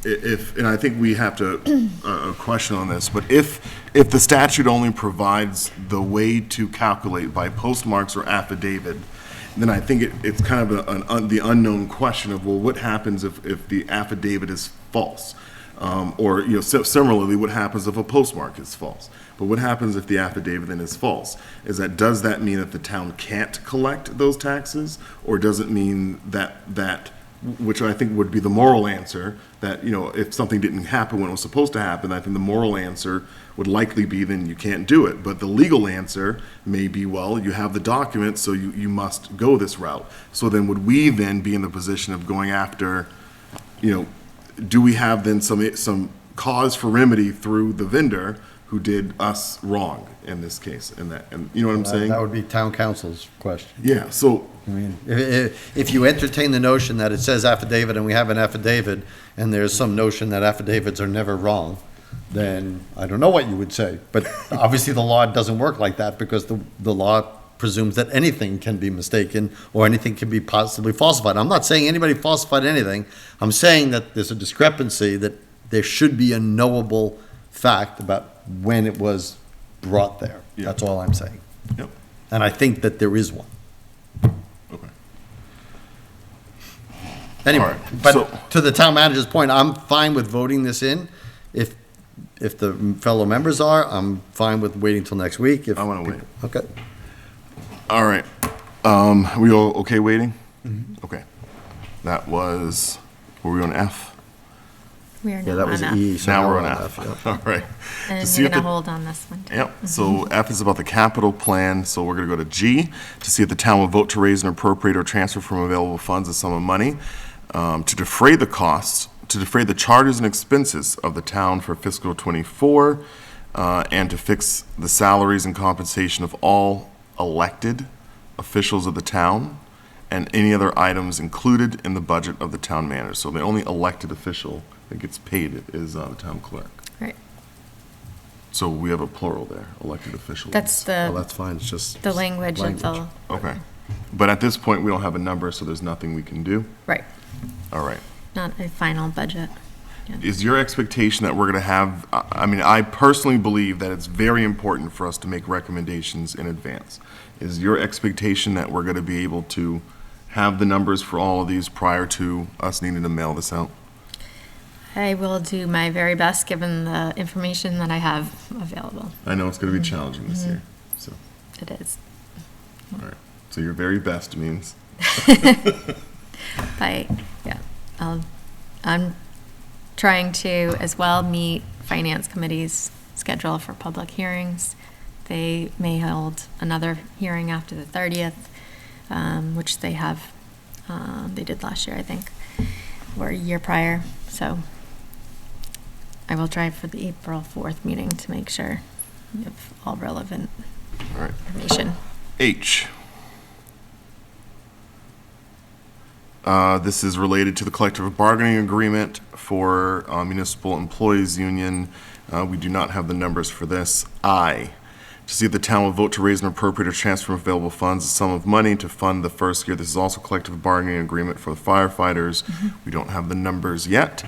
if, and I think we have to, a question on this, but if the statute only provides the way to calculate by postmarks or affidavit, then I think it's kind of the unknown question of, well, what happens if the affidavit is false? Or, you know, similarly, what happens if a postmark is false? But what happens if the affidavit then is false? Does that mean that the town can't collect those taxes? Or does it mean that which I think would be the moral answer, that, you know, if something didn't happen when it was supposed to happen, I think the moral answer would likely be then you can't do it. But the legal answer may be, well, you have the document, so you must go this route. So then would we then be in the position of going after, you know, do we have then some cause for remedy through the vendor who did us wrong in this case? And you know what I'm saying? That would be town council's question. Yeah, so. I mean, if you entertain the notion that it says affidavit and we have an affidavit, and there's some notion that affidavits are never wrong, then I don't know what you would say. But obviously the law doesn't work like that, because the law presumes that anything can be mistaken or anything can be possibly falsified. I'm not saying anybody falsified anything. I'm saying that there's a discrepancy, that there should be a knowable fact about when it was brought there. Yeah. That's all I'm saying. Yep. And I think that there is one. Okay. Anyway, All right. but So- to the town manager's point, I'm fine with voting this in. If the fellow members are, I'm fine with waiting till next week. I want to wait. Okay. All right. We all okay waiting? Okay. That was, were we on F? We are Yeah, now that was on F. E. so Now we're on F, F. yeah. All right. And To see we're if going to the- hold on this one, too. Yep, so F is about the capital plan, so we're gonna go to G, to see if the town will vote to raise and appropriate or transfer from available funds a sum of money to defray the costs, to defray the charges and expenses of the town for fiscal '24, and to fix the salaries and compensation of all elected officials of the town and any other items included in the budget of the town manager. So the only elected official that gets paid is the town clerk. Right. So we have a plural there, elected officials. That's Well, the, that's fine, it's just. the language of the, Okay. But at this point, we don't have a number, so there's nothing we can do? right, All right. not a final budget. Is your expectation that we're going to have, I mean, I personally believe that it's very important for us to make recommendations in advance. Is your expectation that we're going to be able to have the numbers for all of these prior to us needing to mail this out? I will do my very best, given the information that I have available. I know it's going to be challenging this year, so, It is. all right. So your very best means? I'm trying to as well meet Finance Committee's schedule for public hearings. They may hold another hearing after the 30th, which they have, they did last year, I think, or a year prior. So I will try for the April 4th meeting to make sure we have all relevant All right. information. H. This is related to the collective bargaining agreement for municipal employees union. We do not have the numbers for this. I, to see if the town will vote to raise and appropriate or transfer from available funds a sum of money to fund the first year. This is also collective bargaining agreement for the firefighters. We don't have the numbers yet.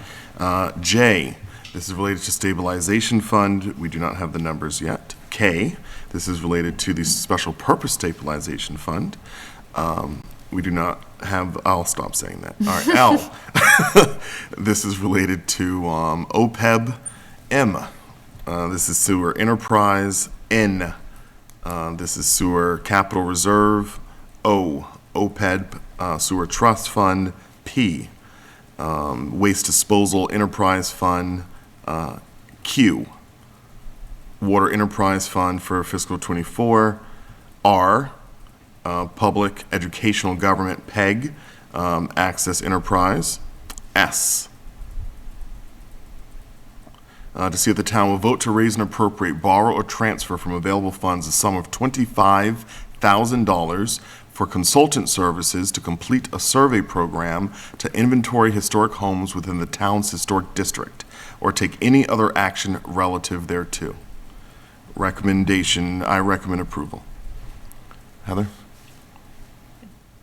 J, this is related to stabilization fund. We do not have the numbers yet. K, this is related to the special purpose stabilization fund. We do not have, I'll stop saying that. All right, L. This is related to OPEB. M. This is sewer enterprise. N. This is sewer capital reserve. O. OPEB sewer trust fund. P. Waste disposal enterprise fund. Q. Water enterprise fund for fiscal '24. R. Public Educational Government, PEG, Access Enterprise. S, to see if the town will vote to raise and appropriate, borrow, or transfer from available funds a sum of $25,000 for consultant services to complete a survey program to inventory historic homes within the town's historic district, or take any other action relative thereto. Recommendation, I recommend approval. Heather?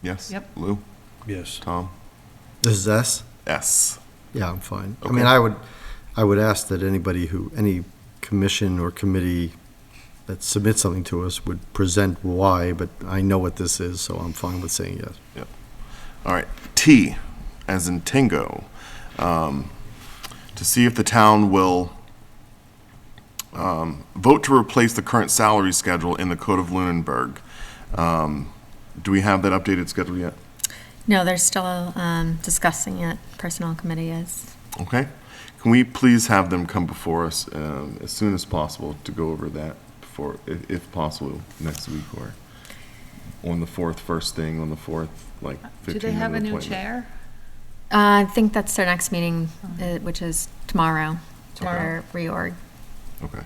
Yes? Yep. Lou? Yes. Tom? This is S? S. Yeah, I'm fine. I Okay. mean, I would ask that any commission or committee that submits something to us would present why, but I know what this is, so I'm fine with saying yes. Yep. All right. T, as in Tango, to see if the town will vote to replace the current salary schedule in the Code of Lunenburg. Do we have that updated schedule yet? No, they're still discussing it. Personnel committee is. Okay. Can we please have them come before us as soon as possible to go over that before, if possible, next week or on the 4th, first thing on the 4th, like 15 Do they have a minute new appointment. chair? I think that's their next meeting, which is tomorrow. Tomorrow. Their reorg. Okay.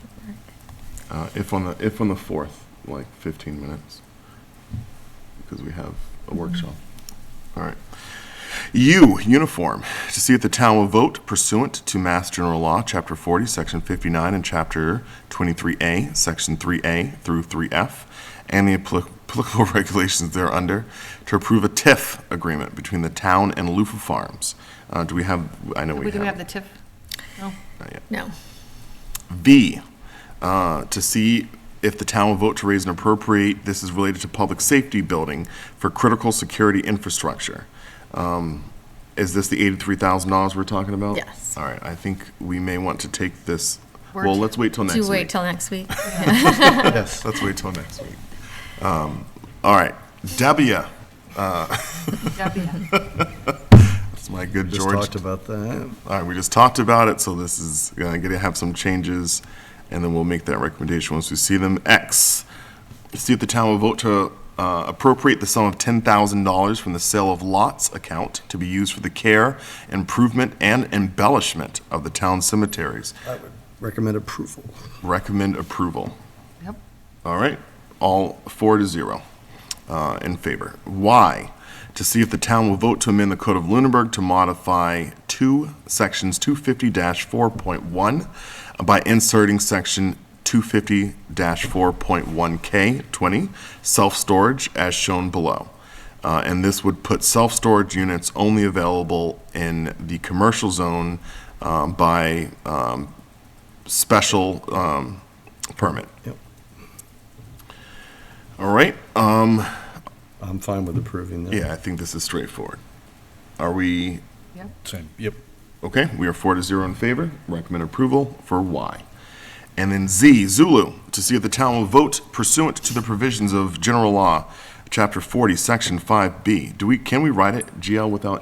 If on the 4th, like 15 minutes, because we have a workshop. All right. U, uniform, to see if the town will vote pursuant to Mass General Law, Chapter 40, Section 59, and Chapter 23A, Section 3A through 3F, and the applicable regulations thereunder, to approve a TIF agreement between the town and Lufu Farms. Do we have, I know we Do we have have. the TIF? No. Not yet. No. V, to see if the town will vote to raise and appropriate, this is related to public safety building for critical security infrastructure. Is this the $83,000 we're talking about? Yes. All right, I think we may want to take this, We're well, t- let's wait till next week. Do wait till next week. Yes, let's wait till next week. All right, W. That's my good Just George. talked about that. All right, we just talked about it, so this is going to have some changes, and then we'll make that recommendation once we see them. X, see if the town will vote to appropriate the sum of $10,000 from the sale of lots account to be used for the care, improvement, and embellishment of the town cemeteries. I would recommend approval. Recommend approval. Yep. All right, all 4-0 in favor. Y, to see if the town will vote to amend the Code of Lunenburg to modify sections 250-4.1 by inserting section 250-4.1K 20, self-storage, as shown below. And this would put self-storage units only available in the commercial zone by special permit. Yep. All right. I'm fine with approving that. Yeah, I think this is straightforward. Are we Same, yep. okay? We are 4-0 in favor. Recommend approval for Y. And then Z, Zulu, to see if the town will vote pursuant to the provisions of General Law, Chapter 40, Section 5B. Can we write it GL without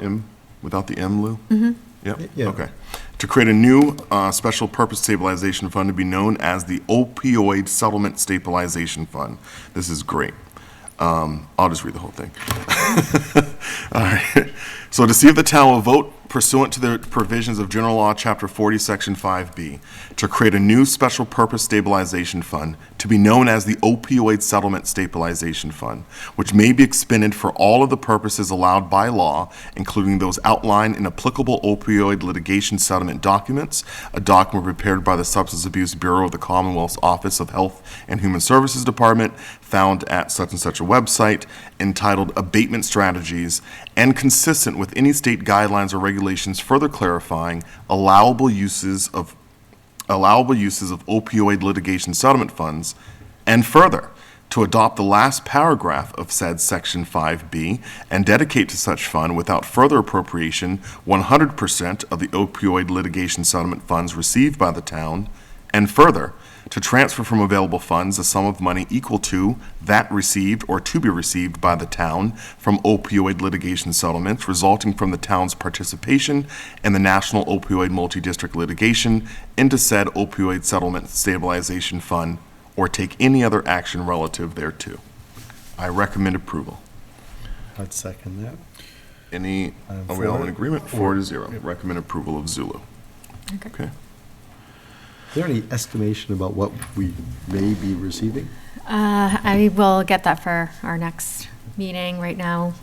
the M, Lou? Mm-hmm. Yep. Yeah. Okay. To create a new special purpose stabilization fund to be known as the Opioid Settlement Stabilization Fund. This is great. I'll just read the whole thing. All right. So to see if the town will vote pursuant to the provisions of General Law, Chapter 40, Section 5B, to create a new special purpose stabilization fund to be known as the Opioid Settlement Stabilization Fund, which may be expended for all of the purposes allowed by law, including those outlined in applicable opioid litigation settlement documents, a document prepared by the Substance Abuse Bureau of the Commonwealth's Office of Health and Human Services Department, found at such and such a website, entitled Abatement Strategies, and consistent with any state guidelines or regulations further clarifying allowable uses of opioid litigation settlement funds, and further, to adopt the last paragraph of said Section 5B and dedicate to such fund without further appropriation 100% of the opioid litigation settlement funds received by the town, and further, to transfer from available funds a sum of money equal to that received or to be received by the town from opioid litigation settlements resulting from the town's participation in the National Opioid Multi-District Litigation into said opioid settlement stabilization fund, or take any other action relative thereto. I recommend approval. I'd second that. Are we all in agreement? 4-0. Recommend approval of Zulu. Okay. Is there any estimation about what we may be receiving? I will get that for our next meeting. Right now,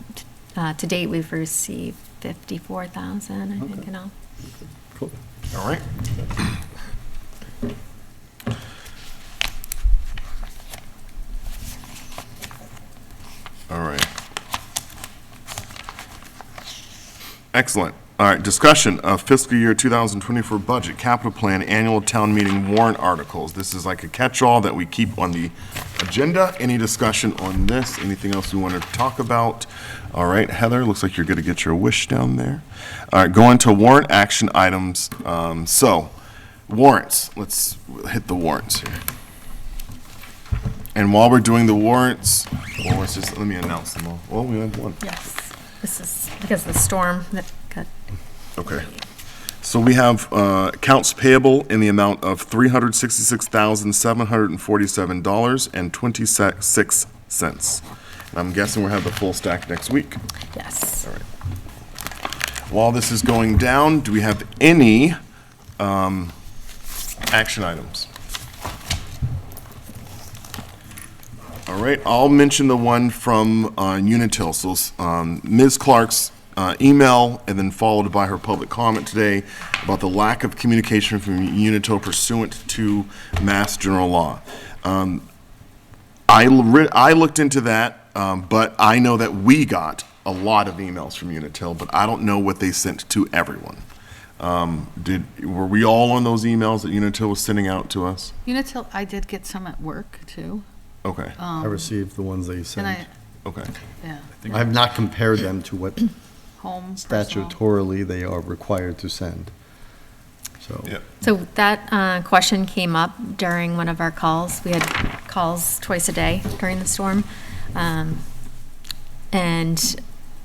to date, we've received 54,000, I think, and all. Cool. All right. All right. Excellent. All right, discussion of fiscal year 2024 budget, capital plan, annual town meeting warrant articles. This is like a catch-all that we keep on the agenda. Any discussion on this? Anything else we want to talk about? All right, Heather, looks like you're going to get your wish down there. All right, going to warrant action items. So, warrants. Let's hit the warrants here. And while we're doing the warrants, well, let me announce them all. Well, we have one. Yes. This is because of the storm that got. Okay. So we have accounts payable in the amount of $366,747.26. And I'm guessing we'll have the full stack next week. Yes. All right. While this is going down, do we have any action items? All right, I'll mention the one from Unitil. So Ms. Clark's email, and then followed by her public comment today about the lack of communication from Unitil pursuant to Mass General Law. I looked into that, but I know that we got a lot of emails from Unitil, but I don't know what they sent to everyone. Were we all on those emails that Unitil was sending out to us? Unitil, I did get some at work too. Okay. I received the ones that you sent. Okay. Yeah. I have not compared them to what Home, personal. statutorily they are required to send. So. Yeah. So that question came up during one of our calls. We had calls twice a day during the storm. And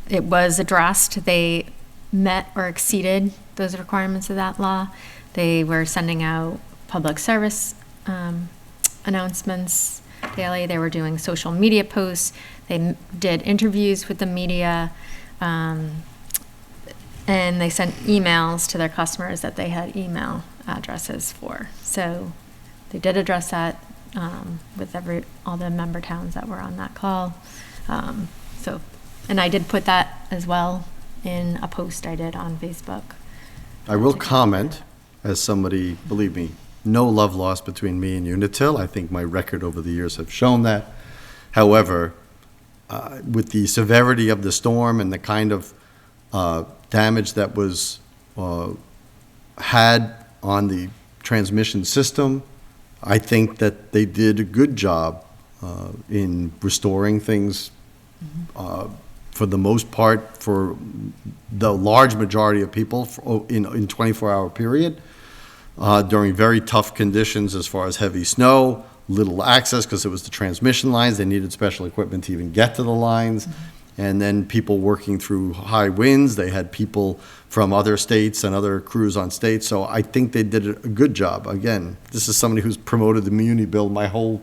it was addressed. They met or exceeded those requirements of that law. They were sending out public service announcements daily. They were doing social media posts. They did interviews with the media. And they sent emails to their customers that they had email addresses for. So they did address that with all the member towns that were on that call. And I did put that as well in a post I did on Facebook. I will comment, as somebody, believe me, no love lost between me and Unitil. I think my record over the years have shown that. However, with the severity of the storm and the kind of damage that was had on the transmission system, I think that they did a good job in restoring things for the most part, for the large majority of people in 24-hour period during very tough conditions as far as heavy snow, little access because it was the transmission lines. They needed special equipment to even get to the lines. And then people working through high winds. They had people from other states and other crews on state. So I think they did a good job. Again, this is somebody who's promoted the Muni bill my whole,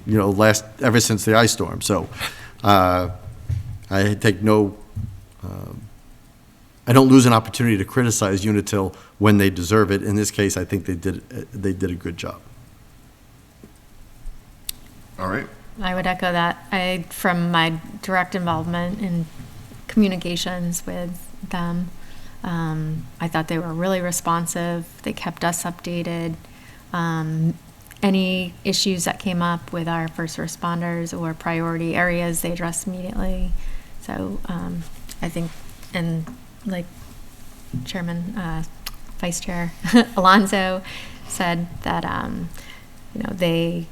ever since the ice storm. So I take I don't lose an opportunity to criticize Unitil when they deserve it. In this case, I think they did a good job. All right. I would echo that. From my direct involvement in communications with them, I thought they were really responsive. They kept us updated. Any issues that came up with our first responders or priority areas, they addressed immediately. So I think, and like Vice Chair Alonso said, that they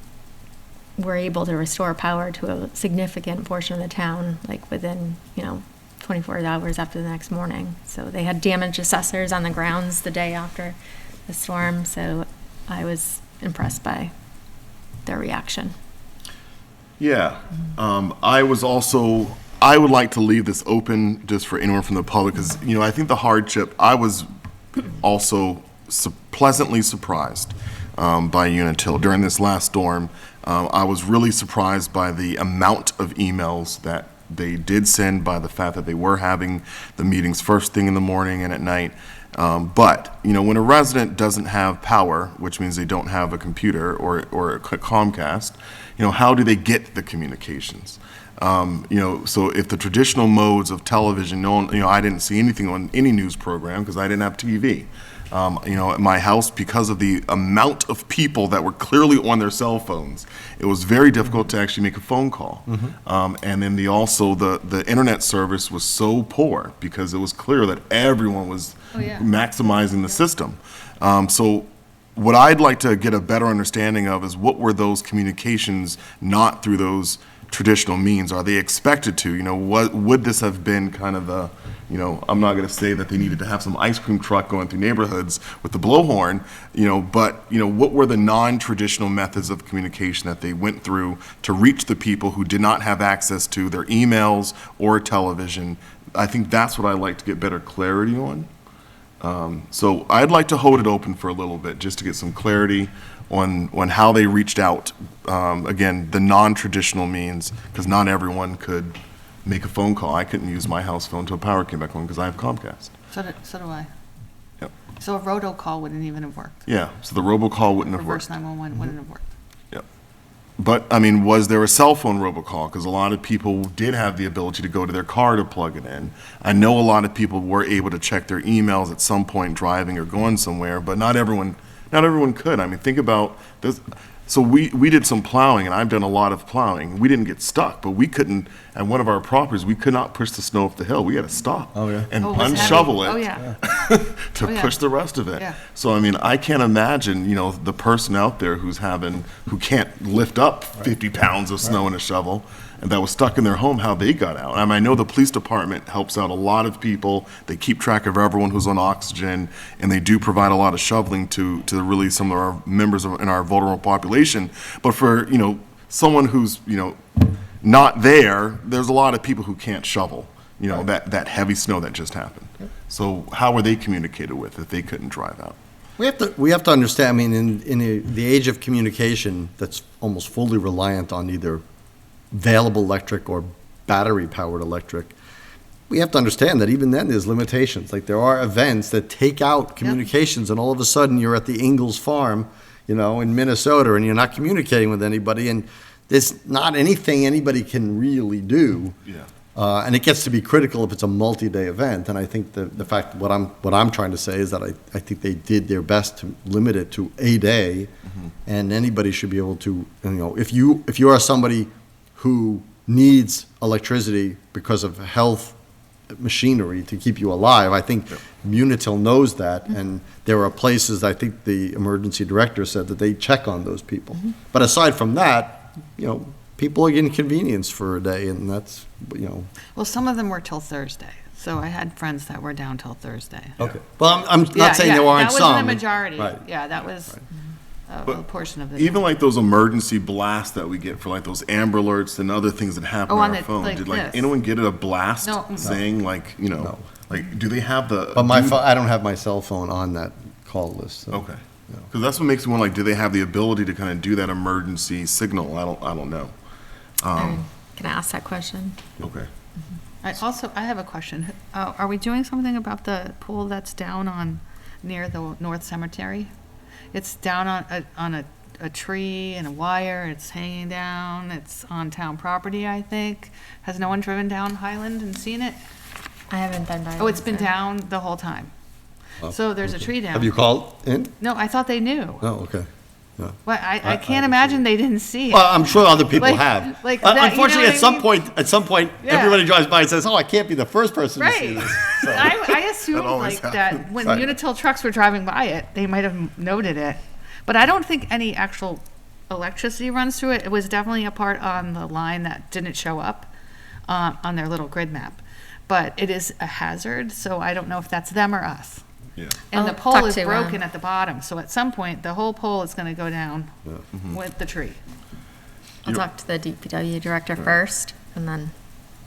were able to restore power to a significant portion of the town, like within 24 hours after the next morning. So they had damage assessors on the grounds the day after the storm. So I was impressed by their reaction. Yeah. I would like to leave this open just for anyone from the public because, I think the hardship, I was also pleasantly surprised by Unitil during this last storm. I was really surprised by the amount of emails that they did send, by the fact that they were having the meetings first thing in the morning and at night. But when a resident doesn't have power, which means they don't have a computer or a Comcast, how do they get the communications? So if the traditional modes of television, I didn't see anything on any news program because I didn't have TV. At my house, because of the amount of people that were clearly on their cell phones, it was very difficult to actually make a phone call. And then the internet service was so poor because it was clear that everyone was maximizing the system. So what I'd like to get a better understanding of is what were those communications not through those traditional means? Are they expected to? What would this have been kind of the, I'm not going to say that they needed to have some ice cream truck going through neighborhoods with the blowhorn, but, what were the non-traditional methods of communication that they went through to reach the people who did not have access to their emails or television? I think that's what I'd like to get better clarity on. So I'd like to hold it open for a little bit just to get some clarity on how they reached out. Again, the non-traditional means, because not everyone could make a phone call. I couldn't use my house phone until power came back on because I have Comcast. So do I. Yep. So a robocall wouldn't even have worked. Yeah, so the robocall wouldn't have Reverse worked. 911 wouldn't have worked. Yep. But, was there a cell phone robocall? Because a lot of people did have the ability to go to their car to plug it in. I know a lot of people were able to check their emails at some point driving or going somewhere, but not everyone could. Think about this. So we did some plowing, and I've done a lot of plowing. We didn't get stuck, but we couldn't, at one of our properties, we could not push the snow up the hill. We had to stop and it was unshovel heavy. it Oh, yeah. to push the rest of it. Yeah. So, I can't imagine, the person out there who can't lift up 50 pounds of snow in a shovel and that was stuck in their home, how they got out. I know the police department helps out a lot of people. They keep track of everyone who's on oxygen, and they do provide a lot of shoveling to really some of our members in our vulnerable population. But for, someone who's, not there, there's a lot of people who can't shovel, that heavy snow that just happened. So how were they communicated with if they couldn't drive out? We have to understand, in the age of communication that's almost fully reliant on either available electric or battery-powered electric, we have to understand that even then there's limitations. Like, there are events that take out communications, and all of a sudden you're at the Ingalls Farm, in Minnesota, and you're not communicating with anybody, and there's not anything anybody can really do. Yeah. And it gets to be critical if it's a multi-day event. And I think the fact, what I'm trying to say is that I think they did their best to limit it to a day, and anybody should be able to, if you are somebody who needs electricity because of health machinery to keep you alive, I think Munitil knows that, and there are places, I think the emergency director said that they check on those people. But aside from that, people are inconvenienced for a day, and that's, Well, some of them were till Thursday. So I had friends that were down till Thursday. Okay. Well, I'm not saying there aren't some. That wasn't a majority. Right. Yeah, that was a portion of the Even like those emergency blasts that we get for like those Amber Alerts and other things that happen on our phone. like Did this. anyone get a blast saying No. like, do they have the? But I don't have my cell phone on that call list. So. Okay. Because that's what makes me wonder, like, do they have the ability to kind of do that emergency signal? I don't know. Can I ask that question? Okay. I have a question. Are we doing something about the pool that's down near the North Cemetery? It's down on a tree and a wire. It's hanging down. It's on town property, I think. Has no one driven down Highland and seen it? I haven't been by. Oh, it's been down the whole time. So there's a tree down. Have you called in? No, I thought they knew. Oh, okay. Yeah. Well, I can't imagine they didn't see it. Well, I'm sure other people Like- have. like that, you know Unfortunately, what I at some point, Yeah. everybody drives by and says, "Oh, I can't be the first person to see Right. this." So- I assumed always like that happens. when Right. Unitil trucks were driving by it, they might have noted it. But I don't think any actual electricity runs through it. It was definitely a part on the line that didn't show up on their little grid map. But it is a hazard, so I don't know if that's them or us. Yeah. And I'll the pole talk is to, broken at the bottom, so at some point, the whole pole is gonna go down with the tree. I'll talk to the DPW director first, and then,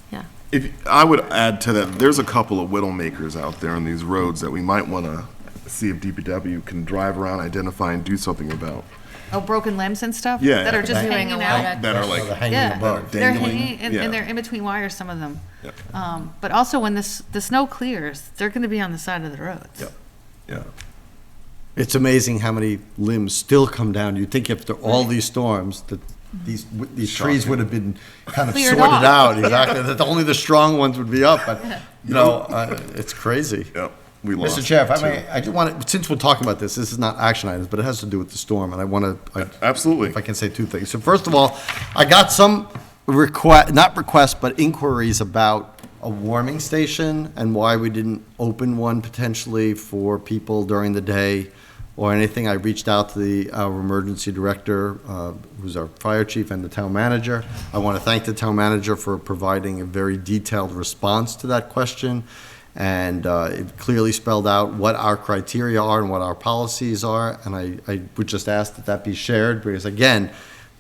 yeah. If I would add to that, there's a couple of Widowmakers out there on these roads that we might want to see if DPW can drive around, identify, and do something about. Oh, broken limbs and stuff? Yeah. That are just Hanging hanging out. out? That are like hanging Yeah, above. they're dangling. hanging, and Yeah. they're in between wires, some of them. Yep. But also, when the snow clears, they're gonna be on the side of the roads. Yep. Yeah. It's amazing how many limbs still come down. You'd think after all these storms that these trees would have been kind of Cleared sorted off. out. Exactly. That only the strong ones would be up. But it's crazy. Yep. we lost. Mr. Chair, if I two. may, I just want to, since we're talking about this is not action items, but it has to do with the storm, and I want to, Absolutely. if I can say two things. So first of all, I got some not requests, but inquiries about a warming station and why we didn't open one potentially for people during the day or anything. I reached out to our emergency director, who's our fire chief, and the town manager. I want to thank the town manager for providing a very detailed response to that question. And it clearly spelled out what our criteria are and what our policies are. And I would just ask that that be shared, because again,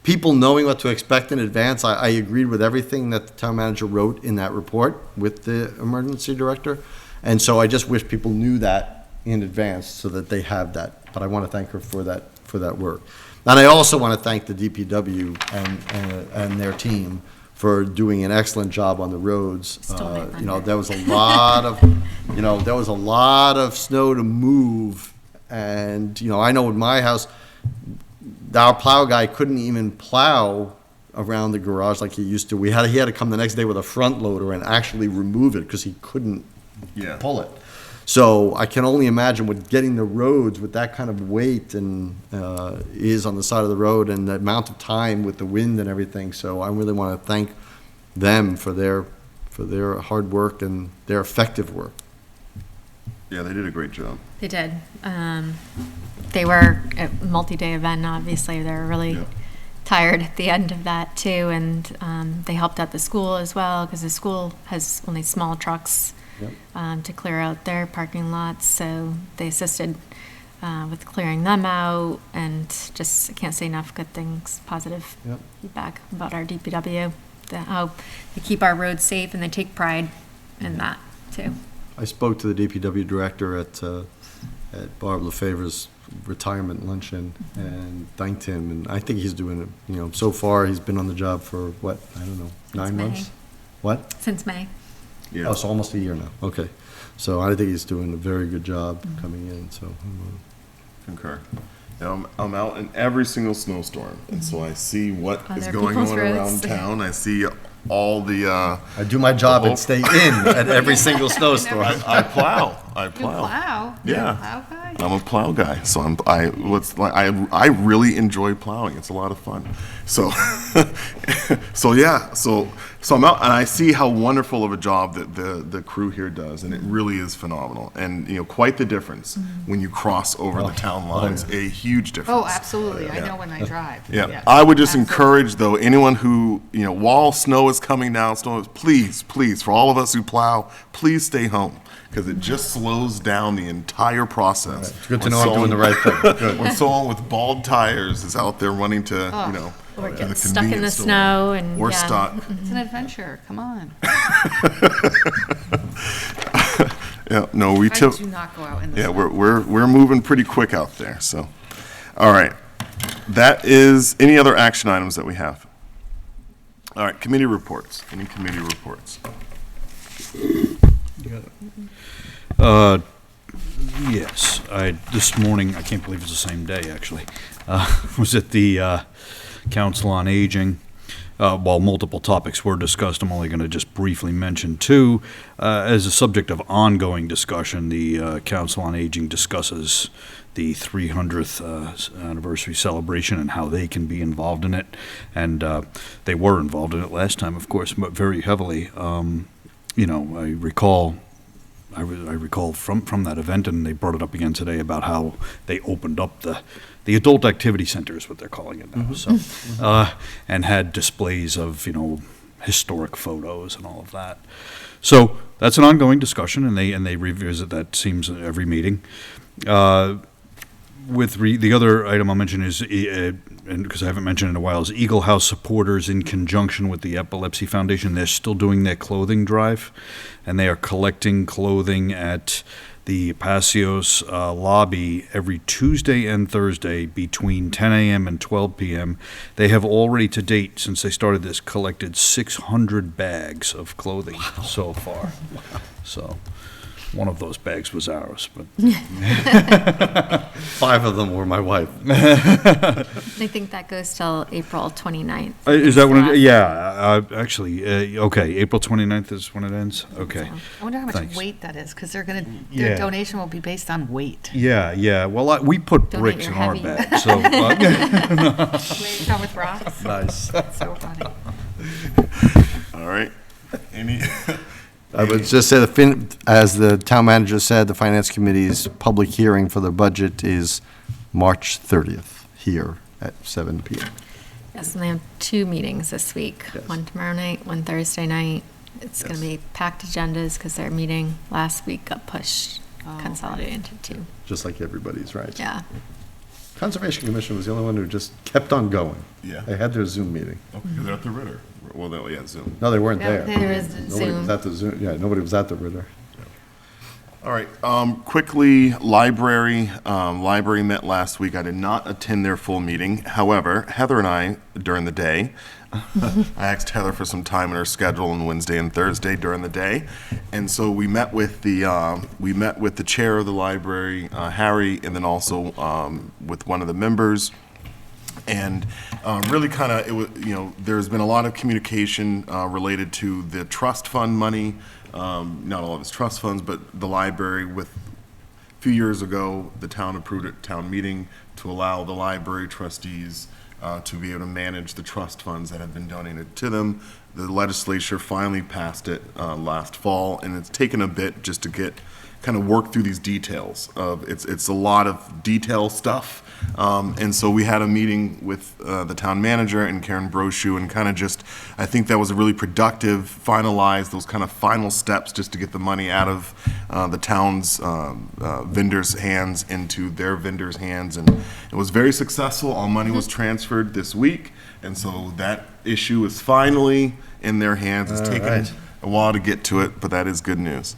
people knowing what to expect in advance, I agreed with everything that the town manager wrote in that report with the emergency director. And so I just wish people knew that in advance so that they have that. But I want to thank her for that work. And I also want to thank the DPW and their team for doing an excellent job on the roads. You know, there was a lot of snow to move. And, you know, I know in my house, our plow guy couldn't even plow around the garage like he used to. He had to come the next day with a front loader and actually remove it because he couldn't pull it. So I can only imagine what getting the roads with that kind of weight and is on the side of the road, and the amount of time with the wind and everything. So I really want to thank them for their hard work and their effective work. Yeah, they did a great job. They did. They were a multi-day event, obviously. They were really tired at the end of that, too. And they helped out the school as well, because the school has only small trucks to clear out their parking lots. So they assisted with clearing them out, and just I can't say enough good things, positive feedback about our DPW, how they keep our roads safe, and they take pride in that, too. I spoke to the DPW director at Barb Lefebvre's retirement luncheon and thanked him, and I think he's doing it, you know, so far he's been on the job for what, I don't know, 9 months? May. What? Since May. Yeah. Oh, so almost a year now. Okay. So I think he's doing a very good job coming in, so. Concur. Now, I'm out in every single snowstorm, and so I see what is Other going people's on roads. around town. I see all the. I do my job and stay in at every single snowstorm. I plow. I You plow. plow? Yeah. You're a plow guy? I'm a plow guy, so I really enjoy plowing. It's a lot of fun. So, so I'm out, and I see how wonderful of a job that the crew here does, and it really is phenomenal. And you know, quite the difference when you cross over the town lines. A huge difference. Oh, absolutely. I know when I drive. Yeah, I would just encourage, though, anyone who, you know, while snow is coming down, please, for all of us who plow, please stay home, because it just slows down the entire process. It's good to know I'm doing the right thing. Good. When someone with bald tires is out there running to, you know, Or to get the stuck in the convenience store, snow and or yeah. stuck. It's an adventure. Come on. Yeah, no, we I took. do not go out in the Yeah, snow. we're moving pretty quick out there. So, all right, that is any other action items that we have. All right, committee reports. Any committee reports? Yes, this morning, I can't believe it's the same day, actually, was at the Council on Aging. While multiple topics were discussed, I'm only going to just briefly mention two. As a subject of ongoing discussion, the Council on Aging discusses the 300th anniversary celebration and how they can be involved in it. And they were involved in it last time, of course, but very heavily. You know, I recall from that event, and they brought it up again today, about how they opened up the adult activity center is what they're calling it now. So, and had displays of, you know, historic photos and all of that. So that's an ongoing discussion, and they revisit that, seems, at every meeting. The other item I'll mention is, and because I haven't mentioned it in a while, is Eagle House supporters, in conjunction with the Epilepsy Foundation, they're still doing their clothing drive, and they are collecting clothing at the Passios lobby every Tuesday and Thursday between 10 a.m. and 12 p.m. They have already, to date, since they started this, collected 600 bags of clothing so far. So, One of those bags was ours, but 5 of them were my wife. I think that goes till April 29th. is that when? Actually, okay. April 29th is when it ends. Okay. I wonder how much Thanks. weight that is, because they're gonna, Yeah. their donation will be based on weight. Yeah. Well, we put Donate bricks your in our heavy. bag, so. Weight come with rocks. Nice. So funny. All right. Any? I would just say, as the town manager said, the Finance Committee's public hearing for the budget is March 30th here at 7 p.m. Yes, and they have 2 meetings this week, Yes. one tomorrow night, one Thursday night. It's going to be packed agendas because their meeting last week got pushed, consolidated into 2. Just like everybody's, right? Yeah. Conservation Commission was the only one who just kept on going. Yeah. They had their Zoom meeting. Okay, they're at the Ritter. Well, yeah, Zoom. No, they weren't No, there. there is Nobody was Zoom. at the Zoom, yeah, nobody was at the Ritter. All right, quickly, library met last week. I did not attend their full meeting. However, Heather and I, during the day, I asked Heather for some time in her schedule on Wednesday and Thursday during the day. And so we met with the chair of the library, Harry, and then also with one of the members. And really kind of, it was, there's been a lot of communication related to the trust fund money, not all of it's trust funds, but the library a few years ago, the town approved at town meeting to allow the library trustees to be able to manage the trust funds that have been donated to them. The legislature finally passed it last fall, and it's taken a bit just to kind of work through these details. It's a lot of detail stuff. And so we had a meeting with the town manager and Karen Brochu, and kind of just, I think that was a really productive, finalized those kind of final steps just to get the money out of the town's vendors' hands into their vendors' hands. And it was very successful. All money was transferred this week. And so that issue is finally in their hands. It's taken right. a while to get to it, but that is good news.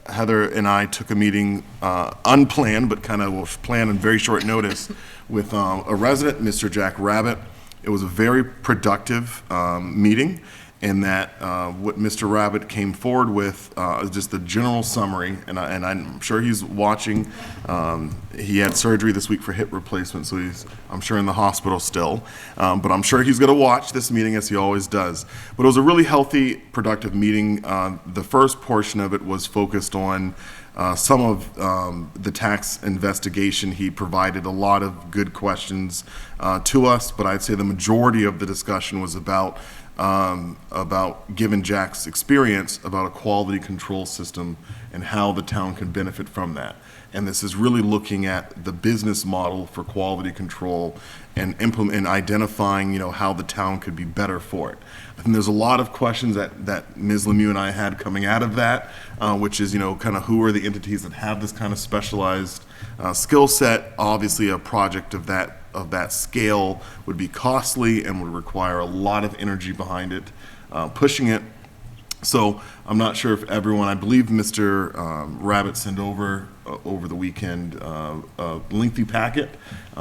Heather and I took a meeting, unplanned, but kind of planned on very short notice, with a resident, Mr. Jack Rabbit. It was a very productive meeting, in that what Mr. Rabbit came forward with is just the general summary, and I'm sure he's watching. He had surgery this week for hip replacement, so I'm sure in the hospital still. But I'm sure he's going to watch this meeting, as he always does. But it was a really healthy, productive meeting. The first portion of it was focused on some of the tax investigation. He provided a lot of good questions to us, but I'd say the majority of the discussion was about given Jack's experience, about a quality control system and how the town can benefit from that. And this is really looking at the business model for quality control and identifying, how the town could be better for it. I think there's a lot of questions that Ms. Lemieux and I had coming out of that, which is, kind of who are the entities that have this kind of specialized skill set. Obviously, a project of that scale would be costly and would require a lot of energy behind it, pushing it. So I'm not sure if everyone, I believe Mr. Rabbit sent over the weekend a lengthy packet.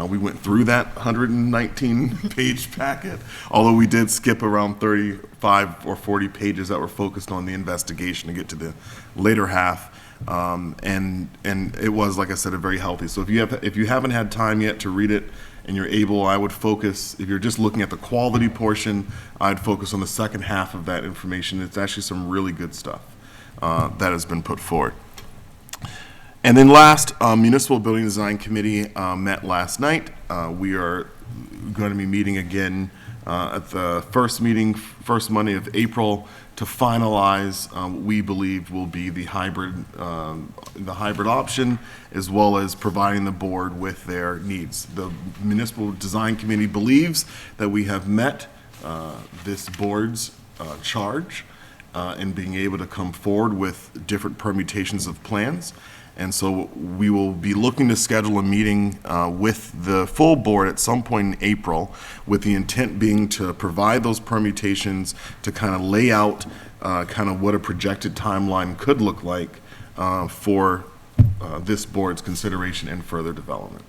We went through that 119-page packet, although we did skip around 35 or 40 pages that were focused on the investigation to get to the later half. And it was, like I said, a very healthy. So if you haven't had time yet to read it and you're able, I would focus, if you're just looking at the quality portion, I'd focus on the second half of that information. It's actually some really good stuff that has been put forward. And then last, Municipal Building Design Committee met last night. We are going to be meeting again at the first Monday of April, to finalize what we believe will be the hybrid option, as well as providing the board with their needs. The Municipal Design Committee believes that we have met this board's charge in being able to come forward with different permutations of plans. And so we will be looking to schedule a meeting with the full board at some point in April, with the intent being to provide those permutations to kind of lay out kind of what a projected timeline could look like for this board's consideration and further development.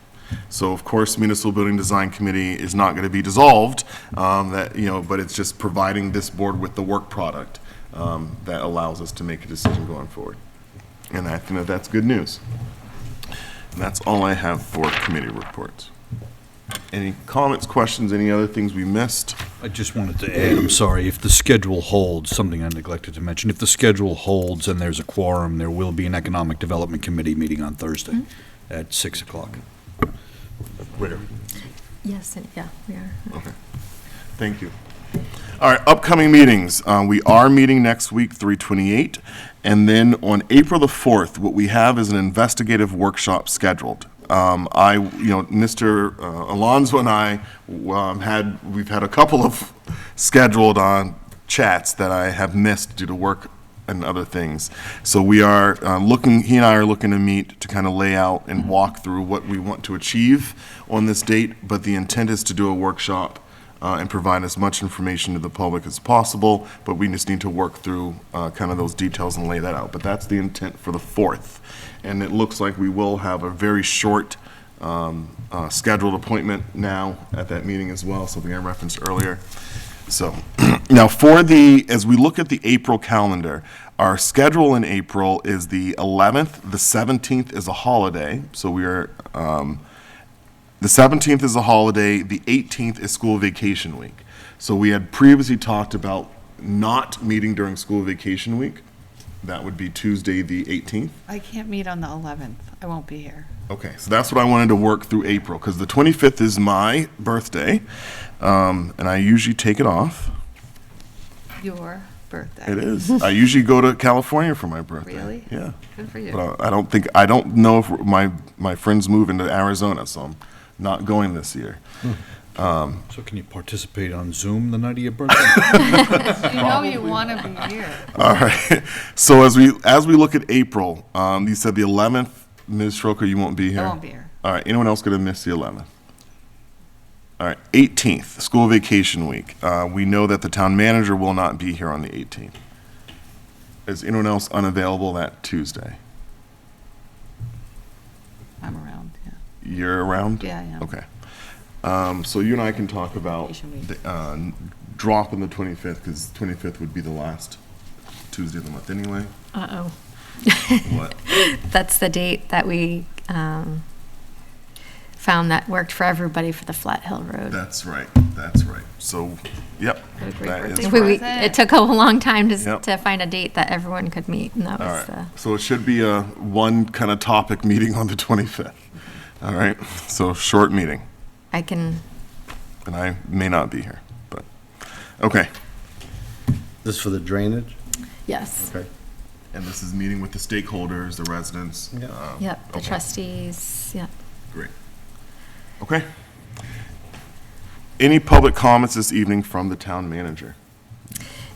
So, of course, Municipal Building Design Committee is not going to be dissolved, but it's just providing this board with the work product that allows us to make a decision going forward. And I think that that's good news. And that's all I have for committee reports. Any comments, questions, any other things we missed? I just wanted to add, I'm sorry, if the schedule holds, something I neglected to mention, if the schedule holds and there's a quorum, there will be an Economic Development Committee meeting on Thursday at 6 o'clock. Ritter. Yes, yeah, we are. Okay. Thank you. All right, upcoming meetings. We are meeting next week, 3/28, and then on April the 4th, what we have is an investigative workshop scheduled. Mr. Alonso and I we've had a couple of scheduled chats that I have missed due to work and other things. So we are he and I are looking to meet to kind of lay out and walk through what we want to achieve on this date, but the intent is to do a workshop and provide as much information to the public as possible, but we just need to work through kind of those details and lay that out. But that's the intent for the 4th. And it looks like we will have a very short scheduled appointment now at that meeting as well, something I referenced earlier. So now as we look at the April calendar, our schedule in April is the 11th, the 17th is a holiday, so we are, the 17th is a holiday, the 18th is school vacation week. So we had previously talked about not meeting during school vacation week. That would be Tuesday, the 18th. I can't meet on the 11th. I won't be here. Okay, so that's what I wanted to work through April, because the 25th is my birthday, and I usually take it off. Your birthday. It is. I usually go to California for my birthday. Really? Yeah. Good for you. But I don't know if my friends move into Arizona, so I'm not going this year. So can you participate on Zoom the night of your birthday? You know you want to be here. All right. So as we look at April, you said the 11th, Ms. Schroeder, you won't be here? I won't be here. All right. Anyone else going to miss the 11th? All right. 18th, school vacation week. We know that the town manager will not be here on the 18th. Is anyone else unavailable that Tuesday? I'm around, yeah. You're around? Yeah, I am. Okay. So you and I can talk about the, dropping the 25th, because 25th would be the last Tuesday of the month anyway. Uh-oh. What? That's the date that we found that worked for everybody for the Flat Hill Road. That's right. That's right. So, yep. That is right. It took a long time Yep. to find a date that everyone could meet, and that All was right. So it should be a one kind of topic meeting on the 25th. All right. So short meeting. I can. And I may not be here, but okay. This is for the drainage? Yes. Okay. And this is meeting with the stakeholders, the residents. Yep, the okay. trustees, yep. Great. Okay. Any public comments this evening from the town manager?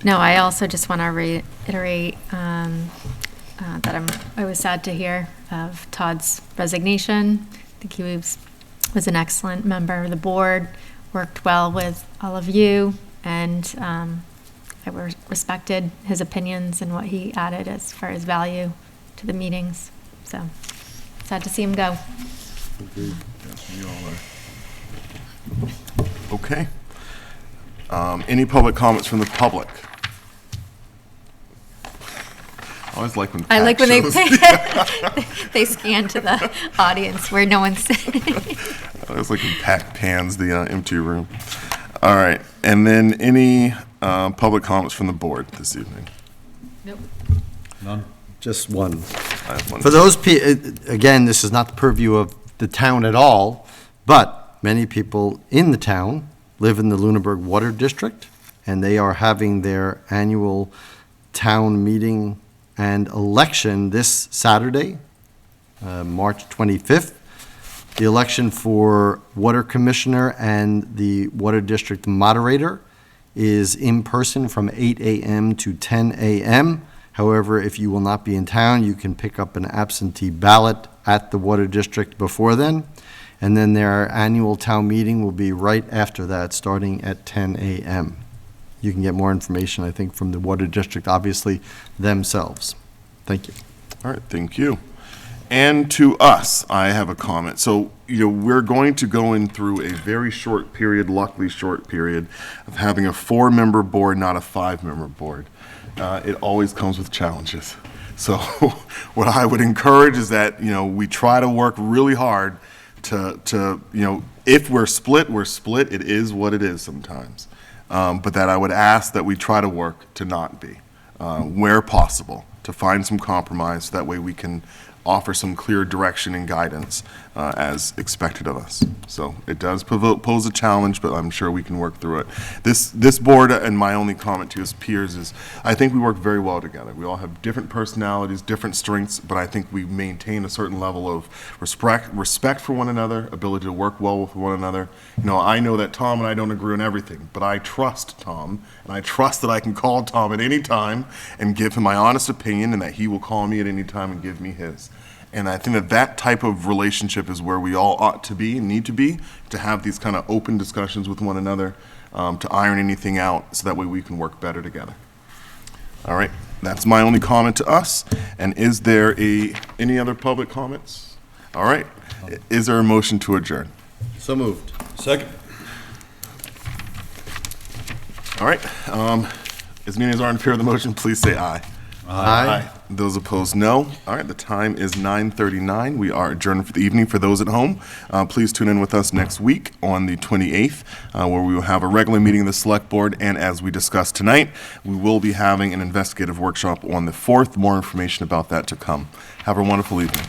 No, I also just want to reiterate that I was sad to hear of Todd's resignation. I think he was an excellent member of the board, worked well with all of you, and I respected his opinions and what he added as far as value to the meetings. So sad to see him go. Agreed. We all are. Okay. Any public comments from the public? I always like when I like when shows. they scan to the audience where no one's I always like when Pat pans the empty room. All right. And then any public comments from the board this evening? Nope. None. Just one. I have one. For those, again, this is not the purview of the town at all, but many people in the town live in the Lunenburg Water District, and they are having their annual town meeting and election this Saturday, March 25th. The election for Water Commissioner and the Water District Moderator is in person from 8 a.m. to 10 a.m. However, if you will not be in town, you can pick up an absentee ballot at the Water District before then. And then their annual town meeting will be right after that, starting at 10 a.m. You can get more information, I think, from the Water District, obviously, themselves. Thank you. All right, thank you. And to us, I have a comment. So, we're going to go in through a very short period, luckily short period, of having a 4-member board, not a 5-member board. It always comes with challenges. So what I would encourage is that, we try to work really hard to if we're split, we're split. It is what it is sometimes. But that I would ask that we try to work to not be, where possible, to find some compromise. That way we can offer some clear direction and guidance as expected of us. So it does pose a challenge, but I'm sure we can work through it. This board, and my only comment to his peers is, I think we work very well together. We all have different personalities, different strengths, but I think we maintain a certain level of respect for one another, ability to work well with one another. I know that Tom and I don't agree on everything, but I trust Tom, and I trust that I can call Tom at any time and give him my honest opinion, and that he will call me at any time and give me his. And I think that type of relationship is where we all ought to be and need to be, to have these kind of open discussions with one another, to iron anything out, so that way we can work better together. All right, that's my only comment to us. And is there any other public comments? All right, is there a motion to adjourn? So moved. Second. All right, as many as are in favor of the motion, please say aye. Aye. Those opposed, no. All right, the time is 9:39. We are adjourned for the evening. For those at home, please tune in with us next week on the 28th, where we will have a regular meeting of the Select Board. And as we discussed tonight, we will be having an investigative workshop on the 4th. More information about that to come. Have a wonderful evening.